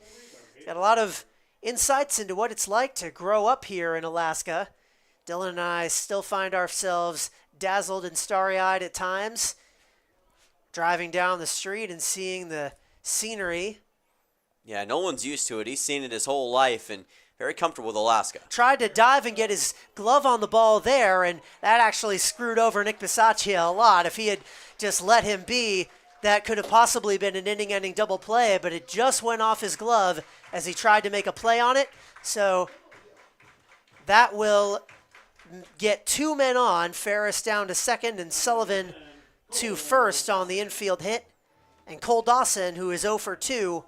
got a lot of insights into what it's like to grow up here in Alaska. Dylan and I still find ourselves dazzled and starry-eyed at times, driving down the street and seeing the scenery. Yeah, Nolan's used to it. He's seen it his whole life and very comfortable with Alaska. Tried to dive and get his glove on the ball there, and that actually screwed over Nick Bisaccia a lot. If he had just let him be, that could have possibly been an inning-ending double play, but it just went off his glove as he tried to make a play on it. So that will get 2 men on. Ferris down to second and Sullivan to first on the infield hit. And Cole Dawson, who is 0 for 2,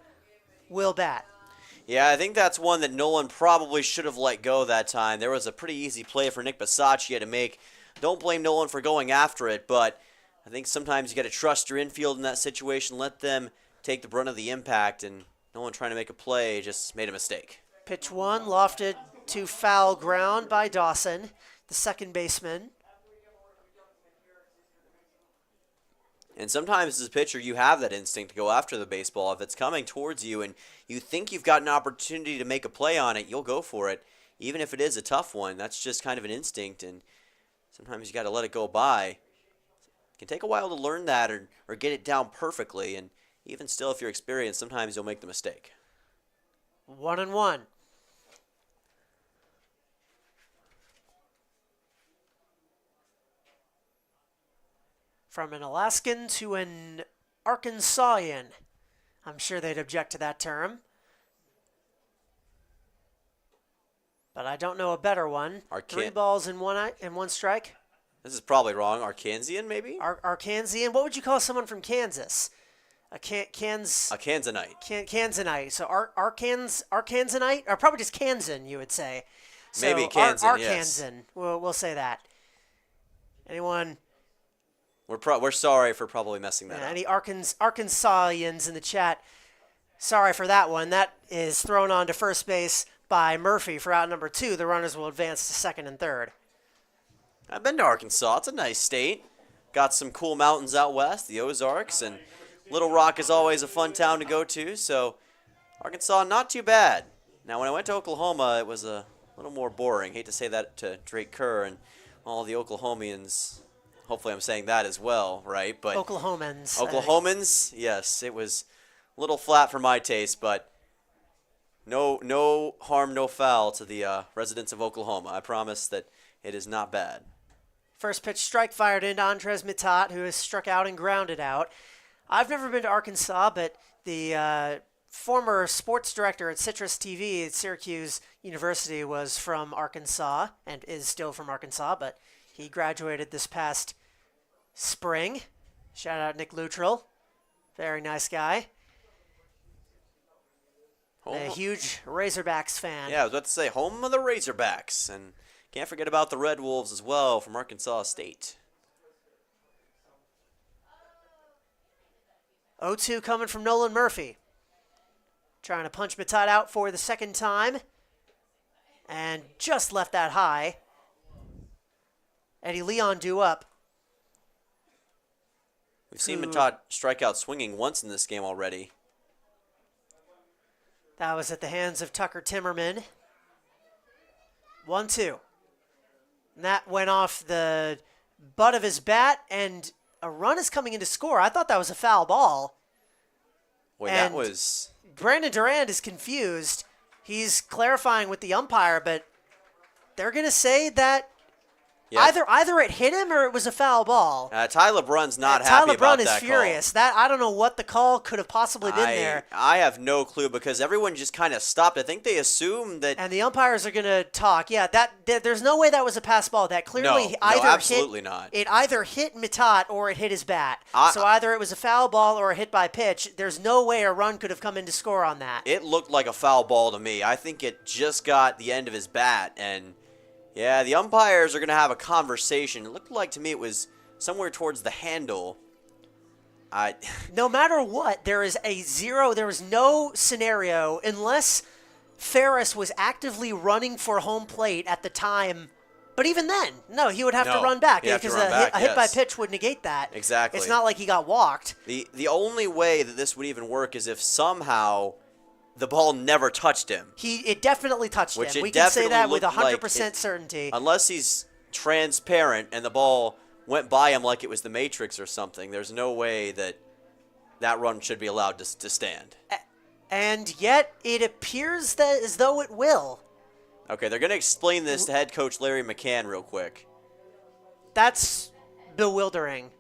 will bat. Yeah, I think that's one that Nolan probably should have let go that time. There was a pretty easy play for Nick Bisaccia to make. Don't blame Nolan for going after it, but I think sometimes you got to trust your infield in that situation, let them take the brunt of the impact, and Nolan trying to make a play just made a mistake. Pitch 1 lofted to foul ground by Dawson, the second baseman. And sometimes as a pitcher, you have that instinct to go after the baseball. If it's coming towards you and you think you've got an opportunity to make a play on it, you'll go for it. Even if it is a tough one, that's just kind of an instinct, and sometimes you got to let it go by. It can take a while to learn that or get it down perfectly, and even still, if you're experienced, sometimes you'll make the mistake. 1-1. From an Alaskan to an Arkansasian. I'm sure they'd object to that term. But I don't know a better one. 3 balls and one strike. This is probably wrong. Arkansian, maybe? Arkansian. What would you call someone from Kansas? A Kansanite. Kansanite. So Arkansanite? Or probably just Kansan, you would say. So maybe Kansan, yes. Arkansan. We'll say that. Anyone... We're sorry for probably messing that up. Any Arkansasians in the chat, sorry for that one. That is thrown on to first base by Murphy for out number 2. The runners will advance to second and third. I've been to Arkansas. It's a nice state. Got some cool mountains out west, the Ozarks, and Little Rock is always a fun town to go to, so Arkansas, not too bad. Now, when I went to Oklahoma, it was a little more boring. Hate to say that to Drake Kerr and all the Oklahomians. Hopefully I'm saying that as well, right? But Oklahomans, yes. It was a little flat for my taste, but no harm, no foul to the residents of Oklahoma. I promise that it is not bad. First pitch strike fired into Andres Mitat, who has struck out and grounded out. I've never been to Arkansas, but the former sports director at Citrus TV at Syracuse University was from Arkansas and is still from Arkansas, but he graduated this past spring. Shout out Nick Luttrell. Very nice guy. A huge Razorbacks fan. Yeah, I was about to say, home of the Razorbacks. And can't forget about the Red Wolves as well from Arkansas State. 0-2 coming from Nolan Murphy. Trying to punch Mitat out for the second time. And just left that high. Eddie Leon due up. We've seen Mitat strike out swinging once in this game already. That was at the hands of Tucker Timmerman. 1-2. And that went off the butt of his bat, and a run is coming in to score. I thought that was a foul ball. Boy, that was... Brandon Durand is confused. He's clarifying with the umpire, but they're going to say that either it hit him or it was a foul ball. Ty LeBrun's not happy about that call. Ty LeBrun is furious. I don't know what the call could have possibly been there. I have no clue because everyone just kind of stopped. I think they assumed that... And the umpires are going to talk. Yeah, there's no way that was a pass ball. That clearly absolutely not. It either hit Mitat or it hit his bat. So either it was a foul ball or a hit by pitch. There's no way a run could have come in to score on that. It looked like a foul ball to me. I think it just got the end of his bat, and... Yeah, the umpires are going to have a conversation. It looked like to me it was somewhere towards the handle. No matter what, there is no scenario unless Ferris was actively running for home plate at the time. But even then, no, he would have to run back because a hit by pitch would negate that. Exactly. It's not like he got walked. The only way that this would even work is if somehow the ball never touched him. It definitely touched him. We can definitely say that with looked 100% certainty. Unless he's transparent and the ball went by him like it was the Matrix or something, there's no way that run should be allowed to stand. And yet, it appears that as though it will. Okay, they're going to explain this to head coach Larry McCann real quick. That's bewildering.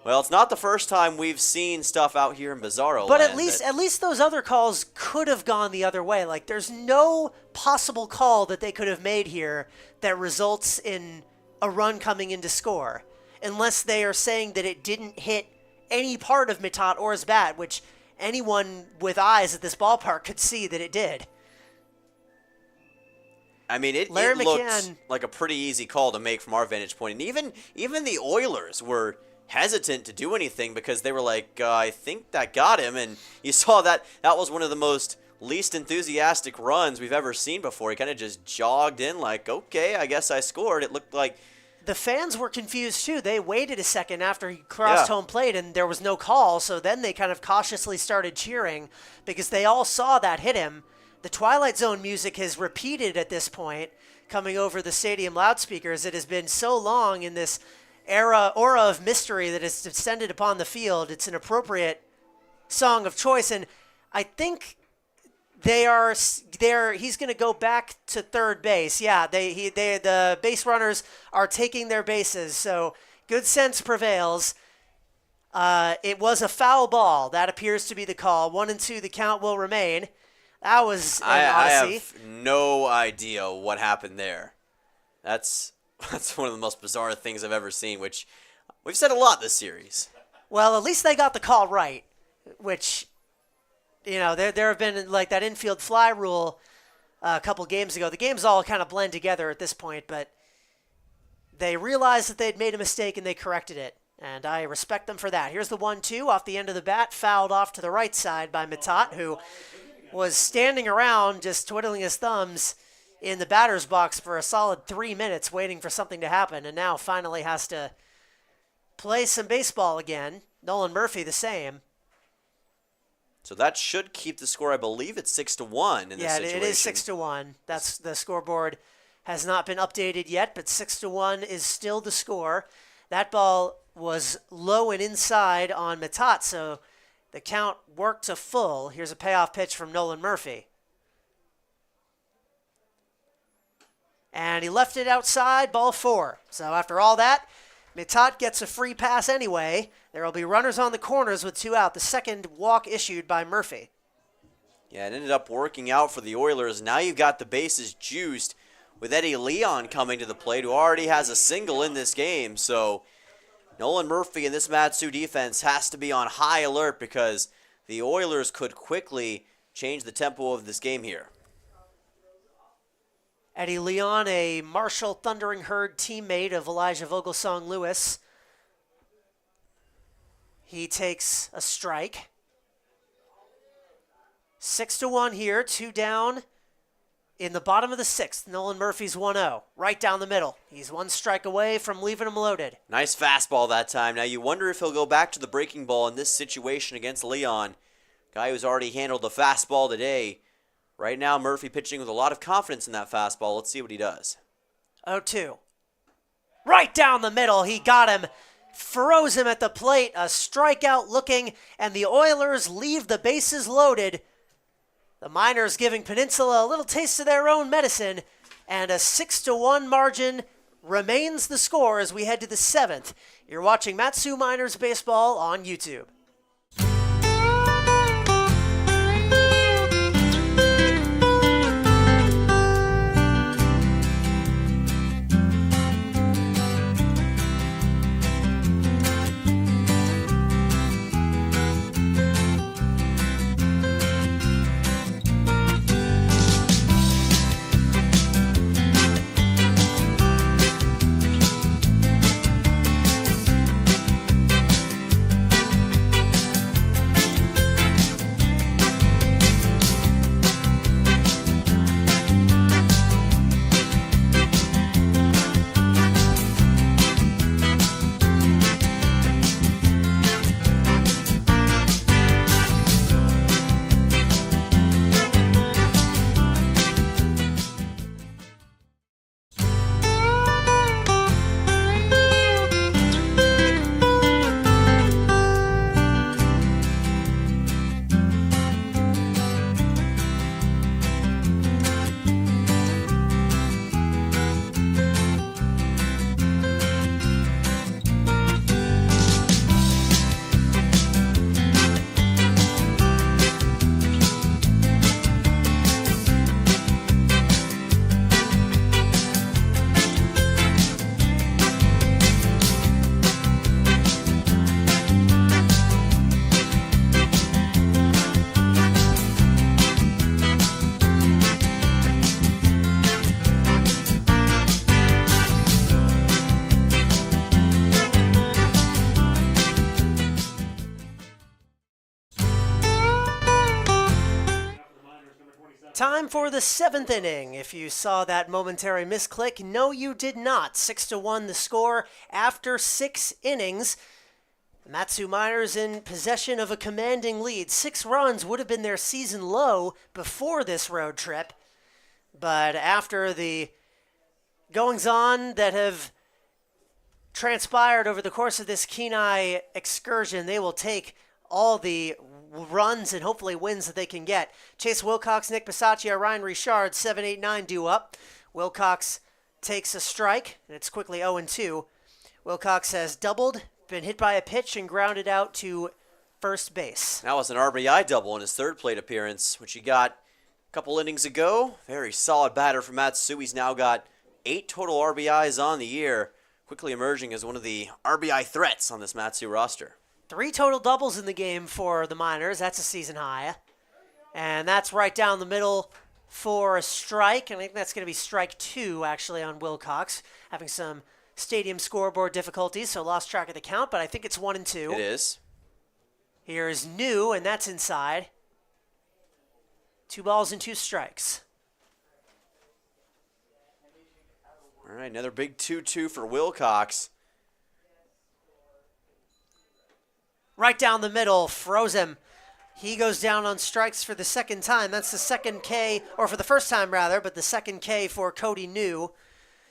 Well, it's not the first time we've seen stuff out here in Bizarro But Land at least those other calls could have gone the other way. Like, there's no possible call that they could have made here that results in a run coming in to score, unless they are saying that it didn't hit any part of Mittat or his bat, which anyone with eyes at this ballpark could see that it did. I mean, it looked like a pretty easy call to make from our vantage point. And even the Oilers were hesitant to do anything because they were like, I think that got him. And you saw that was one of the most least enthusiastic runs we've ever seen before. He kind of just jogged in like, okay, I guess I scored. It looked like... The fans were confused, too. They waited a second after he crossed home plate, and there was no call. So then they kind of cautiously started cheering because they all saw that hit him. The Twilight Zone music has repeated at this point, coming over the stadium loudspeakers. It has been so long in this aura of mystery that has descended upon the field. It's an appropriate song of choice, and I think he's going to go back to third base. Yeah, the base runners are taking their bases, so good sense prevails. It was a foul ball. That appears to be the call. 1-2, the count will remain. That was an odyssey. I have no idea what happened there. That's one of the most bizarre things I've ever seen, which we've said a lot this series. Well, at least they got the call right, which, there have been like that infield fly rule a couple games ago. The games all kind of blend together at this point, but they realized that they'd made a mistake and they corrected it, and I respect them for that. Here's the 1-2 off the end of the bat, fouled off to the right side by Mittat, who was standing around just twiddling his thumbs in the batter's box for a solid 3 minutes waiting for something to happen, and now finally has to play some baseball again. Nolan Murphy the same. So that should keep the score. I believe it's 6-1 in this situation. Yeah, it is 6-1. That's the scoreboard has not been updated yet, but 6-1 is still the score. That ball was low and inside on Mittat, so the count worked to full. Here's a payoff pitch from Nolan Murphy. And he left it outside, ball 4. So after all that, Mittat gets a free pass anyway. There will be runners on the corners with 2 out. The second walk issued by Murphy. Yeah, it ended up working out for the Oilers. Now you've got the bases juiced with Eddie Leon coming to the plate, who already has a single in this game. So Nolan Murphy and this Matsu defense has to be on high alert because the Oilers could quickly change the tempo of this game here. Eddie Leon, a Marshall Thundering Herd teammate of Elijah Vogelsong Lewis. He takes a strike. 6-1 here, 2 down in the bottom of the 6th. Nolan Murphy's 1-0, right down the middle. He's 1 strike away from leaving him loaded. Nice fastball that time. Now you wonder if he'll go back to the breaking ball in this situation against Leon. Guy who's already handled the fastball today. Right now, Murphy pitching with a lot of confidence in that fastball. Let's see what he does. 0-2. Right down the middle. He got him. Froze him at the plate. A strikeout looking, and the Oilers leave the bases loaded. The Miners giving Peninsula a little taste of their own medicine, and a 6-1 margin remains the score as we head to the 7th. You're watching Matsu Miners Baseball on YouTube. Time for the 7th inning. If you saw that momentary misclick, no, you did not. 6-1 the score after 6 innings. The Matsu Miners in possession of a commanding lead. 6 runs would have been their season low before this road trip. But after the goings-on that have transpired over the course of this Kenai excursion, they will take all the runs and hopefully wins that they can get. Chase Wilcox, Nick Bisaccia, Ryan Richard, 7-8-9 due up. Wilcox takes a strike, and it's quickly 0-2. Wilcox has doubled, been hit by a pitch, and grounded out to first base. That was an RBI double in his third plate appearance, which he got a couple innings ago. Very solid batter for Matsu. He's now got 8 total RBIs on the year, quickly emerging as one of the RBI threats on this Matsu roster. 3 total doubles in the game for the Miners. That's a season high. And that's right down the middle for a strike. I think that's going to be strike 2, actually, on Wilcox. Having some stadium scoreboard difficulties, so lost track of the count, but I think it's 1-2. It is. Here's New, and that's inside. 2 balls and 2 strikes. All right, another big 2-2 for Wilcox. Right down the middle, froze him. He goes down on strikes for the second time. That's the second K, or for the first time rather, but the second K for Cody New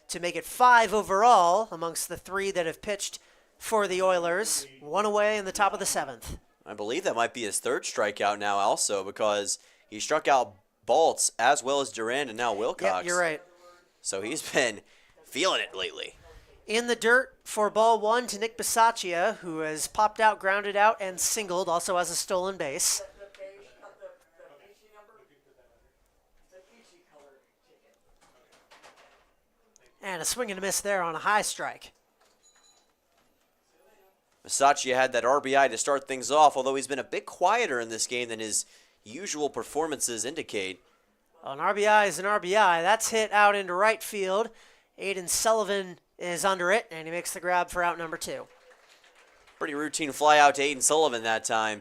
to make it 5 overall amongst the 3 that have pitched for the Oilers. 1 away in the top of the 7th. I believe that might be his 3rd strikeout now also, because he struck out Baltz as well as Durand and now Wilcox. Yep, you're right. So he's been feeling it lately. In the dirt for ball 1 to Nick Bisaccia, who has popped out, grounded out, and singled, also has a stolen base. And a swing and a miss there on a high strike. Bisaccia had that RBI to start things off, although he's been a bit quieter in this game than his usual performances indicate. Well, an RBI is an RBI. That's hit out into right field. Aiden Sullivan is under it, and he makes the grab for out number 2. Pretty routine fly out to Aiden Sullivan that time.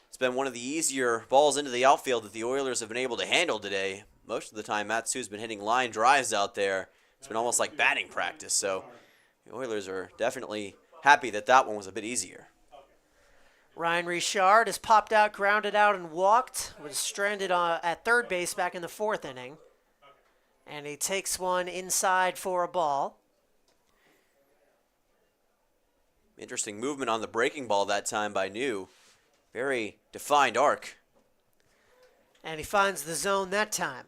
It's been one of the easier balls into the outfield that the Oilers have been able to handle today. Most of the time, Matsu's been hitting line drives out there. It's been almost like batting practice, so the Oilers are definitely happy that that one was a bit easier. Ryan Richard has popped out, grounded out, and walked. Was stranded at third base back in the 4th inning. And he takes one inside for a ball. Interesting movement on the breaking ball that time by New. Very defined arc. And he finds the zone that time.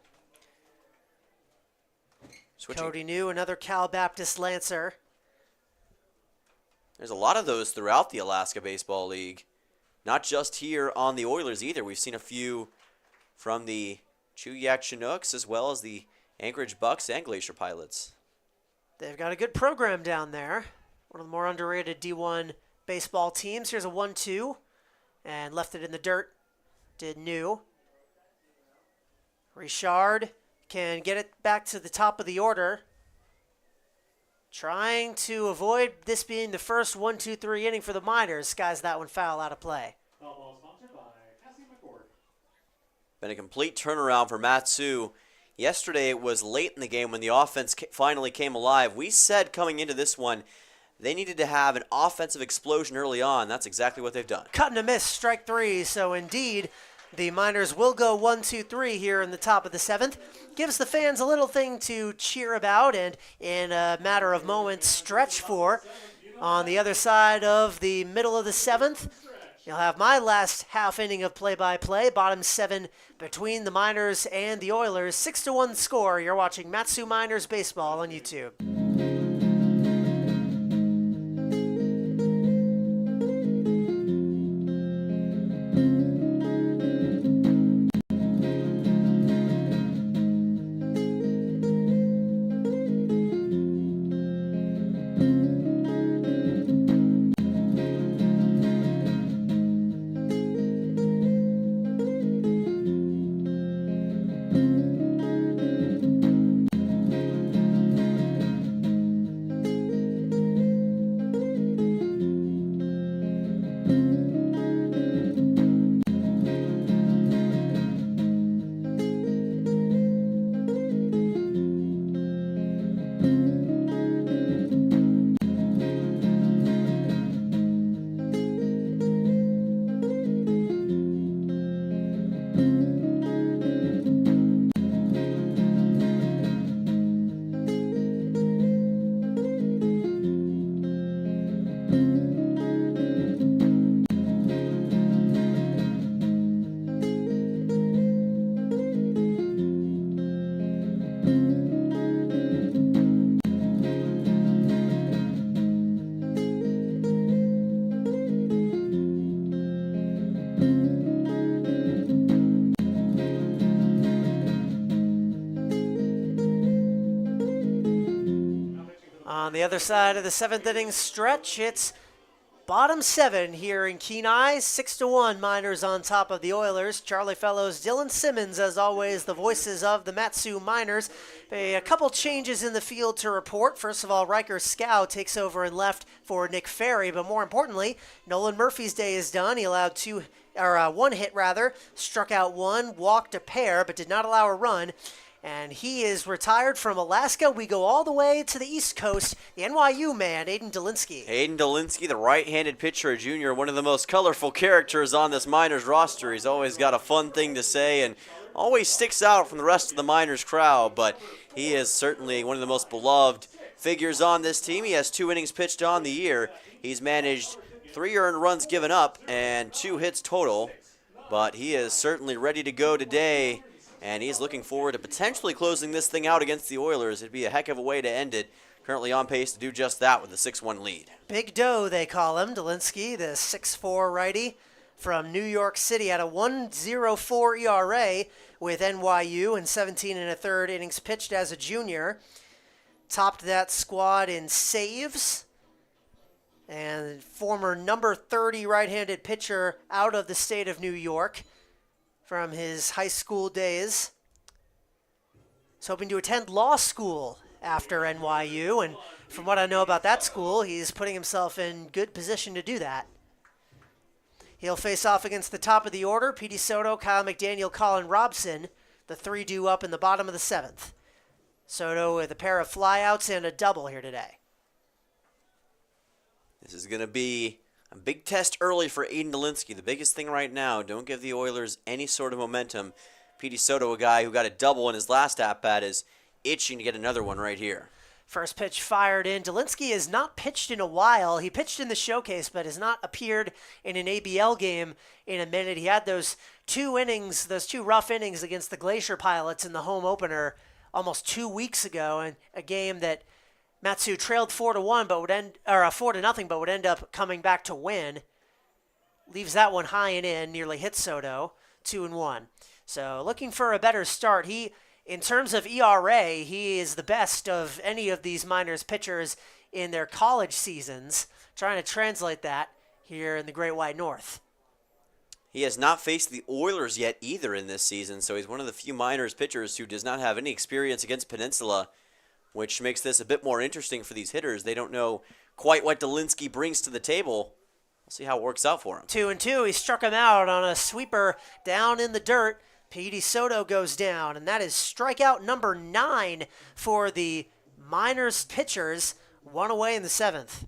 Switching. Cody New, another Cal Baptist Lancer. There's a lot of those throughout the Alaska Baseball League. Not just here on the Oilers either. We've seen a few from the Chuyak Chinooks as well as the Anchorage Bucks and Glacier Pilots. They've got a good program down there. One of the more underrated D1 baseball teams. Here's a 1-2. And left it in the dirt. Did New. Richard can get it back to the top of the order. Trying to avoid this being the first 1-2-3 inning for the Miners. Skies that one foul out of play. Been a complete turnaround for Matsu. Yesterday it was late in the game when the offense finally came alive. We said coming into this one they needed to have an offensive explosion early on. That's exactly what they've done. Cut and a miss, strike 3. So indeed, the Miners will go 1-2-3 here in the top of the 7th. Gives the fans a little thing to cheer about and in a matter of moments stretch for. On the other side of the middle of the 7th, you'll have my last half inning of play-by-play. Bottom 7 between the Miners and the Oilers. 6-1 score. You're watching Matsu Miners Baseball on YouTube. On the other side of the 7th inning stretch, it's bottom 7 here in Kenai. 6-1 Miners on top of the Oilers. Charlie Fellows, Dylan Simmons, as always, the voices of the Matsu Miners. A couple changes in the field to report. First of all, Riker Scow takes over in left for Nick Ferry, but more importantly, Nolan Murphy's day is done. He allowed one hit, struck out one, walked a pair, but did not allow a run. And he is retired from Alaska. We go all the way to the East Coast. The NYU man, Aiden Dolinsky. Aiden Dolinsky, the right-handed pitcher, a junior, one of the most colorful characters on this Miners roster. He's always got a fun thing to say and always sticks out from the rest of the Miners crowd, but he is certainly one of the most beloved figures on this team. He has 2 innings pitched on the year. He's managed 3 earned runs given up and 2 hits total, but he is certainly ready to go today. And he's looking forward to potentially closing this thing out against the Oilers. It'd be a heck of a way to end it. Currently on pace to do just that with a 6-1 lead. Big Doe, they call him. Dolinsky, the 6'4" righty from New York City, at a 1.04 ERA with NYU and 17 1/3 innings pitched as a junior. Topped that squad in saves. And former number 30 right-handed pitcher out of the state of New York from his high school days. He's hoping to attend law school after NYU, and from what I know about that school, he's putting himself in good position to do that. He'll face off against the top of the order, Petey Soto, Kyle McDaniel, Colin Robson, the 3 due up in the bottom of the 7th. Soto with a pair of flyouts and a double here today. This is going to be a big test early for Aiden Dolinsky. The biggest thing right now, don't give the Oilers any sort of momentum. Petey Soto, a guy who got a double in his last at-bat, is itching to get another one right here. First pitch fired in. Dolinsky has not pitched in a while. He pitched in the showcase, but has not appeared in an ABL game in a minute. He had those 2 rough innings against the Glacier Pilots in the home opener almost 2 weeks ago, and a game that Matsu trailed 4-1, but would end 4-0, but would end up coming back to win. Leaves that one high and in, nearly hit Soto, 2-1. So looking for a better start. In terms of ERA, he is the best of any of these Miners pitchers in their college seasons. Trying to translate that here in the Great White North. He has not faced the Oilers yet either in this season, so he's one of the few Miners pitchers who does not have any experience against Peninsula, which makes this a bit more interesting for these hitters. They don't know quite what Dolinsky brings to the table. We'll see how it works out for him. 2-2. He struck him out on a sweeper down in the dirt. Petey Soto goes down, and that is strikeout number 9 for the Miners pitchers. 1 away in the 7th.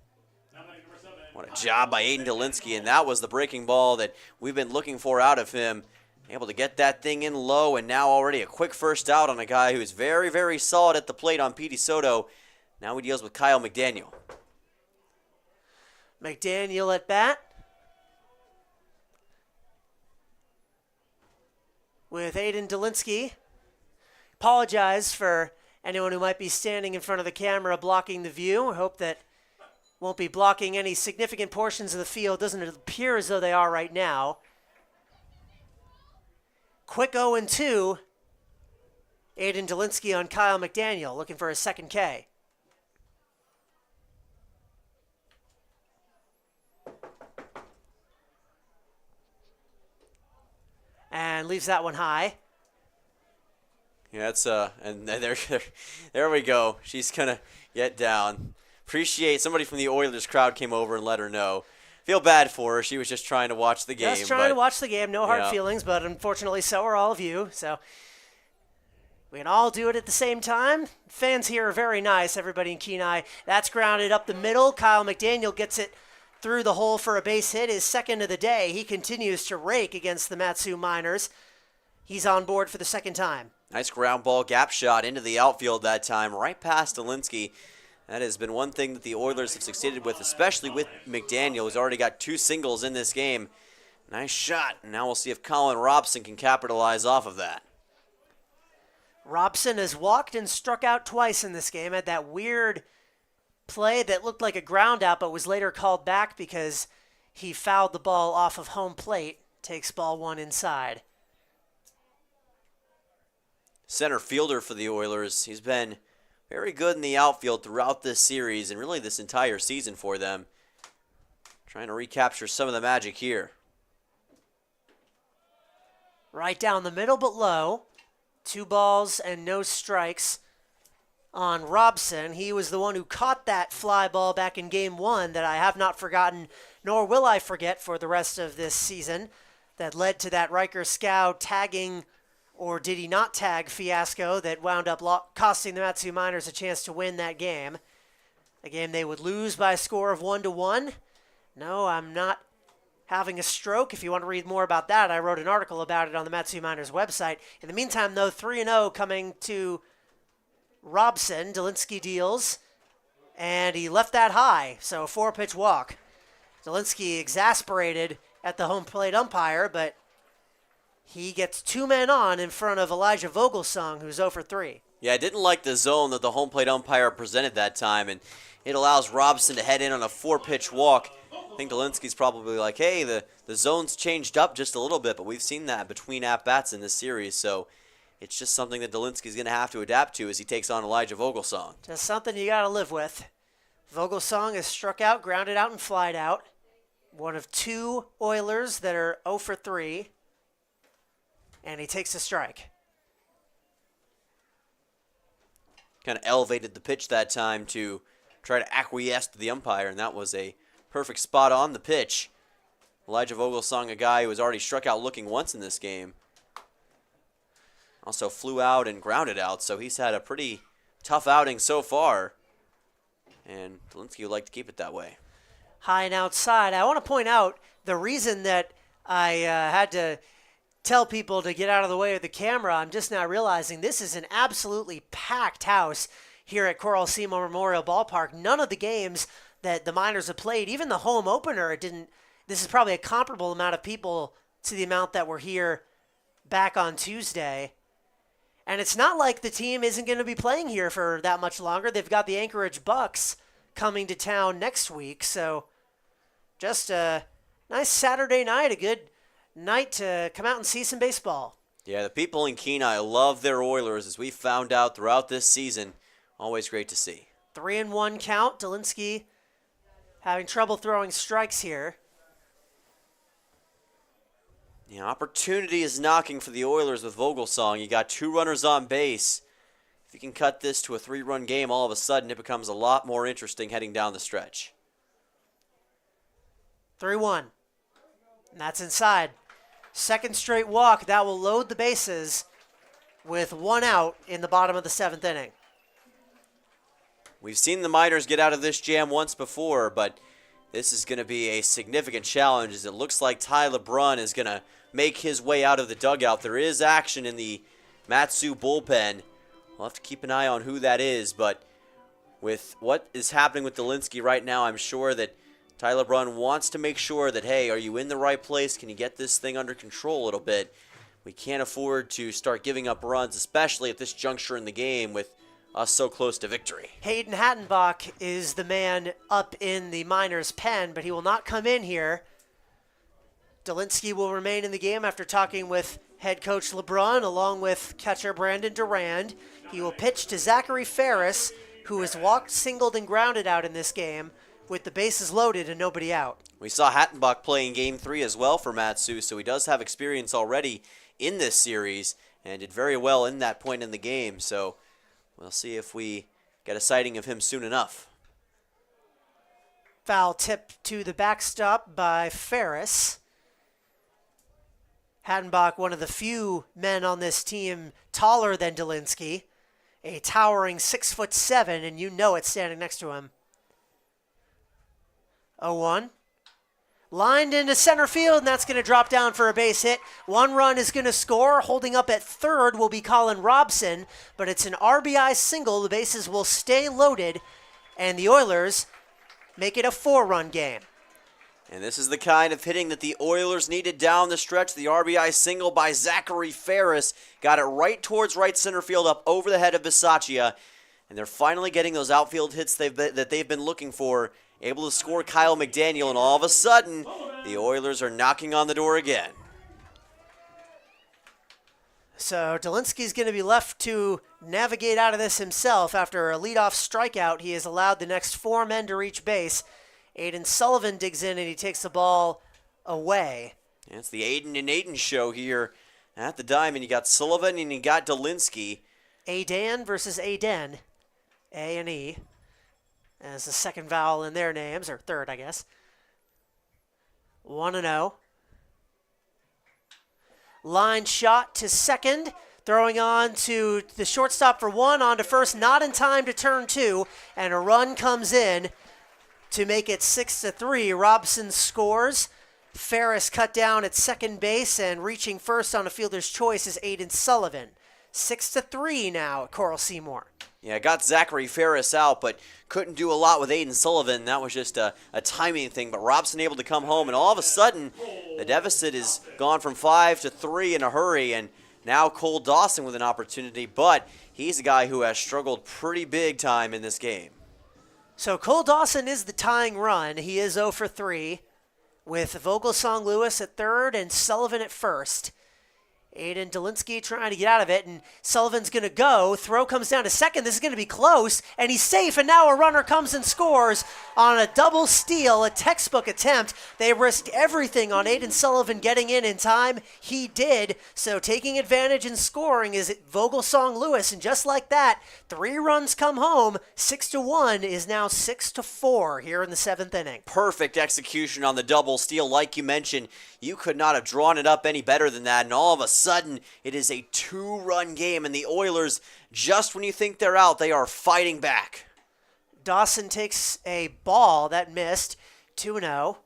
What a job by Aiden Dolinsky, and that was the breaking ball that we've been looking for out of him. Able to get that thing in low, and now already a quick first out on a guy who's very, very solid at the plate on Petey Soto. Now he deals with Kyle McDaniel. McDaniel at bat. With Aiden Dolinsky. Apologize for anyone who might be standing in front of the camera blocking the view. I hope that won't be blocking any significant portions of the field. Doesn't appear as though they are right now. Quick 0-2. Aiden Dolinsky on Kyle McDaniel, looking for his second K. And leaves that one high. Yeah, that's and there we go. She's gonna get down. Appreciate somebody from the Oilers crowd came over and let her know. Feel bad for her. She was just trying to watch the game. Just trying to watch the game. No hard feelings, but unfortunately so are all of you. So we can all do it at the same time. Fans here are very nice, everybody in Kenai. That's grounded up the middle. Kyle McDaniel gets it through the hole for a base hit, his second of the day. He continues to rake against the Matsu Miners. He's on board for the second time. Nice ground ball gap shot into the outfield that time, right past Dolinsky. That has been one thing that the Oilers have succeeded with, especially with McDaniel, who's already got 2 singles in this game. Nice shot. Now we'll see if Colin Robson can capitalize off of that. Robson has walked and struck out twice in this game. Had that weird play that looked like a ground out, but was later called back because he fouled the ball off of home plate. Takes ball 1 inside. Center fielder for the Oilers. He's been very good in the outfield throughout this series and really this entire season for them. Trying to recapture some of the magic here. Right down the middle, but low. 2 balls and no strikes on Robson. He was the one who caught that fly ball back in Game 1 that I have not forgotten, nor will I forget for the rest of this season, that led to that Riker Scow tagging, or did he not tag, fiasco that wound up costing the Matsu Miners a chance to win that game. A game they would lose by a score of 1-1. No, I'm not having a stroke. If you want to read more about that, I wrote an article about it on the Matsu Miners website. In the meantime, though, 3-0 coming to Robson. Delinsky deals, and he left that high, so a 4-pitch walk. Delinsky exasperated at the home plate umpire, but he gets 2 men on in front of Elijah Vogelsong, who's 0 for 3. Yeah, I didn't like the zone that the home plate umpire presented that time, and it allows Robson to head in on a 4-pitch walk. I think Delinsky's probably like, hey, the zone's changed up just a little bit, but we've seen that between at-bats in this series, so it's just something that Delinsky's going to have to adapt to as he takes on Elijah Vogelsong. Just something you got to live with. Vogelsong is struck out, grounded out, and flied out. One of 2 Oilers that are 0 for 3, and he takes a strike. Kind of elevated the pitch that time to try to acquiesce to the umpire, and that was a perfect spot on the pitch. Elijah Vogelsong, a guy who was already struck out looking once in this game. Also flew out and grounded out, so he's had a pretty tough outing so far. And Delinsky would like to keep it that way. High and outside. I want to point out the reason that I had to tell people to get out of the way of the camera. I'm just now realizing this is an absolutely packed house here at Coral Seymour Memorial Ballpark. None of the games that the Miners have played, even the home opener, this is probably a comparable amount of people to the amount that were here back on Tuesday. And it's not like the team isn't going to be playing here for that much longer. They've got the Anchorage Bucks coming to town next week. So just a nice Saturday night, a good night to come out and see some baseball. Yeah, the people in Kenai love their Oilers, as we found out throughout this season. Always great to see. 3-1 count. Delinsky having trouble throwing strikes here. Yeah, opportunity is knocking for the Oilers with Vogelsong. You got 2 runners on base. If you can cut this to a 3-run game, all of a sudden it becomes a lot more interesting heading down the stretch. 3-1. And that's inside. Second straight walk. That will load the bases with 1 out in the bottom of the 7th inning. We've seen the Miners get out of this jam once before, but this is going to be a significant challenge, as it looks like Ty LeBrun is going to make his way out of the dugout. There is action in the Matsu bullpen. We'll have to keep an eye on who that is, but with what is happening with Delinsky right now, I'm sure that Ty LeBrun wants to make sure that, hey, are you in the right place? Can you get this thing under control a little bit? We can't afford to start giving up runs, especially at this juncture in the game with us so close to victory. Hayden Hattenbach is the man up in the Miners' pen, but he will not come in here. Delinsky will remain in the game after talking with head coach LeBrun along with catcher Brandon Durand. He will pitch to Zachary Ferris, who has walked, singled, and grounded out in this game with the bases loaded and nobody out. We saw Hattenbach play in Game 3 as well for Matsu, so he does have experience already in this series and did very well in that point in the game. So we'll see if we get a sighting of him soon enough. Foul tip to the backstop by Ferris. Hattenbach, one of the few men on this team taller than Delinsky. A towering 6'7", and you know it standing next to him. 0-1. Lined into center field, and that's going to drop down for a base hit. 1 run is going to score. Holding up at third will be Colin Robson, but it's an RBI single. The bases will stay loaded, and the Oilers make it a 4-run game. And this is the kind of hitting that the Oilers needed down the stretch. The RBI single by Zachary Ferris got it right towards right center field, up over the head of Bisaccia. And they're finally getting those outfield hits that they've been looking for. Able to score Kyle McDaniel, and all of a sudden, the Oilers are knocking on the door again. So Dolinsky's going to be left to navigate out of this himself. After a leadoff strikeout, he has allowed the next 4 men to reach base. Aiden Sullivan digs in and he takes the ball away. Yeah, it's the Aiden and Aiden show here at the Diamond. You got Sullivan and you got Dolinsky. Adan versus Aden. A and E as the second vowel in their names, or third, I guess. 1-0. Line shot to second. Throwing on to the shortstop for 1, on to first, not in time to turn 2, and a run comes in to make it 6-3. Robson scores. Ferris cut down at second base, and reaching first on a fielder's choice is Aiden Sullivan. 6-3 now at Coral Seymour. Yeah, got Zachary Ferris out, but couldn't do a lot with Aiden Sullivan. That was just a timing thing, but Robson able to come home, and all of a sudden, the deficit is gone from 5-3 in a hurry, and now Cole Dawson with an opportunity, but he's a guy who has struggled pretty big time in this game. So Cole Dawson is the tying run. He is 0 for 3 with Vogelsong Lewis at third and Sullivan at first. Aiden Dolinsky trying to get out of it, and Sullivan's going to go. Throw comes down to second. This is going to be close, and he's safe, and now a runner comes and scores on a double steal, a textbook attempt. They risked everything on Aiden Sullivan getting in time. He did, so taking advantage and scoring is Vogelsong Lewis, and just like that, 3 runs come home. 6-1 is now 6-4 here in the 7th inning. Perfect execution on the double steal. Like you mentioned, you could not have drawn it up any better than that, and all of a sudden, it is a 2-run game, and the Oilers, just when you think they're out, they are fighting back. Dawson takes a ball that missed, 2-0.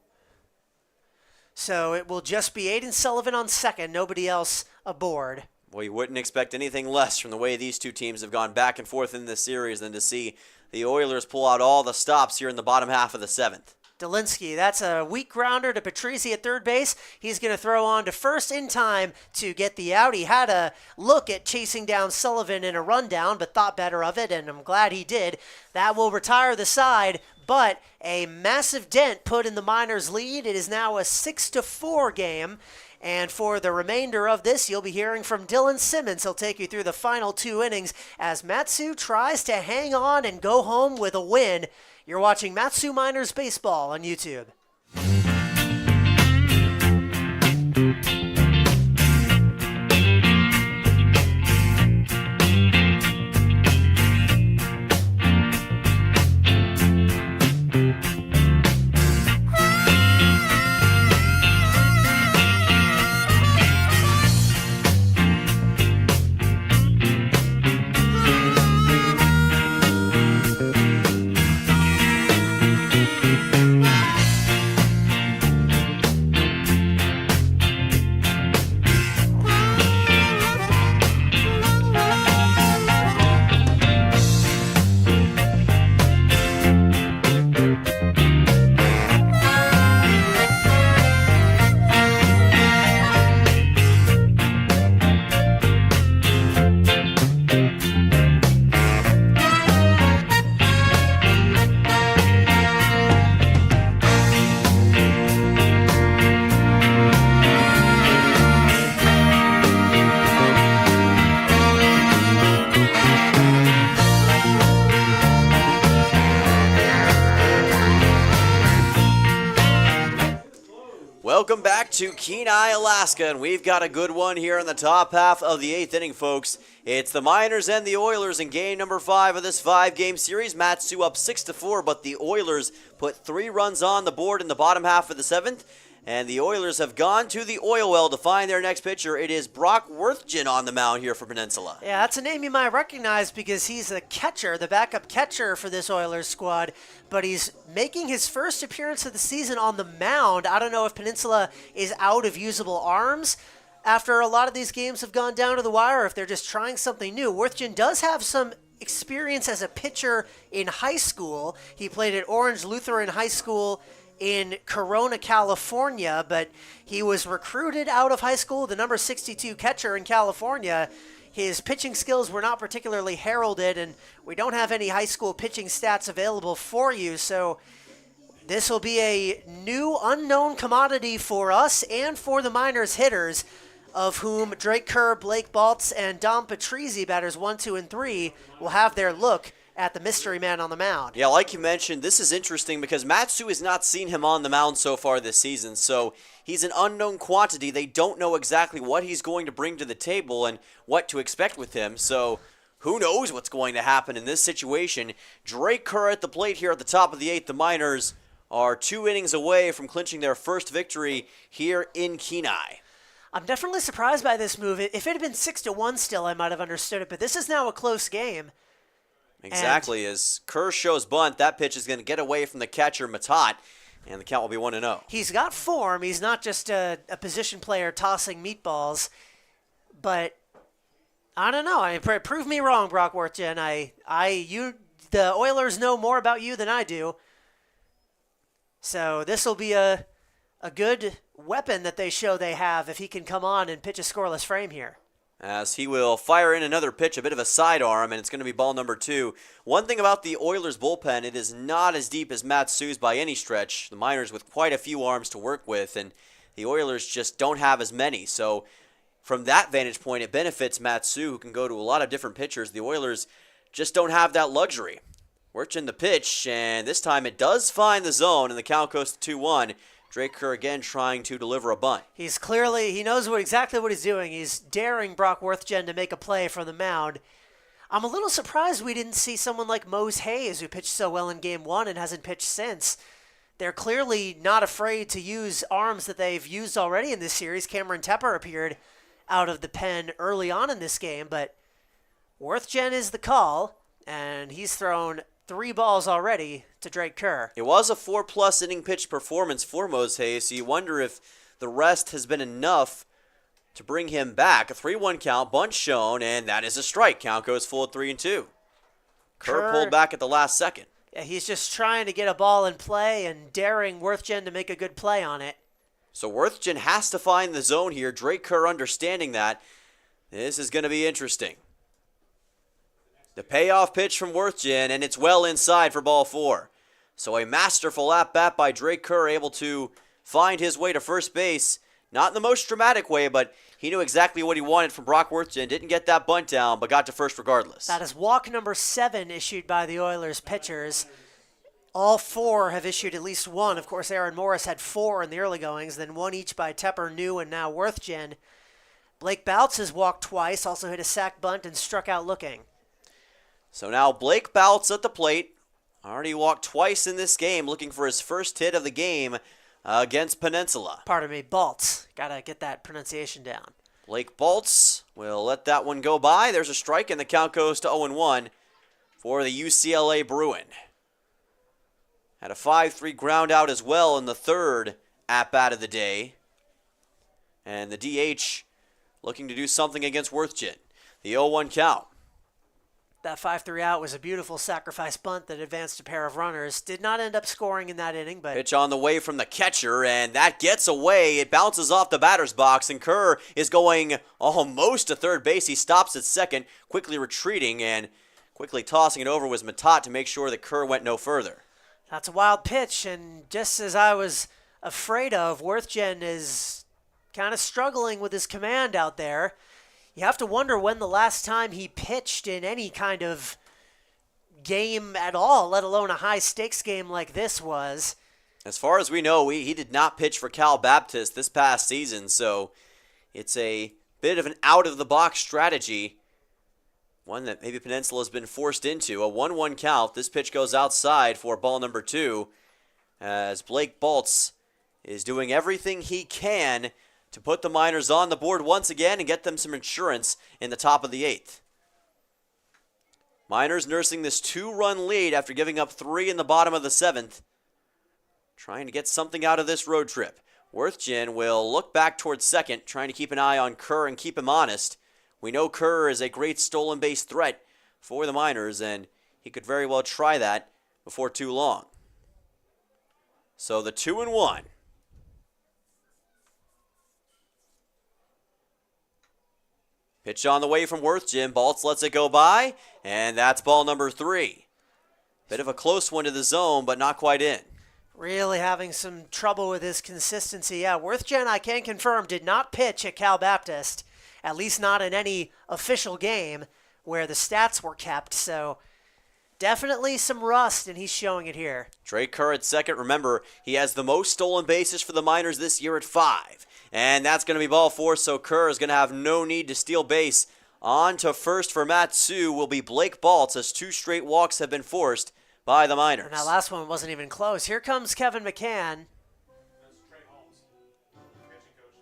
So it will just be Aiden Sullivan on second, nobody else aboard. Well, you wouldn't expect anything less from the way these two teams have gone back and forth in this series than to see the Oilers pull out all the stops here in the bottom half of the 7th. Dolinsky, that's a weak grounder to Patrizi at third base. He's going to throw on to first in time to get the out. He had a look at chasing down Sullivan in a rundown, but thought better of it, and I'm glad he did. That will retire the side, but a massive dent put in the Miners' lead. It is now a 6-4 game. And for the remainder of this, you'll be hearing from Dylan Simmons. He'll take you through the final 2 innings as Matsu tries to hang on and go home with a win. You're watching Matsu Miners Baseball on YouTube. Welcome back to Kenai, Alaska, and we've got a good one here in the top half of the 8th inning, folks. It's the Miners and the Oilers in game number 5 of this 5-game series. Matsu up 6-4, but the Oilers put 3 runs on the board in the bottom half of the 7th, and the Oilers have gone to the oil well to find their next pitcher. It is Brock Worthgen on the mound here for Peninsula. Yeah, that's a name you might recognize because he's the catcher, the backup catcher for this Oilers squad, but he's making his first appearance of the season on the mound. I don't know if Peninsula is out of usable arms after a lot of these games have gone down to the wire, or if they're just trying something new. Worthgen does have some experience as a pitcher in high school. He played at Orange Lutheran High School in Corona, California, but he was recruited out of high school, the number 62 catcher in California. His pitching skills were not particularly heralded, and we don't have any high school pitching stats available for you, so this will be a new unknown commodity for us and for the Miners hitters. of whom Drake Kerr, Blake Baltz, and Dom Patrizzi, batters 1, 2, and 3, will have their look at the mystery man on the mound. Yeah, like you mentioned, this is interesting because Matsu has not seen him on the mound so far this season, so he's an unknown quantity. They don't know exactly what he's going to bring to the table and what to expect with him, so who knows what's going to happen in this situation. Drake Kerr at the plate here at the top of the 8th. The Miners are 2 innings away from clinching their first victory here in Kenai. I'm definitely surprised by this move. If it had been 6-1 still, I might have understood it, but this is now a close game. Exactly. As Kerr shows bunt, that pitch is going to get away from the catcher, Matat, and the count will be 1-0. He's got form. He's not just a position player tossing meatballs, but I don't know. I mean, prove me wrong, Brock Worthgen. The Oilers know more about you than I do. So this will be a good weapon that they show they have if he can come on and pitch a scoreless frame here. As he will fire in another pitch, a bit of a sidearm, and it's going to be ball number 2. One thing about the Oilers' bullpen, it is not as deep as Matsu's by any stretch. The Miners with quite a few arms to work with, and the Oilers just don't have as many. So from that vantage point, it benefits Matsu, who can go to a lot of different pitchers. The Oilers just don't have that luxury. Working the pitch, and this time it does find the zone, and the count goes to 2-1. Drake Kerr again trying to deliver a bunt. He knows exactly what he's doing. He's daring Brock Worthgen to make a play from the mound. I'm a little surprised we didn't see someone like Mose Hayes, who pitched so well in Game 1 and hasn't pitched since. They're clearly not afraid to use arms that they've used already in this series. Cameron Tepper appeared out of the pen early on in this game, but Worthgen is the call, and he's thrown 3 balls already to Drake Kerr. It was a 4+ inning pitch performance for Mose Hayes, so you wonder if the rest has been enough to bring him back. A 3-1 count, bunt shown, and that is a strike. Count goes full at 3-2. Kerr pulled back at the last second. Yeah, he's just trying to get a ball in play and daring Worthgen to make a good play on it. So Worthgen has to find the zone here. Drake Kerr understanding that. This is going to be interesting. The payoff pitch from Worthgen, and it's well inside for ball 4. So a masterful at-bat by Drake Kerr, able to find his way to first base. Not in the most dramatic way, but he knew exactly what he wanted from Brock Worthgen. Didn't get that bunt down, but got to first regardless. That is walk number 7 issued by the Oilers pitchers. All 4 have issued at least 1. Of course, Aaron Morris had 4 in the early goings, then 1 each by Tepper, New, and now Worthgen. Blake Baltz has walked twice, also hit a sac bunt and struck out looking. So now Blake Baltz at the plate. Already walked twice in this game, looking for his first hit of the game against Peninsula. Pardon me, Baltz. Gotta get that pronunciation down. Blake Baltz will let that one go by. There's a strike, and the count goes to 0-1 for the UCLA Bruin. Had a 5-3 ground out as well in the third at-bat of the day. And the DH looking to do something against Worthgen. The 0-1 count. That 5-3 out was a beautiful sacrifice bunt that advanced a pair of runners. Did not end up scoring in that inning, but pitch on the way from the catcher, and that gets away. It bounces off the batter's box, and Kerr is going almost to third base. He stops at second, quickly retreating, and quickly tossing it over was Matat to make sure that Kerr went no further. That's a wild pitch, and just as I was afraid of, Worthgen is kind of struggling with his command out there. You have to wonder when the last time he pitched in any kind of game at all, let alone a high-stakes game like this was. As far as we know, he did not pitch for Cal Baptist this past season, so it's a bit of an out-of-the-box strategy, one that maybe Peninsula has been forced into. A 1-1 count. This pitch goes outside for ball number 2, as Blake Baltz is doing everything he can to put the Miners on the board once again and get them some insurance in the top of the 8th. Miners nursing this 2-run lead after giving up 3 in the bottom of the 7th. Trying to get something out of this road trip. Worthgen will look back towards second, trying to keep an eye on Kerr and keep him honest. We know Kerr is a great stolen base threat for the Miners, and he could very well try that before too long. So the 2-1. Pitch on the way from Worthgen. Baltz lets it go by, and that's ball number 3. Bit of a close one to the zone, but not quite in. Really having some trouble with his consistency. Yeah, Worthgen, I can confirm, did not pitch at Cal Baptist, at least not in any official game where the stats were kept. So definitely some rust, and he's showing it here. Drake Kerr at second. Remember, he has the most stolen bases for the Miners this year at 5. And that's going to be ball 4, so Kerr is going to have no need to steal base. On to first for Matsu will be Blake Baltz, as 2 straight walks have been forced by the Miners. And that last one wasn't even close. Here comes Kevin McCann.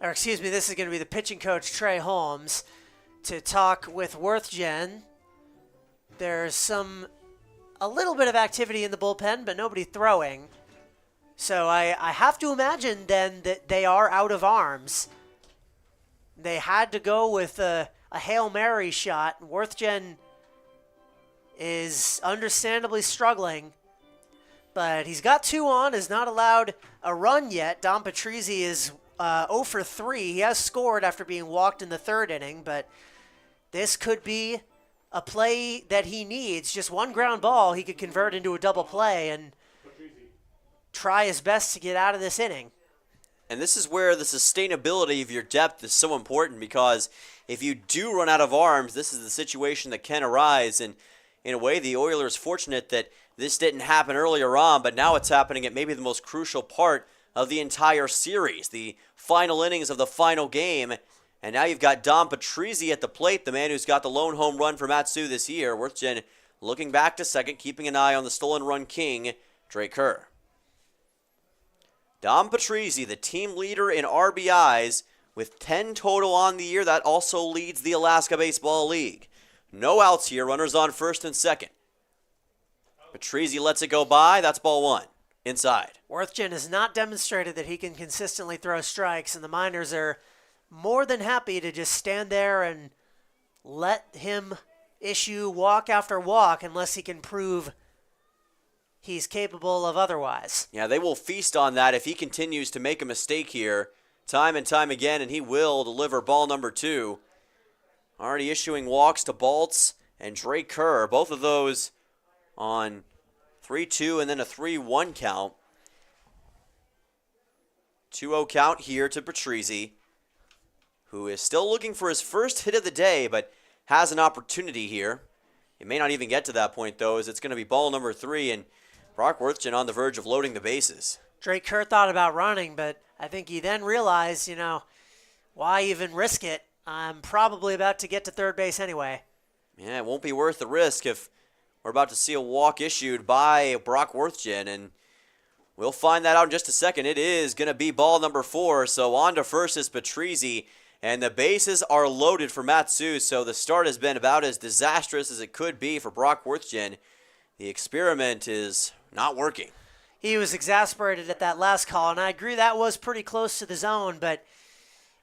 Or excuse me, this is going to be the pitching coach, Trey Holmes, to talk with Worthgen. There's a little bit of activity in the bullpen, but nobody throwing. So I have to imagine then that they are out of arms. They had to go with a Hail Mary shot. Worthgen is understandably struggling, but he's got 2 on, has not allowed a run yet. Dom Patrizzi is 0 for 3. He has scored after being walked in the 3rd inning, but this could be a play that he needs. Just 1 ground ball he could convert into a double play and try his best to get out of this inning. And this is where the sustainability of your depth is so important, because if you do run out of arms, this is the situation that can arise. And in a way, the Oilers fortunate that this didn't happen earlier on, but now it's happening at maybe the most crucial part of the entire series, the final innings of the final game. And now you've got Dom Patrizzi at the plate, the man who's got the lone home run for Matsu this year. Worthgen looking back to second, keeping an eye on the stolen run king, Drake Kerr. Dom Patrizzi, the team leader in RBIs, with 10 total on the year. That also leads the Alaska Baseball League. No outs here, runners on first and second. Patrizzi lets it go by. That's ball 1, inside. Worthgen has not demonstrated that he can consistently throw strikes, and the Miners are more than happy to just stand there and let him issue walk after walk unless he can prove he's capable of otherwise. Yeah, they will feast on that if he continues to make a mistake here time and time again, and he will deliver ball number 2. Already issuing walks to Baltz and Drake Kerr, both of those on 3-2 and then a 3-1 count. 2-0 count here to Patrizzi, who is still looking for his first hit of the day, but has an opportunity here. It may not even get to that point, though, as it's going to be ball number 3, and Brock Worthgen on the verge of loading the bases. Drake Kerr thought about running, but I think he then realized, why even risk it? I'm probably about to get to third base anyway. Yeah, it won't be worth the risk if we're about to see a walk issued by Brock Worthgen, and we'll find that out in just a second. It is going to be ball number 4, so on to first is Patrizzi, and the bases are loaded for Matsu, so the start has been about as disastrous as it could be for Brock Worthgen. The experiment is not working. He was exasperated at that last call, and I agree that was pretty close to the zone, but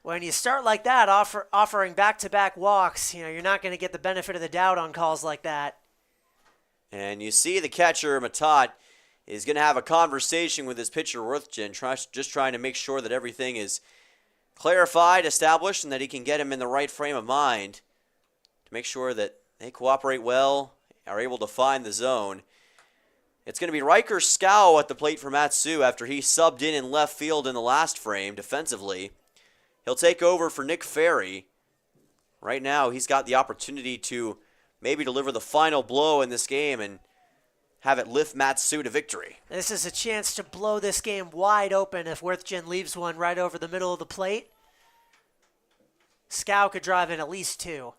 when you start like that, offering back-to-back walks, you're not going to get the benefit of the doubt on calls like that. And you see the catcher, Matat, is going to have a conversation with his pitcher, Worthgen, just trying to make sure that everything is clarified, established, and that he can get him in the right frame of mind to make sure that they cooperate well, are able to find the zone. It's going to be Riker Scow at the plate for Matsu after he subbed in left field in the last frame defensively. He'll take over for Nick Ferry. Right now, he's got the opportunity to maybe deliver the final blow in this game and have it lift Matsu to victory. This is a chance to blow this game wide open if Worthgen leaves one right over the middle of the plate. Scow could drive in at least 2.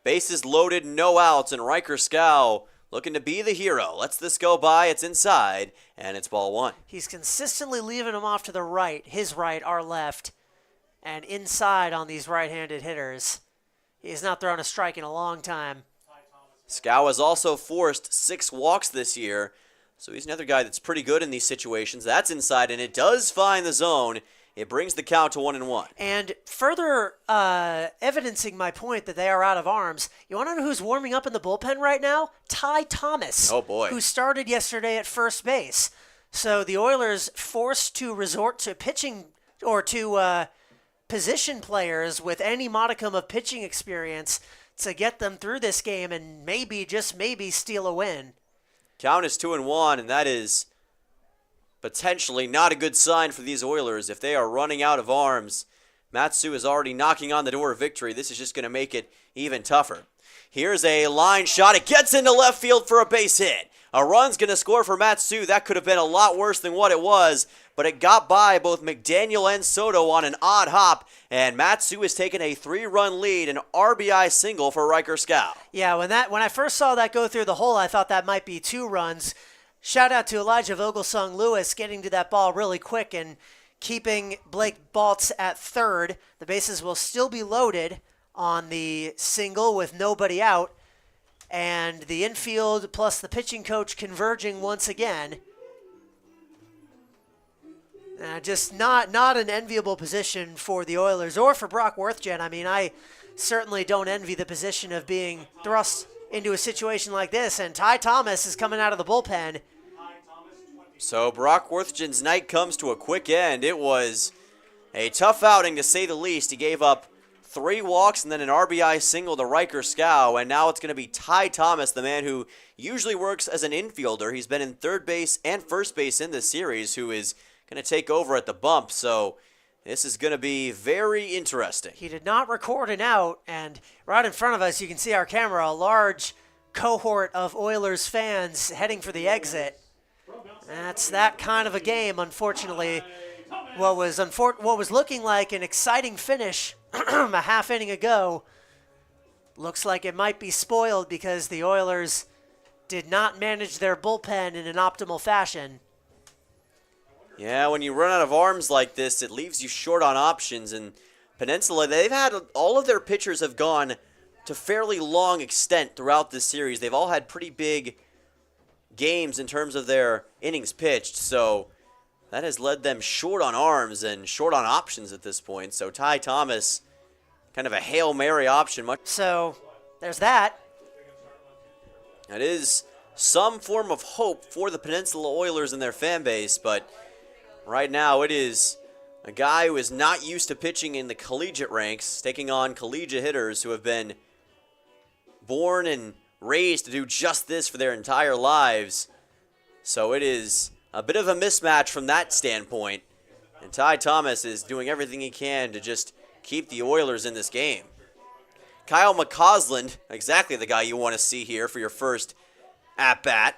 Bases loaded, no outs, and Riker Scow looking to be the hero. Lets this go by, it's inside, and it's ball 1. He's consistently leaving them off to the right, his right, our left, and inside on these right-handed hitters. He's not thrown a strike in a long time. Scow has also forced 6 walks this year, so he's another guy that's pretty good in these situations. That's inside, and it does find the zone. It brings the count to 1-1. And further evidencing my point that they are out of arms, you want to know who's warming up in the bullpen right now? Ty Thomas. Oh, boy. Who started yesterday at first base. So the Oilers forced to resort to pitching or to position players with any modicum of pitching experience to get them through this game and maybe, just maybe, steal a win. Count is 2-1, and that is potentially not a good sign for these Oilers if they are running out of arms. Matsu is already knocking on the door of victory. This is just going to make it even tougher. Here's a line shot. It gets into left field for a base hit. A run's going to score for Matsu. That could have been a lot worse than what it was, but it got by both McDaniel and Soto on an odd hop, and Matsu has taken a 3-run lead, an RBI single for Riker Scow. Yeah, when I first saw that go through the hole, I thought that might be 2 runs. Shout out to Elijah Vogelsong Lewis getting to that ball really quick and keeping Blake Baltz at third. The bases will still be loaded on the single with nobody out, and the infield plus the pitching coach converging once again. Just not an enviable position for the Oilers or for Brock Worthgen. I mean, I certainly don't envy the position of being thrust into a situation like this, and Ty Thomas is coming out of the bullpen. So Brock Worthgen's night comes to a quick end. It was a tough outing to say the least. He gave up 3 walks and then an RBI single to Riker Scow, and now it's going to be Ty Thomas, the man who usually works as an infielder. He's been in third base and first base in this series, who is going to take over at the bump. So this is going to be very interesting. He did not record an out, and right in front of us you can see our camera, a large cohort of Oilers fans heading for the exit. That's that kind of a game, unfortunately. What was looking like an exciting finish a half inning ago looks like it might be spoiled because the Oilers did not manage their bullpen in an optimal fashion. Yeah, when you run out of arms like this, it leaves you short on options. And Peninsula, they've had all of their pitchers have gone to fairly long extent throughout this series. They've all had pretty big games in terms of their innings pitched, so that has led them short on arms and short on options at this point. So Ty Thomas, kind of a Hail Mary option. So there's that. That is some form of hope for the Peninsula Oilers and their fan base, but right now it is a guy who is not used to pitching in the collegiate ranks, taking on collegiate hitters who have been born and raised to do just this for their entire lives. So it is a bit of a mismatch from that standpoint. And Ty Thomas is doing everything he can to just keep the Oilers in this game. Kyle McCausland, exactly the guy you want to see here for your first at-bat,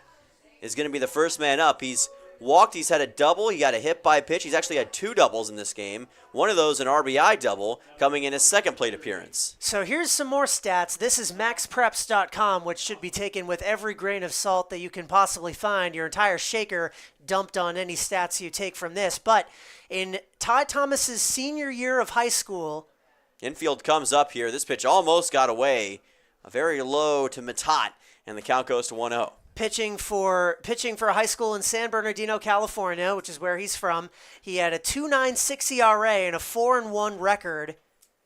is going to be the first man up. He's walked, he's had a double, he got a hit by pitch. He's actually had 2 doubles in this game. One of those an RBI double, coming in his second plate appearance. So here's some more stats. This is maxpreps.com, which should be taken with every grain of salt that you can possibly find. Your entire shaker dumped on any stats you take from this. But in Ty Thomas's senior year of high school, infield comes up here. This pitch almost got away. A very low to Matat, and the count goes to 1-0. Pitching for a high school in San Bernardino, California, which is where he's from. He had a 2.96 ERA and a 4-1 record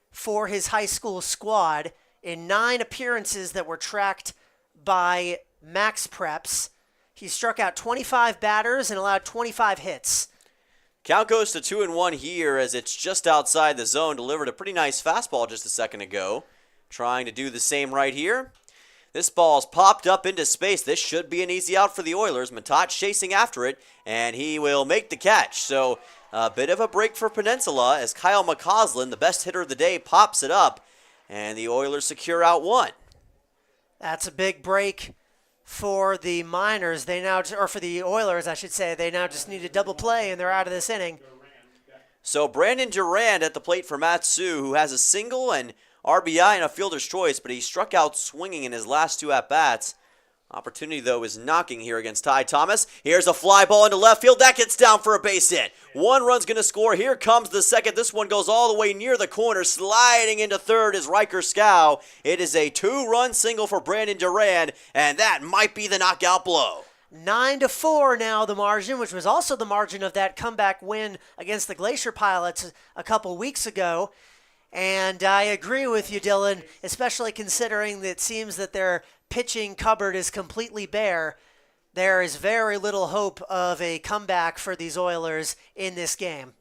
for his high school squad in 9 appearances that were tracked by Max Preps. He struck out 25 batters and allowed 25 hits. Count goes to 2-1 here as it's just outside the zone. Delivered a pretty nice fastball just a second ago. Trying to do the same right here. This ball's popped up into space. This should be an easy out for the Oilers. Matat chasing after it, and he will make the catch. So a bit of a break for Peninsula as Kyle McCausland, the best hitter of the day, pops it up, and the Oilers secure out 1. That's a big break for the Miners. For the Oilers, I should say. They now just need a double play, and they're out of this inning. So Brandon Durand at the plate for Matsu, who has a single and RBI and a fielder's choice, but he struck out swinging in his last 2 at-bats. Opportunity, though, is knocking here against Ty Thomas. Here's a fly ball into left field. That gets down for a base hit. 1 run's going to score. Here comes the second. This one goes all the way near the corner. Sliding into third is Riker Scow. It is a 2-run single for Brandon Durand, and that might be the knockout blow. 9-4 now the margin, which was also the margin of that comeback win against the Glacier Pilots a couple weeks ago. And I agree with you, Dylan, especially considering that it seems that their pitching cupboard is completely bare. There is very little hope of a comeback for these Oilers in this game.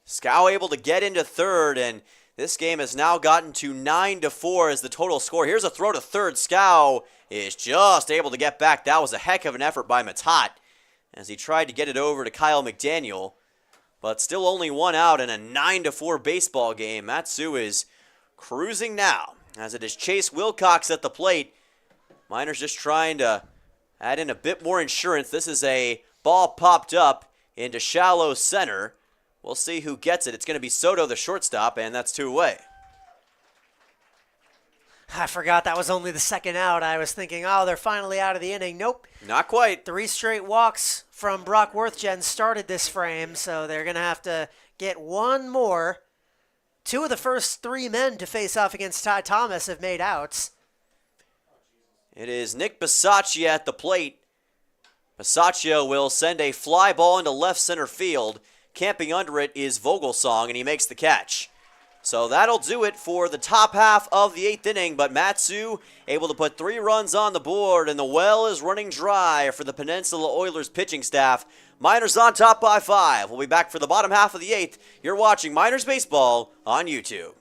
Scow able to get into third, and this game has now gotten to 9-4 as the total score. Here's a throw to third. Scow is just able to get back. That was a heck of an effort by Matat. as he tried to get it over to Kyle McDaniel. But still only one out in a 9-4 baseball game. Matsu is cruising now, as it is Chase Wilcox at the plate. Miners just trying to add in a bit more insurance. This is a ball popped up into shallow center. We'll see who gets it. It's going to be Soto, the shortstop, and that's 2 away. I forgot that was only the second out. I was thinking, oh, they're finally out of the inning. Nope. Not quite. 3 straight walks from Brock Worthgen started this frame, so they're going to have to get one more. 2 of the first 3 men to face off against Ty Thomas have made outs. It is Nick Bisaccia at the plate. Bisaccia will send a fly ball into left center field. Camping under it is Vogelsong, and he makes the catch. So that'll do it for the top half of the 8th inning, but Matsu able to put 3 runs on the board, and the well is running dry for the Peninsula Oilers pitching staff. Miners on top by 5. We'll be back for the bottom half of the 8th. You're watching Miners Baseball on YouTube.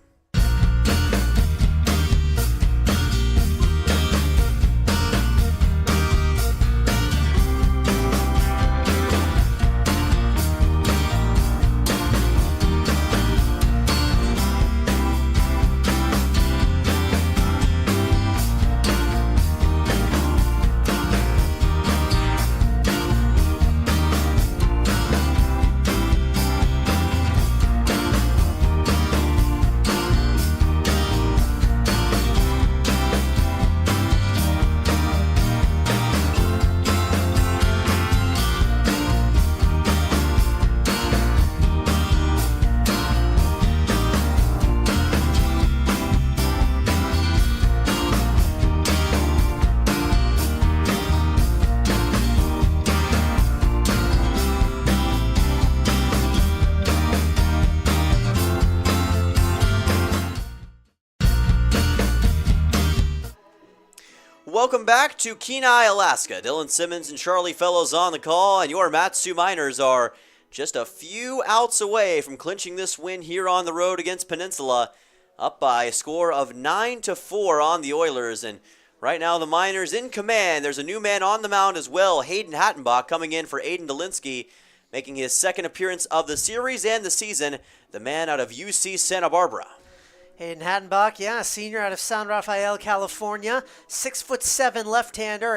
Welcome back to Kenai, Alaska. Dylan Simmons and Charlie Fellows on the call, and your Matsu Miners are just a few outs away from clinching this win here on the road against Peninsula, up by a score of 9-4 on the Oilers. And right now the Miners in command. There's a new man on the mound as well, Hayden Hattenbach, coming in for Aiden Dolinsky, making his second appearance of the series and the season, the man out of UC Santa Barbara. Hayden Hattenbach, senior out of San Rafael, California. 6'7" left-hander,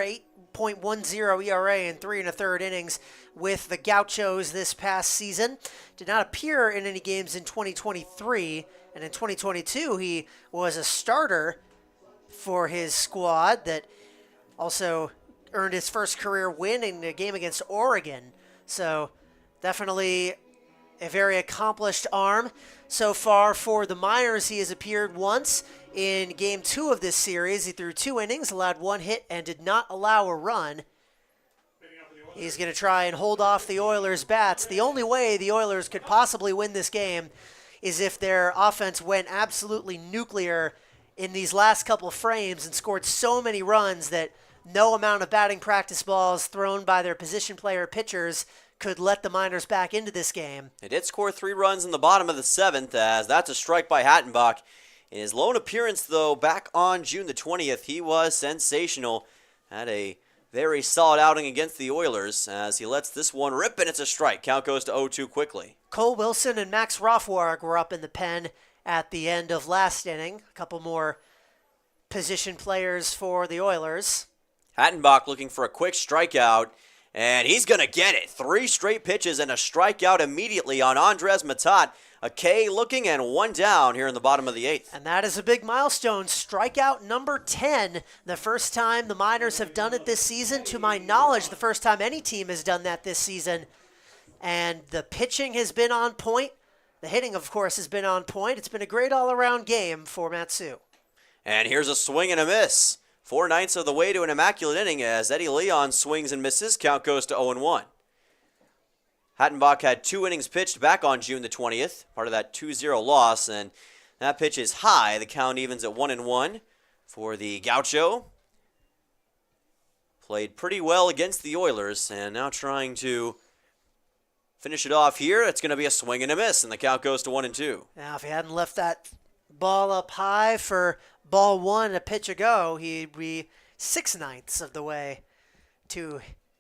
8.10 ERA in 3 1/3 innings with the Gauchos this past season. Did not appear in any games in 2023, and in 2022 he was a starter for his squad that also earned his first career win in a game against Oregon. So definitely a very accomplished arm. So far for the Miners, he has appeared once in Game 2 of this series. He threw 2 innings, allowed 1 hit, and did not allow a run. He's going to try and hold off the Oilers' bats. The only way the Oilers could possibly win this game is if their offense went absolutely nuclear in these last couple frames and scored so many runs that no amount of batting practice balls thrown by their position player pitchers could let the Miners back into this game. They did score 3 runs in the bottom of the 7th, as that's a strike by Hattenbach. In his lone appearance, though, back on June the 20th, he was sensational. Had a very solid outing against the Oilers, as he lets this one rip, and it's a strike. Count goes to 0-2 quickly. Cole Wilson and Max Rothwarg were up in the pen at the end of last inning. A couple more position players for the Oilers. Hattenbach looking for a quick strikeout, and he's going to get it. 3 straight pitches and a strikeout immediately on Andres Matat. A K looking and 1 down here in the bottom of the 8th. And that is a big milestone. Strikeout number 10. The first time the Miners have done it this season. To my knowledge, the first time any team has done that this season. And the pitching has been on point. The hitting, of course, has been on point. It's been a great all-around game for Matsu. And here's a swing and a miss. 4/9 of the way to an immaculate inning as Eddie Leon swings and misses. Count goes to 0-1. Hattenbach had 2 innings pitched back on June the 20th, part of that 2-0 loss, and that pitch is high. The count evens at 1-1 for the Gaucho. Played pretty well against the Oilers, and now trying to finish it off here. It's going to be a swing and a miss, and the count goes to 1-2. Now, if he hadn't left that ball up high for ball 1 a pitch ago, he'd be 6/9 of the way to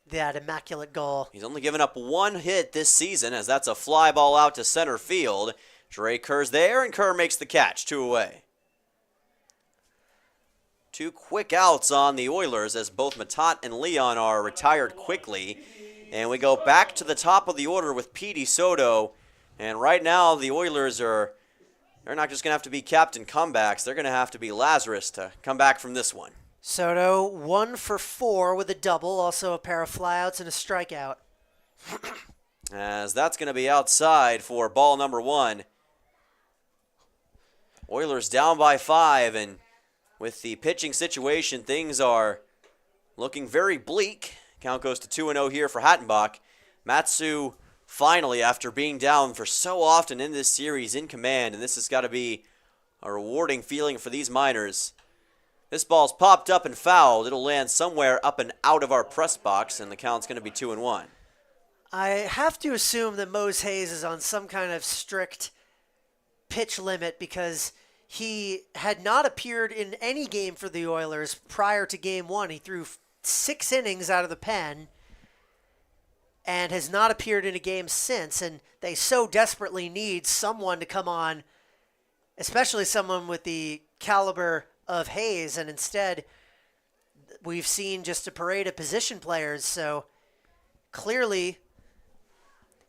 that immaculate goal. He's only given up one hit this season, as that's a fly ball out to center field. Drake Kerr's there, and Kerr makes the catch, 2 away. 2 quick outs on the Oilers, as both Matat and Leon are retired quickly. And we go back to the top of the order with P.D. Soto. And right now, the Oilers they're not just going to have to be captain comebacks. They're going to have to be Lazarus to come back from this one. Soto 1 for 4 with a double, also a pair of flyouts and a strikeout. As that's going to be outside for ball number 1. Oilers down by 5, and with the pitching situation, things are looking very bleak. Count goes to 2-0 here for Hattenbach. Matsu finally, after being down for so often in this series, in command, and this has got to be a rewarding feeling for these Miners. This ball's popped up and fouled. It'll land somewhere up and out of our press box, and the count's going to be 2-1. I have to assume that Mose Hayes is on some kind of strict pitch limit because he had not appeared in any game for the Oilers prior to Game 1. He threw 6 innings out of the pen and has not appeared in a game since, and they so desperately need someone to come on, especially someone with the caliber of Hayes, and instead we've seen just a parade of position players. So clearly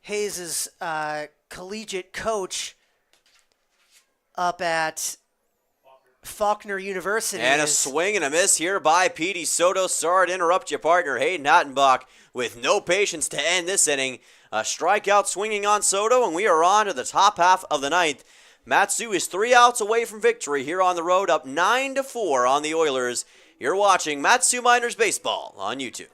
Hayes' collegiate coach up at Faulkner University. And a swing and a miss here by P.D. Soto. Sorry to interrupt your partner, Hayden Hattenbach, with no patience to end this inning. A strikeout swinging on Soto, and we are on to the top half of the ninth. Matsu is 3 outs away from victory here on the road, up 9-4 on the Oilers. You're watching Matsu Miners Baseball on YouTube.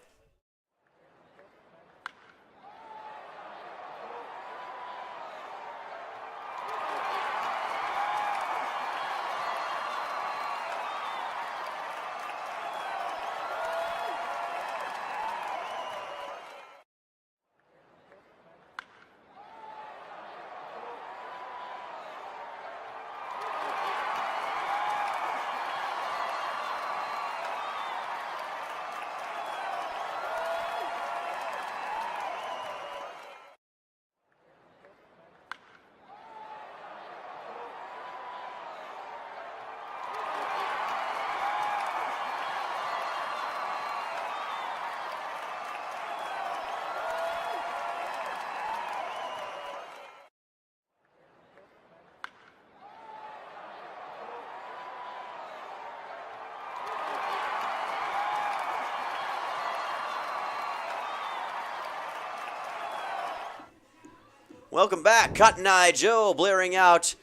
Welcome back. Cotton Eye Joe blaring out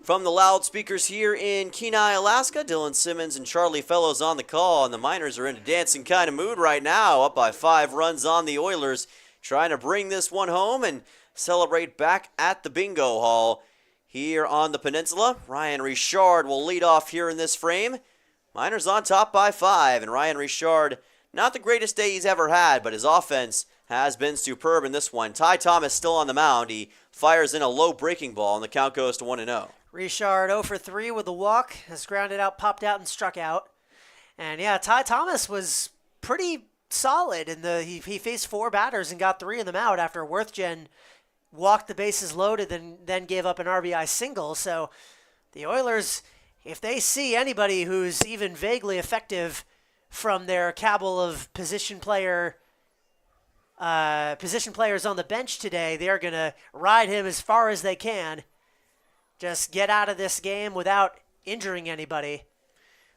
from the loudspeakers here in Kenai, Alaska. Dylan Simmons and Charlie Fellows on the call, and the Miners are in a dancing kind of mood right now, up by 5 runs on the Oilers, trying to bring this one home and celebrate back at the bingo hall here on the Peninsula. Ryan Richard will lead off here in this frame. Miners on top by 5, and Ryan Richard, not the greatest day he's ever had, but his offense has been superb in this one. Ty Thomas still on the mound. He fires in a low breaking ball, and the count goes to 1-0. Richard 0 for 3 with a walk, has grounded out, popped out, and struck out. And yeah, Ty Thomas was pretty solid. He faced 4 batters and got 3 of them out after Worthgen walked the bases loaded and then gave up an RBI single. So the Oilers, if they see anybody who's even vaguely effective from their cabal of position players on the bench today, they're going to ride him as far as they can. Just get out of this game without injuring anybody.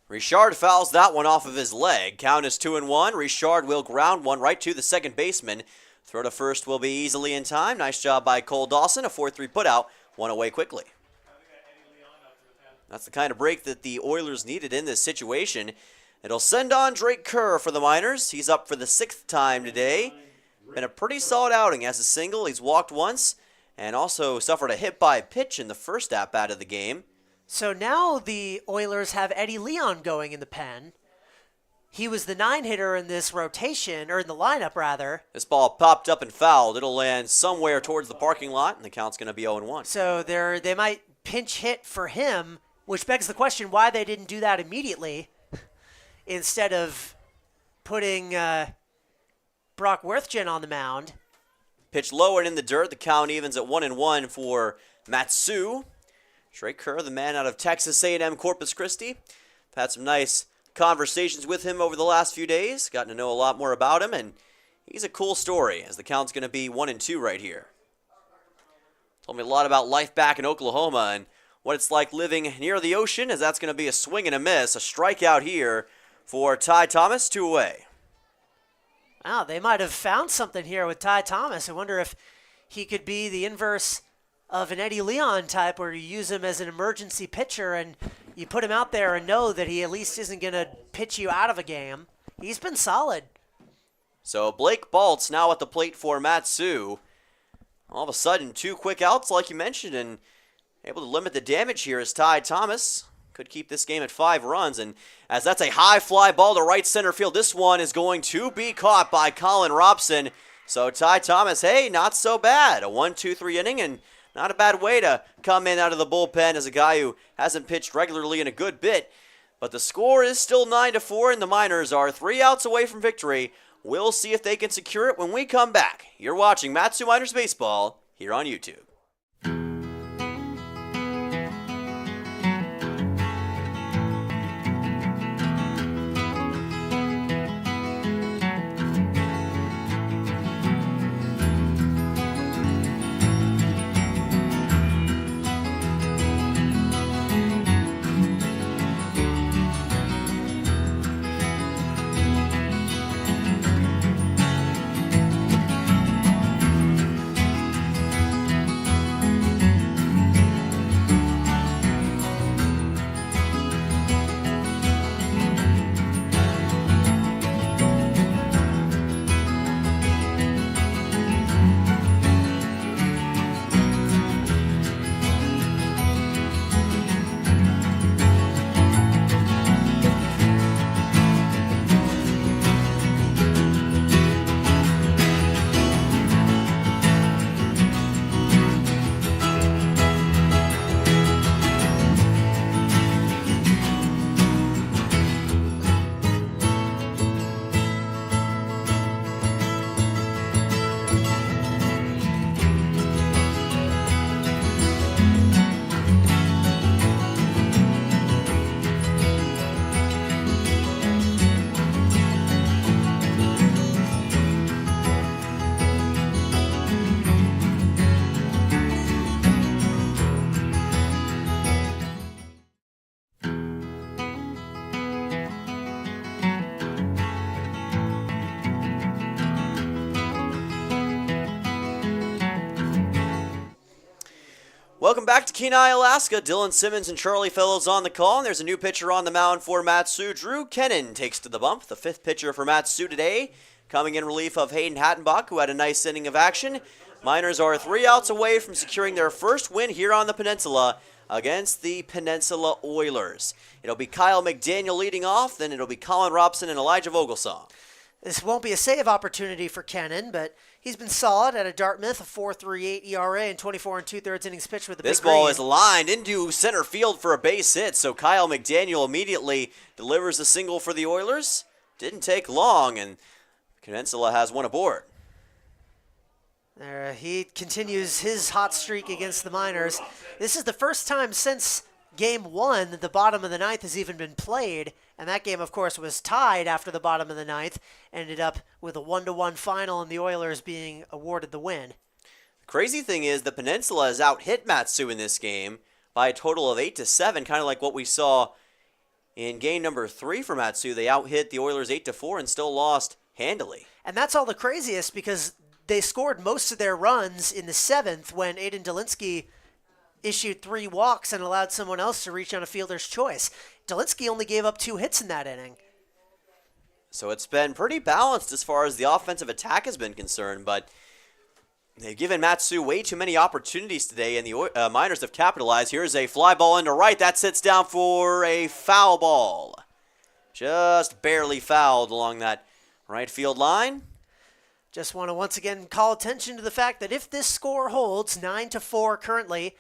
Richard fouls that one off of his leg. Count is 2-1. Richard will ground one right to the second baseman. Throw to first will be easily in time. Nice job by Cole Dawson. A 4-3 putout. One away quickly. That's the kind of break that the Oilers needed in this situation. It'll send on Drake Kerr for the Miners. He's up for the 6th time today. Been a pretty solid outing. As a single, he's walked once and also suffered a hit by pitch in the first at-bat of the game. So now the Oilers have Eddie Leon going in the pen. He was the 9-hitter in this rotation, or in the lineup, rather. This ball popped up and fouled. It'll land somewhere towards the parking lot, and the count's going to be 0-1. So they might pinch hit for him, which begs the question why they didn't do that immediately instead of putting Brock Worthgen on the mound. Pitch low and in the dirt. The count evens at 1-1 for Matsu. Trey Kerr, the man out of Texas A&M Corpus Christi. I've had some nice conversations with him over the last few days. Gotten to know a lot more about him, and he's a cool story as the count's going to be 1-2 right here. Told me a lot about life back in Oklahoma and what it's like living near the ocean, as that's going to be a swing and a miss. A strikeout here for Ty Thomas, 2 away. Wow, they might have found something here with Ty Thomas. I wonder if he could be the inverse of an Eddie Leon type, where you use him as an emergency pitcher and you put him out there and know that he at least isn't going to pitch you out of a game. He's been solid. So Blake Baltz now at the plate for Matsu. All of a sudden, 2 quick outs like you mentioned, and able to limit the damage here as Ty Thomas could keep this game at 5 runs. And as that's a high fly ball to right center field, this one is going to be caught by Colin Robson. So Ty Thomas, hey, not so bad. A 1-2-3 inning, and not a bad way to come in out of the bullpen as a guy who hasn't pitched regularly in a good bit. But the score is still 9-4, and the Miners are 3 outs away from victory. We'll see if they can secure it when we come back. You're watching Matsu Miners Baseball here on YouTube. Welcome back to Kenai, Alaska. Dylan Simmons and Charlie Fellows on the call, and there's a new pitcher on the mound for Matsu. Drew Kennan takes to the bump, the 5th pitcher for Matsu today, coming in relief of Hayden Hattenbach, who had a nice inning of action. Miners are 3 outs away from securing their first win here on the Peninsula against the Peninsula Oilers. It'll be Kyle McDaniel leading off, then it'll be Colin Robson and Elijah Vogelsong. This won't be a save opportunity for Kennan, but he's been solid at a Dartmouth, a 4.38 ERA, and 24 2/3 innings pitched with a This big ball green. is lined into center field for a base hit, so Kyle McDaniel immediately delivers a single for the Oilers. Didn't take long, and Peninsula has one aboard. There, he continues his hot streak against the Miners. This is the first time since Game 1 that the bottom of the 9th has even been played, and that game, of course, was tied after the bottom of the 9th, ended up with a 1-1 final and the Oilers being awarded the win. The crazy thing is the Peninsula has out-hit Matsu in this game by a total of 8-7, kind of like what we saw in game number 3 for Matsu. They out-hit the Oilers 8-4 and still lost handily. And that's all the craziest because they scored most of their runs in the 7th when Aiden Dolinsky issued 3 walks and allowed someone else to reach on a fielder's choice. Dolinsky only gave up 2 hits in that inning. So it's been pretty balanced as far as the offensive attack has been concerned, but they've given Matsu way too many opportunities today, and the Miners have capitalized. Here's a fly ball into right. That sits down for a foul ball. Just barely fouled along that right field line. Just want to once again call attention to the fact that if this score holds, 9-4 currently,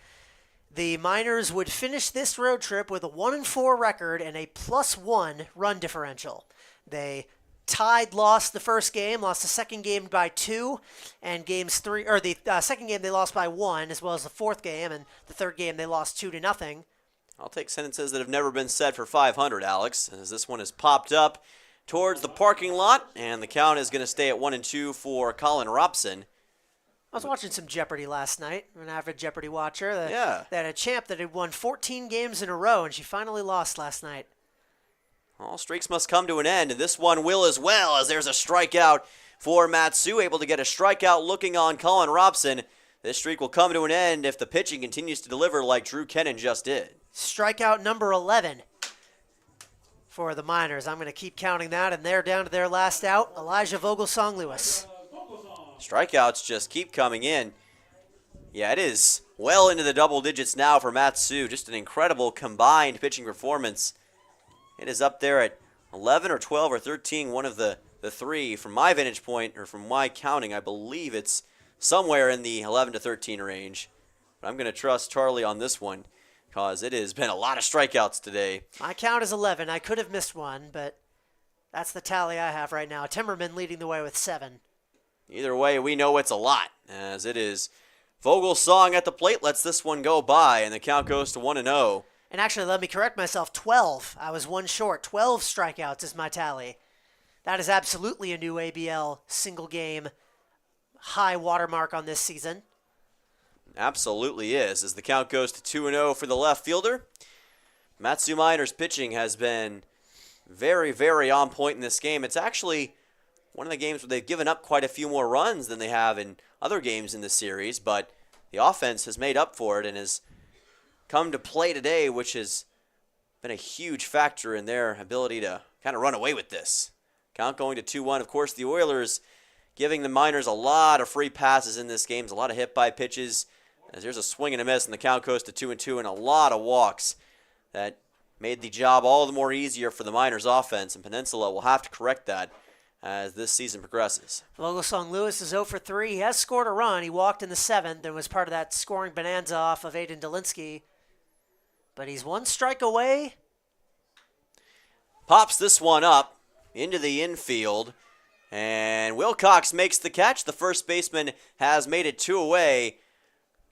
the Miners would finish this road trip with a 1-4 record and a +1 run differential. They Tide lost the first game, lost the second game by 2, and the second game they lost by 1, as well as the fourth game, and the third game they lost 2-0. I'll take sentences that have never been said for 500, Alex, as this one has popped up towards the parking lot, and the count is going to stay at 1-2 for Colin Robson. I was watching some Jeopardy last night. I'm an avid Jeopardy watcher. Yeah. They had a champ that had won 14 games in a row, and she finally lost last night. All streaks must come to an end, and this one will as well, as there's a strikeout for Matsu, able to get a strikeout looking on Colin Robson. This streak will come to an end if the pitching continues to deliver like Drew Kennan just did. Strikeout number 11 for the Miners. I'm going to keep counting that, and they're down to their last out, Elijah Vogelsong Lewis. Strikeouts just keep coming in. Yeah, it is well into the double digits now for Matsu. Just an incredible combined pitching performance. It is up there at 11 or 12 or 13, one of the three. From my vantage point, or from my counting, I believe it's somewhere in the 11 to 13 range. But I'm going to trust Charlie on this one, because it has been a lot of strikeouts today. My count is 11. I could have missed one, but that's the tally I have right now. Timmerman leading the way with 7. Either way, we know it's a lot, as it is Vogelsong at the plate lets this one go by, and the count goes to 1-0. And actually, let me correct myself, 12. I was one short. 12 strikeouts is my tally. That is absolutely a new ABL single game high watermark on this season. Absolutely is, as the count goes to 2-0 for the left fielder. Matsu Miners' pitching has been very, very on point in this game. It's actually one of the games where they've given up quite a few more runs than they have in other games in the series, but the offense has made up for it and has come to play today, which has been a huge factor in their ability to kind of run away with this. Count going to 2-1. Of course, the Oilers giving the Miners a lot of free passes in this game, a lot of hit-by pitches, as there's a swing and a miss, and the count goes to 2-2, and a lot of walks that made the job all the more easier for the Miners offense, and Peninsula will have to correct that as this season progresses. Vogelsong Lewis is 0 for 3. He has scored a run. He walked in the 7th and was part of that scoring bonanza off of Aiden Dolinsky. But he's one strike away. Pops this one up into the infield, and Wilcox makes the catch. The first baseman has made it 2 away.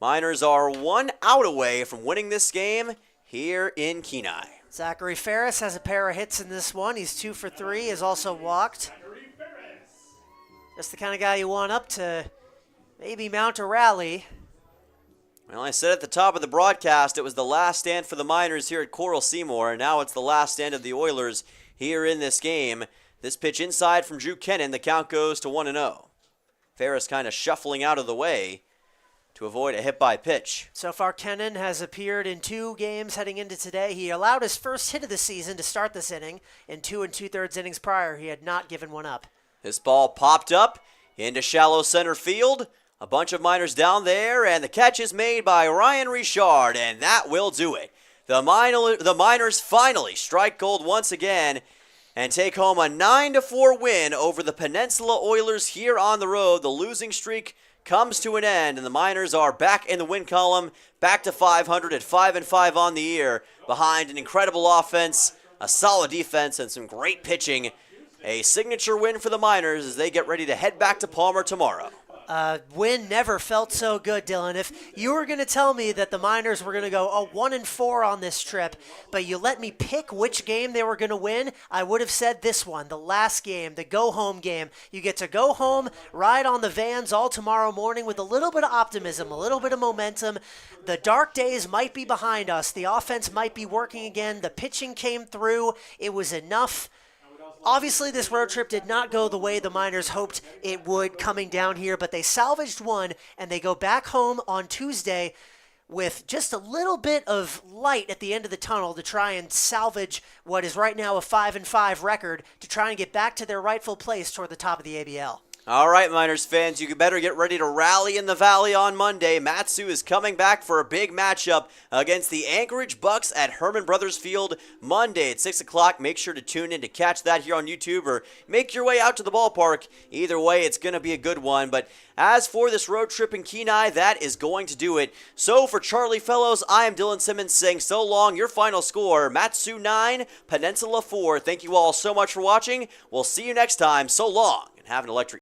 Miners are 1 out away from winning this game here in Kenai. Zachary Ferris has a pair of hits in this one. He's 2 for 3, is also walked. Just the kind of guy you want up to maybe mount a rally. Well, I said at the top of the broadcast it was the last stand for the Miners here at Coral Seymour, and now it's the last stand of the Oilers here in this game. This pitch inside from Drew Kennan, the count goes to 1-0. Ferris kind of shuffling out of the way to avoid a hit by pitch. So far, Kennan has appeared in 2 games heading into today. He allowed his first hit of the season to start this inning. In 2 2/3 innings prior, he had not given one up. This ball popped up into shallow center field. A bunch of Miners down there, and the catch is made by Ryan Richard, and that will do it. The Miners finally strike gold once again and take home a 9-4 win over the Peninsula Oilers here on the road. The losing streak comes to an end, and the Miners are back in the win column, back to 500 at 5-5 on the year, behind an incredible offense, a solid defense, and some great pitching. A signature win for the Miners as they get ready to head back to Palmer tomorrow. Win never felt so good, Dylan. If you were going to tell me that the Miners were going to go 1-4 on this trip, but you let me pick which game they were going to win, I would have said this one, the last game, the go-home game. You get to go home, ride on the vans all tomorrow morning with a little bit of optimism, a little bit of momentum. The dark days might be behind us. The offense might be working again. The pitching came through. It was enough. Obviously, this road trip did not go the way the Miners hoped it would coming down here, but they salvaged one, and they go back home on Tuesday with just a little bit of light at the end of the tunnel to try and salvage what is right now a 5-5 record to try and get back to their rightful place toward the top of the ABL. All right, Miners fans, you better get ready to rally in the Valley on Monday. Matsu is coming back for a big matchup against the Anchorage Bucks at Herman Brothers Field Monday at 6 o'clock. Make sure to tune in to catch that here on YouTube or make your way out to the ballpark. Either way, it's going to be a good one. But as for this road trip in Kenai, that is going to do it. So for Charlie Fellows, I am Dylan Simmons saying so long. Your final score, Matsu 9, Peninsula 4. Thank you all so much for watching. We'll see you next time. So long, and have an electric